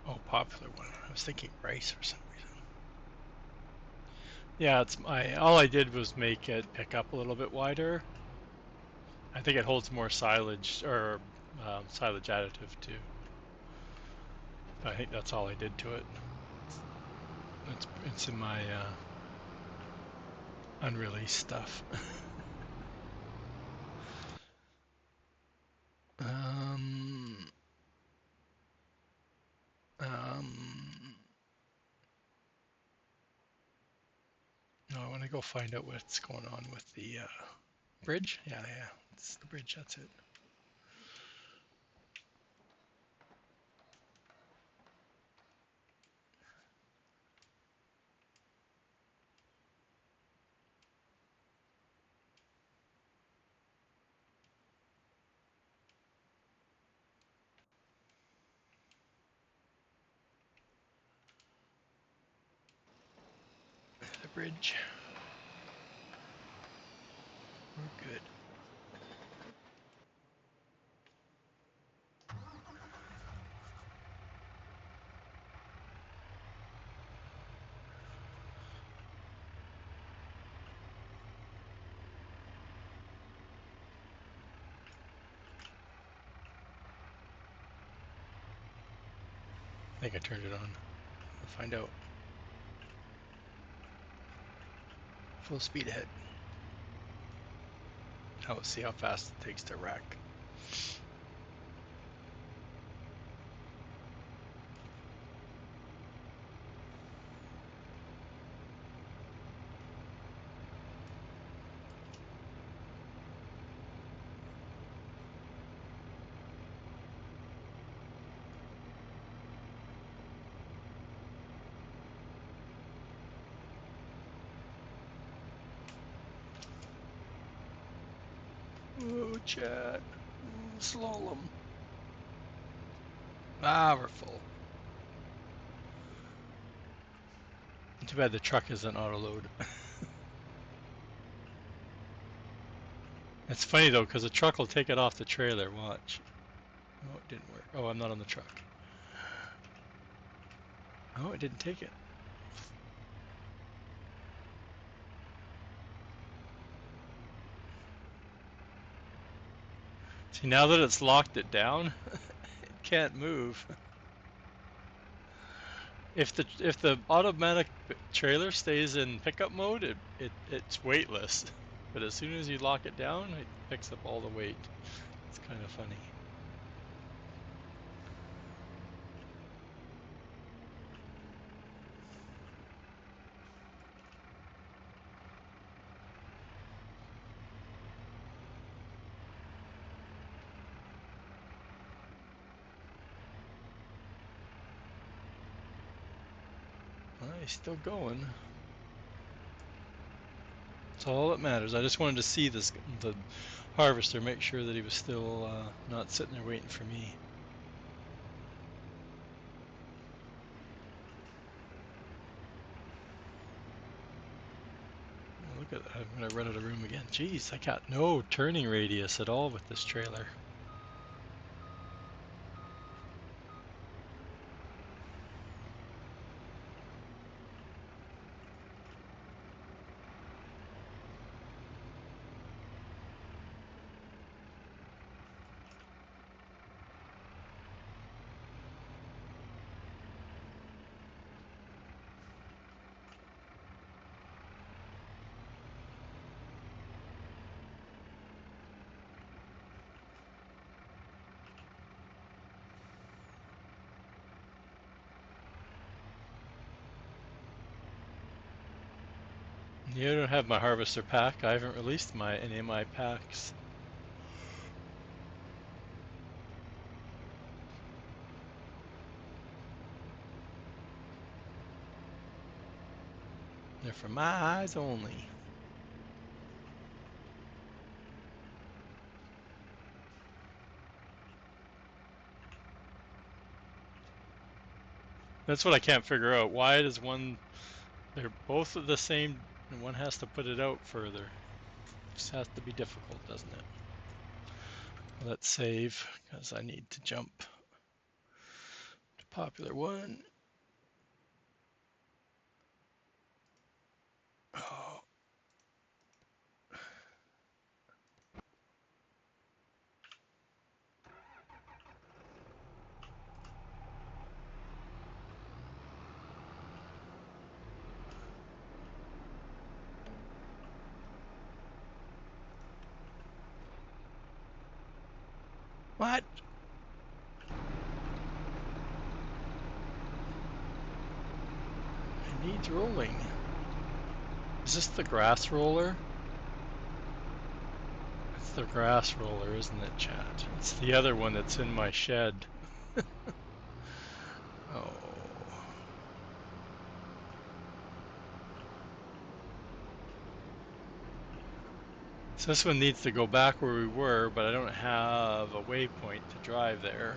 Oh, popular one. I was thinking rice for some reason. Yeah, it's my. All I did was make it pick up a little bit wider. I think it holds more silage or silage additive too. But I think that's all I did to it. It's in my unreleased stuff. um, um, no, I want to go find out what's going on with the bridge. Yeah, it's the bridge. That's it. The bridge. We're good. I think I turned it on. We'll find out. Full speed ahead. Now let's see how fast it takes to rack. Oh, chat. Slalom. Ah, we're full. Too bad the truck isn't auto load. It's funny though, because the truck will take it off the trailer. Watch. Oh, it didn't work. Oh, I'm not on the truck. Oh, it didn't take it. See, now that it's locked it down, it can't move. If the automatic trailer stays in pickup mode, it's weightless. But as soon as you lock it down, it picks up all the weight. It's kind of funny. Well, he's still going. That's all that matters. I just wanted to see the harvester, make sure that he was still not sitting there waiting for me. Look at that. I'm going to run out of room again. Jeez, I got no turning radius at all with this trailer. You don't have my harvester pack. I haven't released any of my packs. They're for my eyes only. That's what I can't figure out. Why does one, they're both of the same, and one has to put it out further. Just has to be difficult, doesn't it? Let's save, because I need to jump to popular one. Oh, what? It needs rolling. Is this the grass roller? It's the grass roller, isn't it, chat? It's the other one that's in my shed. Oh. So this one needs to go back where we were, but I don't have a waypoint to drive there.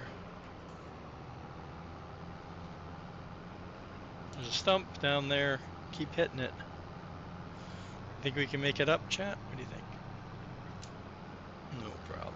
There's a stump down there. Keep hitting it. Think we can make it up, chat? What do you think? No problem.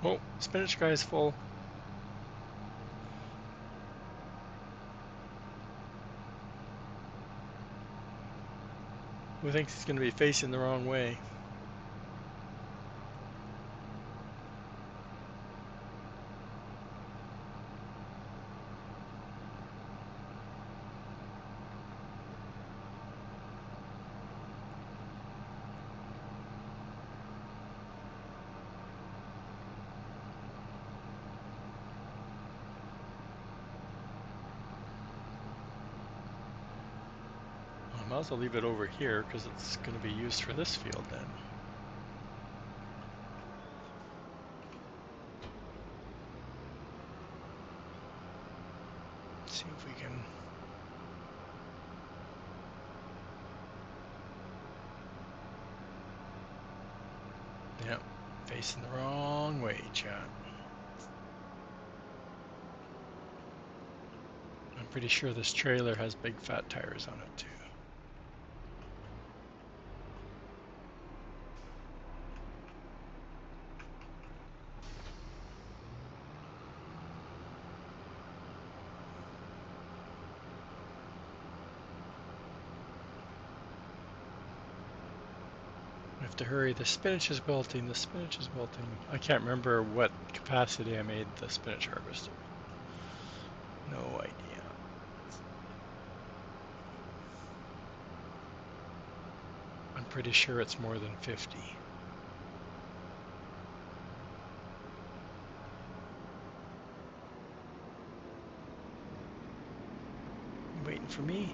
Oh, spinach guy's full. Who thinks he's going to be facing the wrong way? I might as well leave it over here because it's going to be used for this field then. Let's see if we can. Yep, facing the wrong way, chat. I'm pretty sure this trailer has big fat tires on it too. We have to hurry. The spinach is wilting. The spinach is wilting. I can't remember what capacity I made the spinach harvester. No idea. I'm pretty sure it's more than 50. You waiting for me?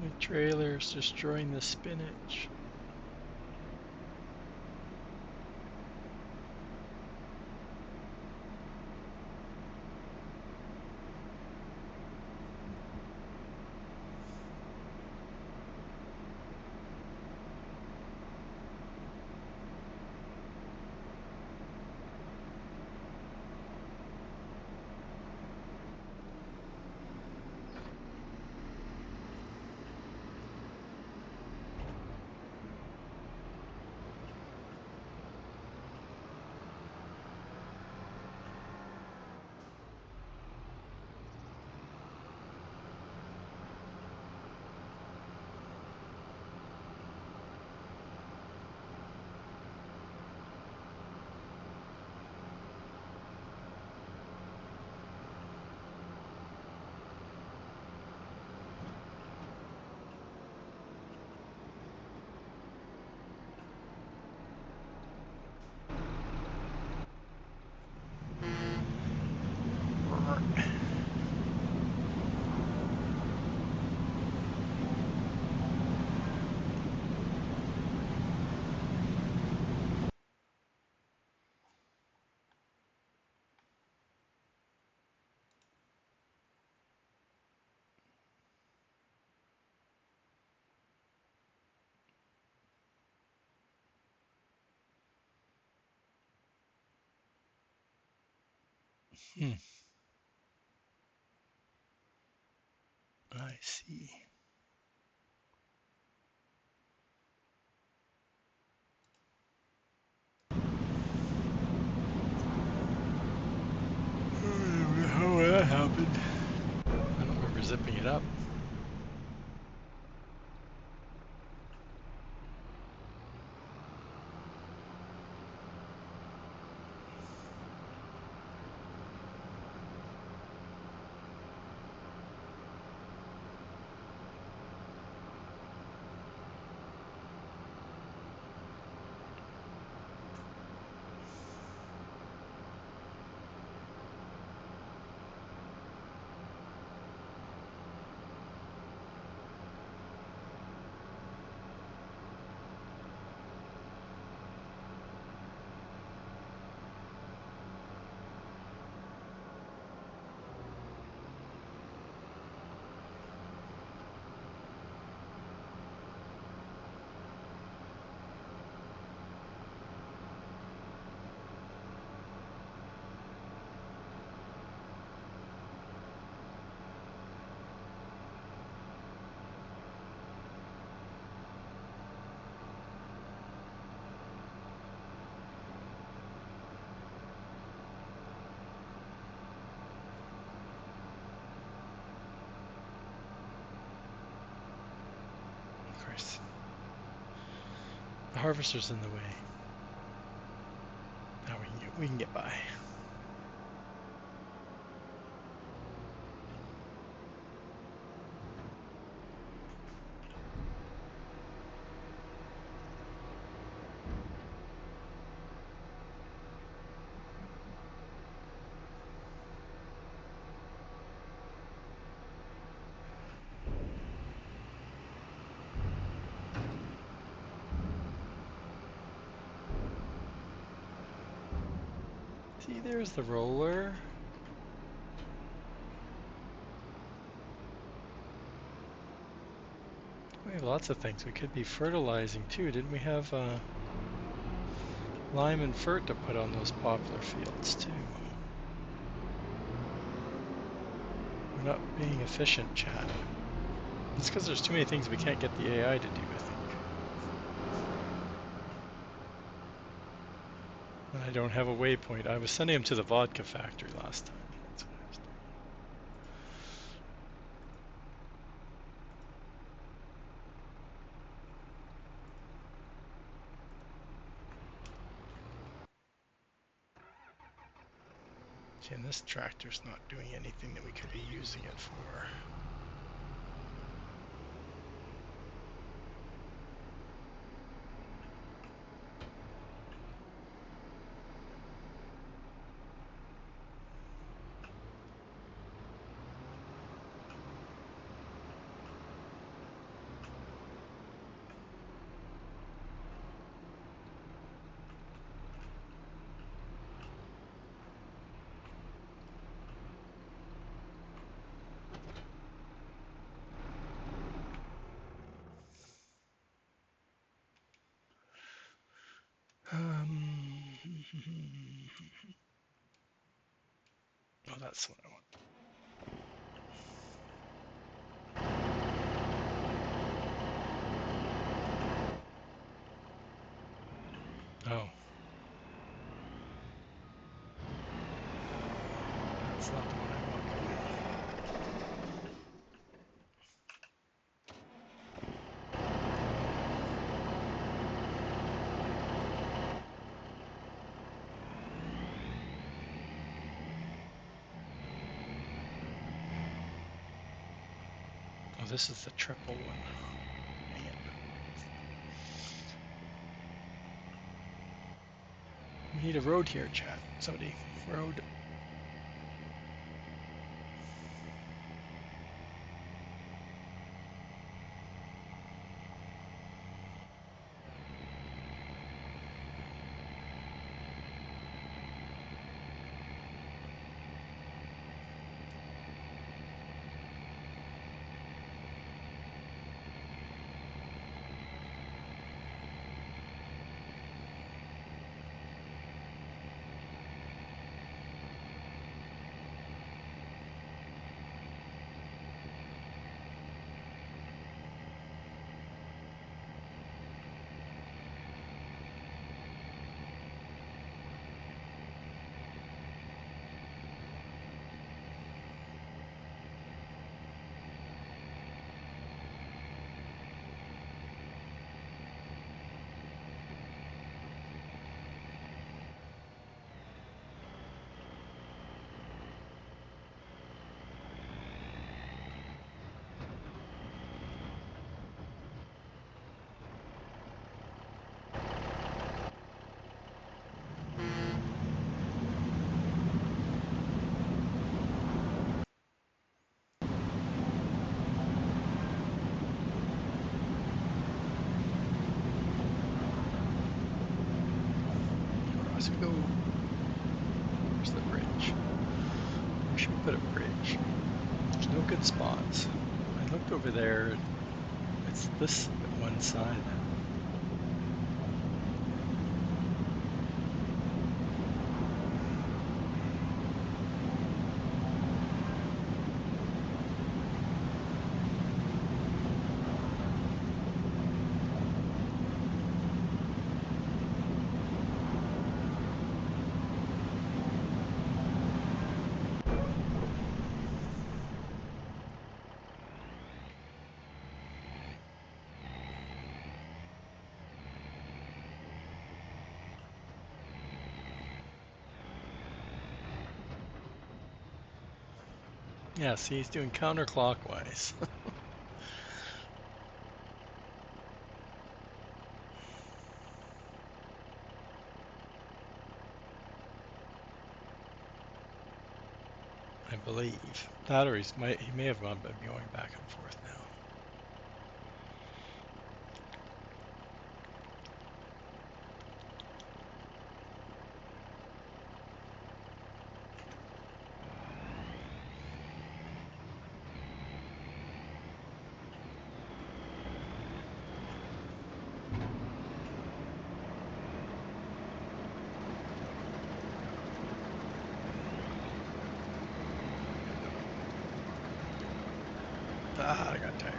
The trailer's destroying the spinach. Hmm. I see. How that happened? I don't remember zipping it up. Of course. The harvester's in the way. Now we can get by. See, there's the roller. We have lots of things. We could be fertilizing too. Didn't we have lime and fert to put on those poplar fields too? We're not being efficient, chat. It's because there's too many things we can't get the AI to do, I think. And I don't have a waypoint. I was sending him to the vodka factory last time. That's what I was doing. Okay, and this tractor's not doing anything that we could be using it for. Oh, that's what I want. Oh, that's not the one I want. Oh, this is the triple one. Dang it. We need a road here, chat. Somebody, road. as we go. Where's the bridge? Where should we put a bridge? There's no good spots. I looked over there. It's this one side. Yeah, see, he's doing counterclockwise. I believe. That or he may have been going back and forth now. Ah, I got tired.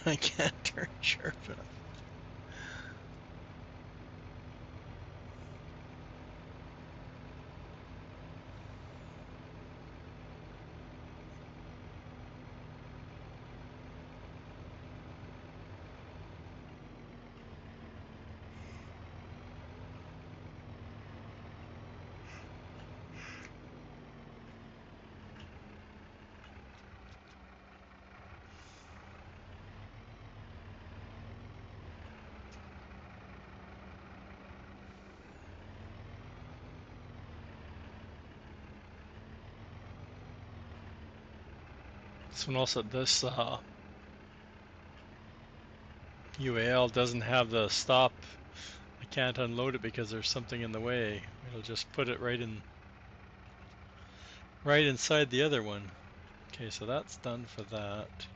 I can't turn sharp enough. This UAL doesn't have the stop. I can't unload it because there's something in the way. It'll just put it right inside the other one. Okay, so that's done for that.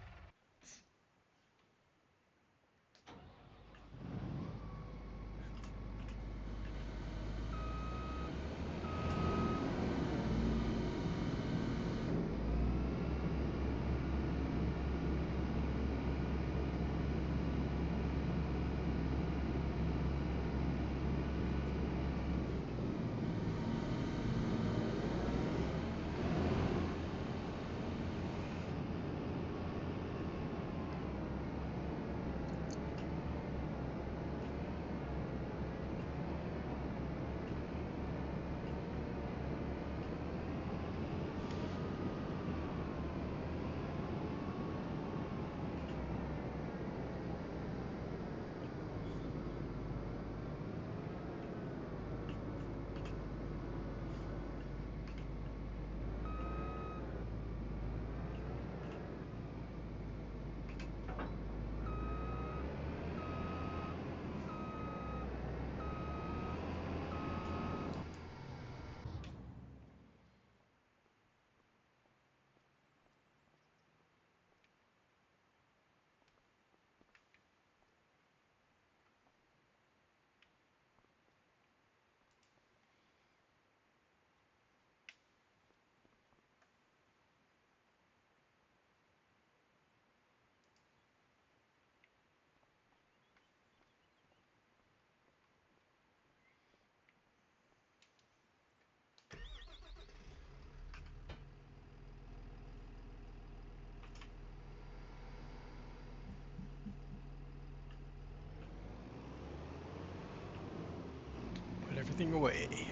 going away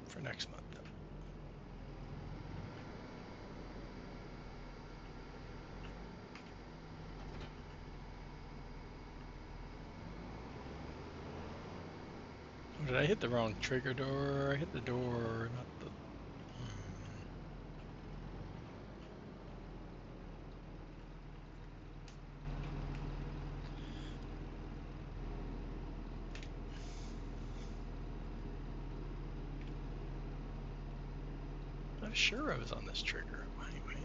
for next month. Oh, did I hit the wrong trigger door? I hit the door, not the... I'm sure I was on this trigger. Anyway.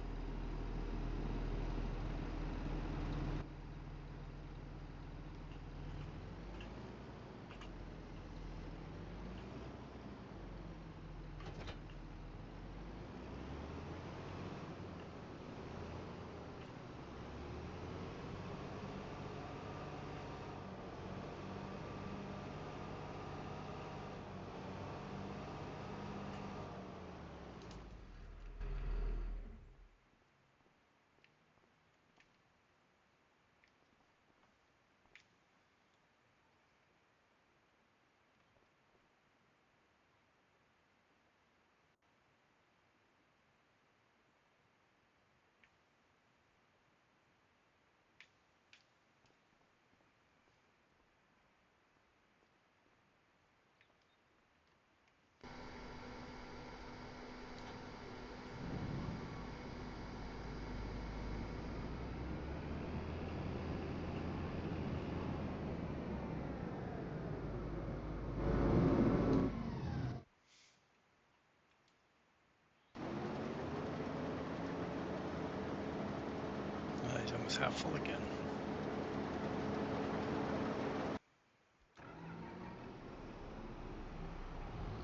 He's almost half full again.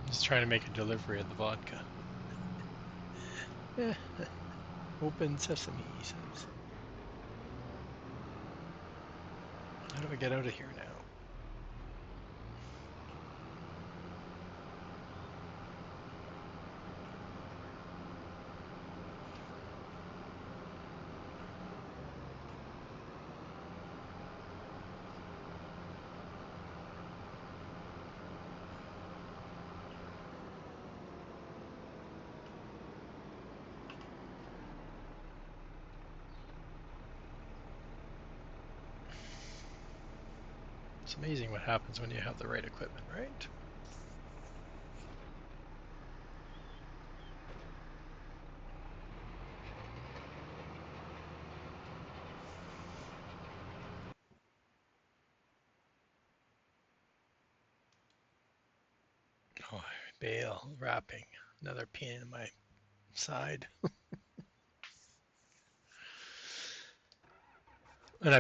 Just trying to make a delivery of the vodka. Open sesame, he says. How do I get out of here now? It's amazing what happens when you have the right equipment, right? Oh, bale wrapping, another pain in my side. And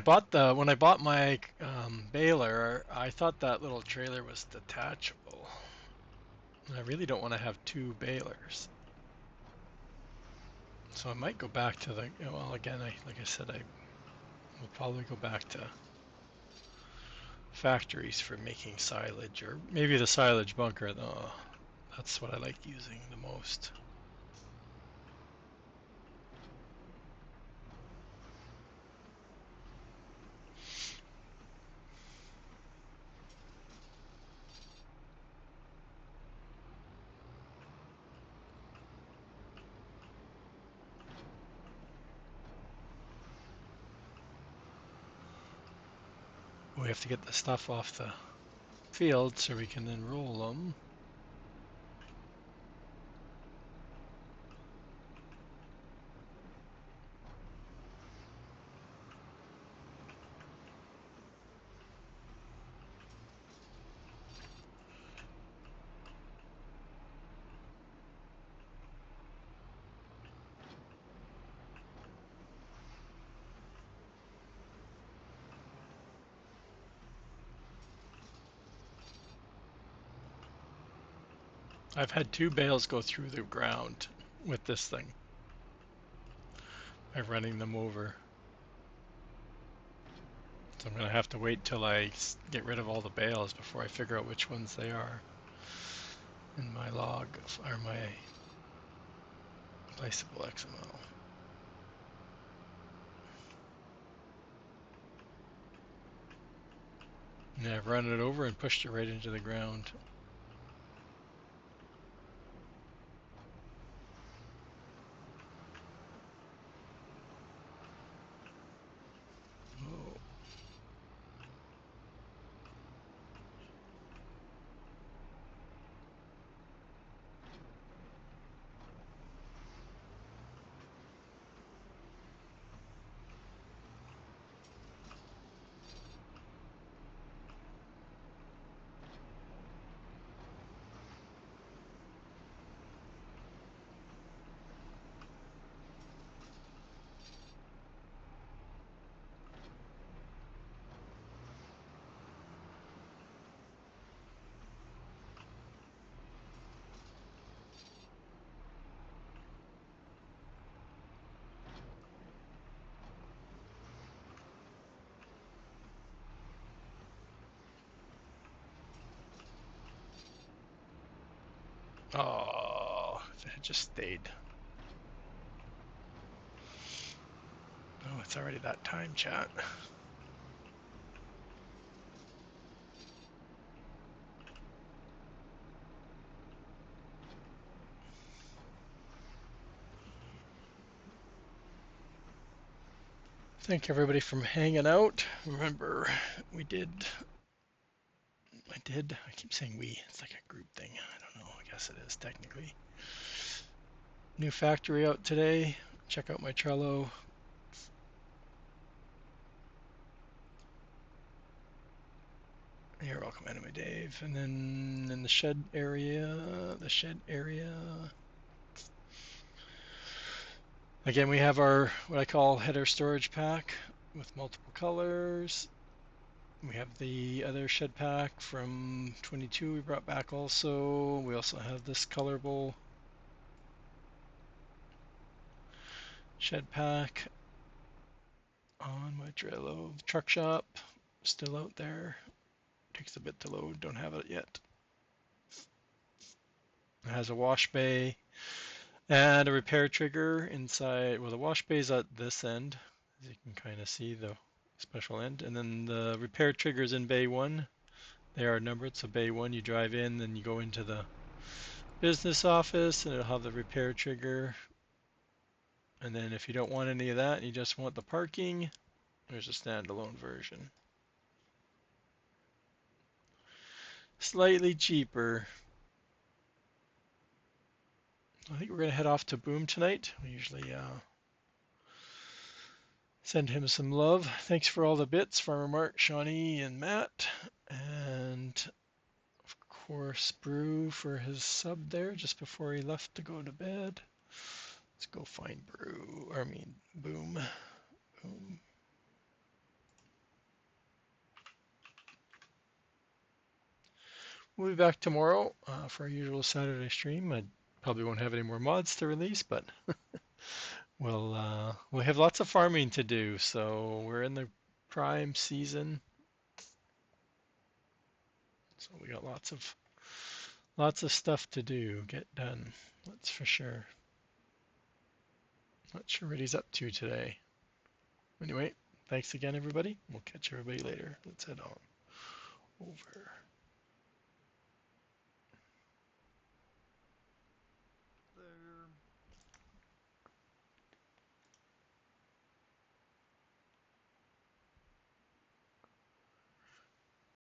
when I bought my baler, I thought that little trailer was detachable. And I really don't want to have two balers. So I might go back to the, well, again, like I said, I will probably go back to factories for making silage, or maybe the silage bunker, though. That's what I like using the most. We have to get the stuff off the field so we can then roll them. I've had two bales go through the ground with this thing by running them over. So I'm going to have to wait till I get rid of all the bales before I figure out which ones they are in my log, or my placeable XML. And I've run it over and pushed it right into the ground. Oh, oh, if it had just stayed. Oh, it's already that time, chat. Thank everybody for hanging out. Remember, we did, I keep saying we, it's like a group thing. I don't know, I guess it is technically. New factory out today. Check out my Trello. You're welcome, Anime Dave. And then in the shed area, again, we have our, what I call header storage pack with multiple colors. We have the other shed pack from 22 we brought back also. We also have this colorable shed pack on my Trello. The truck shop still out there. Takes a bit to load, don't have it yet. It has a wash bay and a repair trigger inside. Well, the wash bay is at this end, as you can kind of see the special end. And then the repair trigger is in bay 1. They are numbered, so bay 1 you drive in, then you go into the business office and it'll have the repair trigger. And then if you don't want any of that and you just want the parking, there's a standalone version. Slightly cheaper. I think we're going to head off to Boom tonight. We usually send him some love. Thanks for all the bits, Farmer Mark, Shawnee, and Matt. And of course, Brew for his sub there just before he left to go to bed. Let's go find Brew, or I mean, Boom. Boom. We'll be back tomorrow for our usual Saturday stream. I probably won't have any more mods to release, but we'll have lots of farming to do. So we're in the prime season, so we got lots of stuff to do, get done. That's for sure. Not sure what he's up to today. Anyway, thanks again, everybody. We'll catch everybody later. Let's head on over.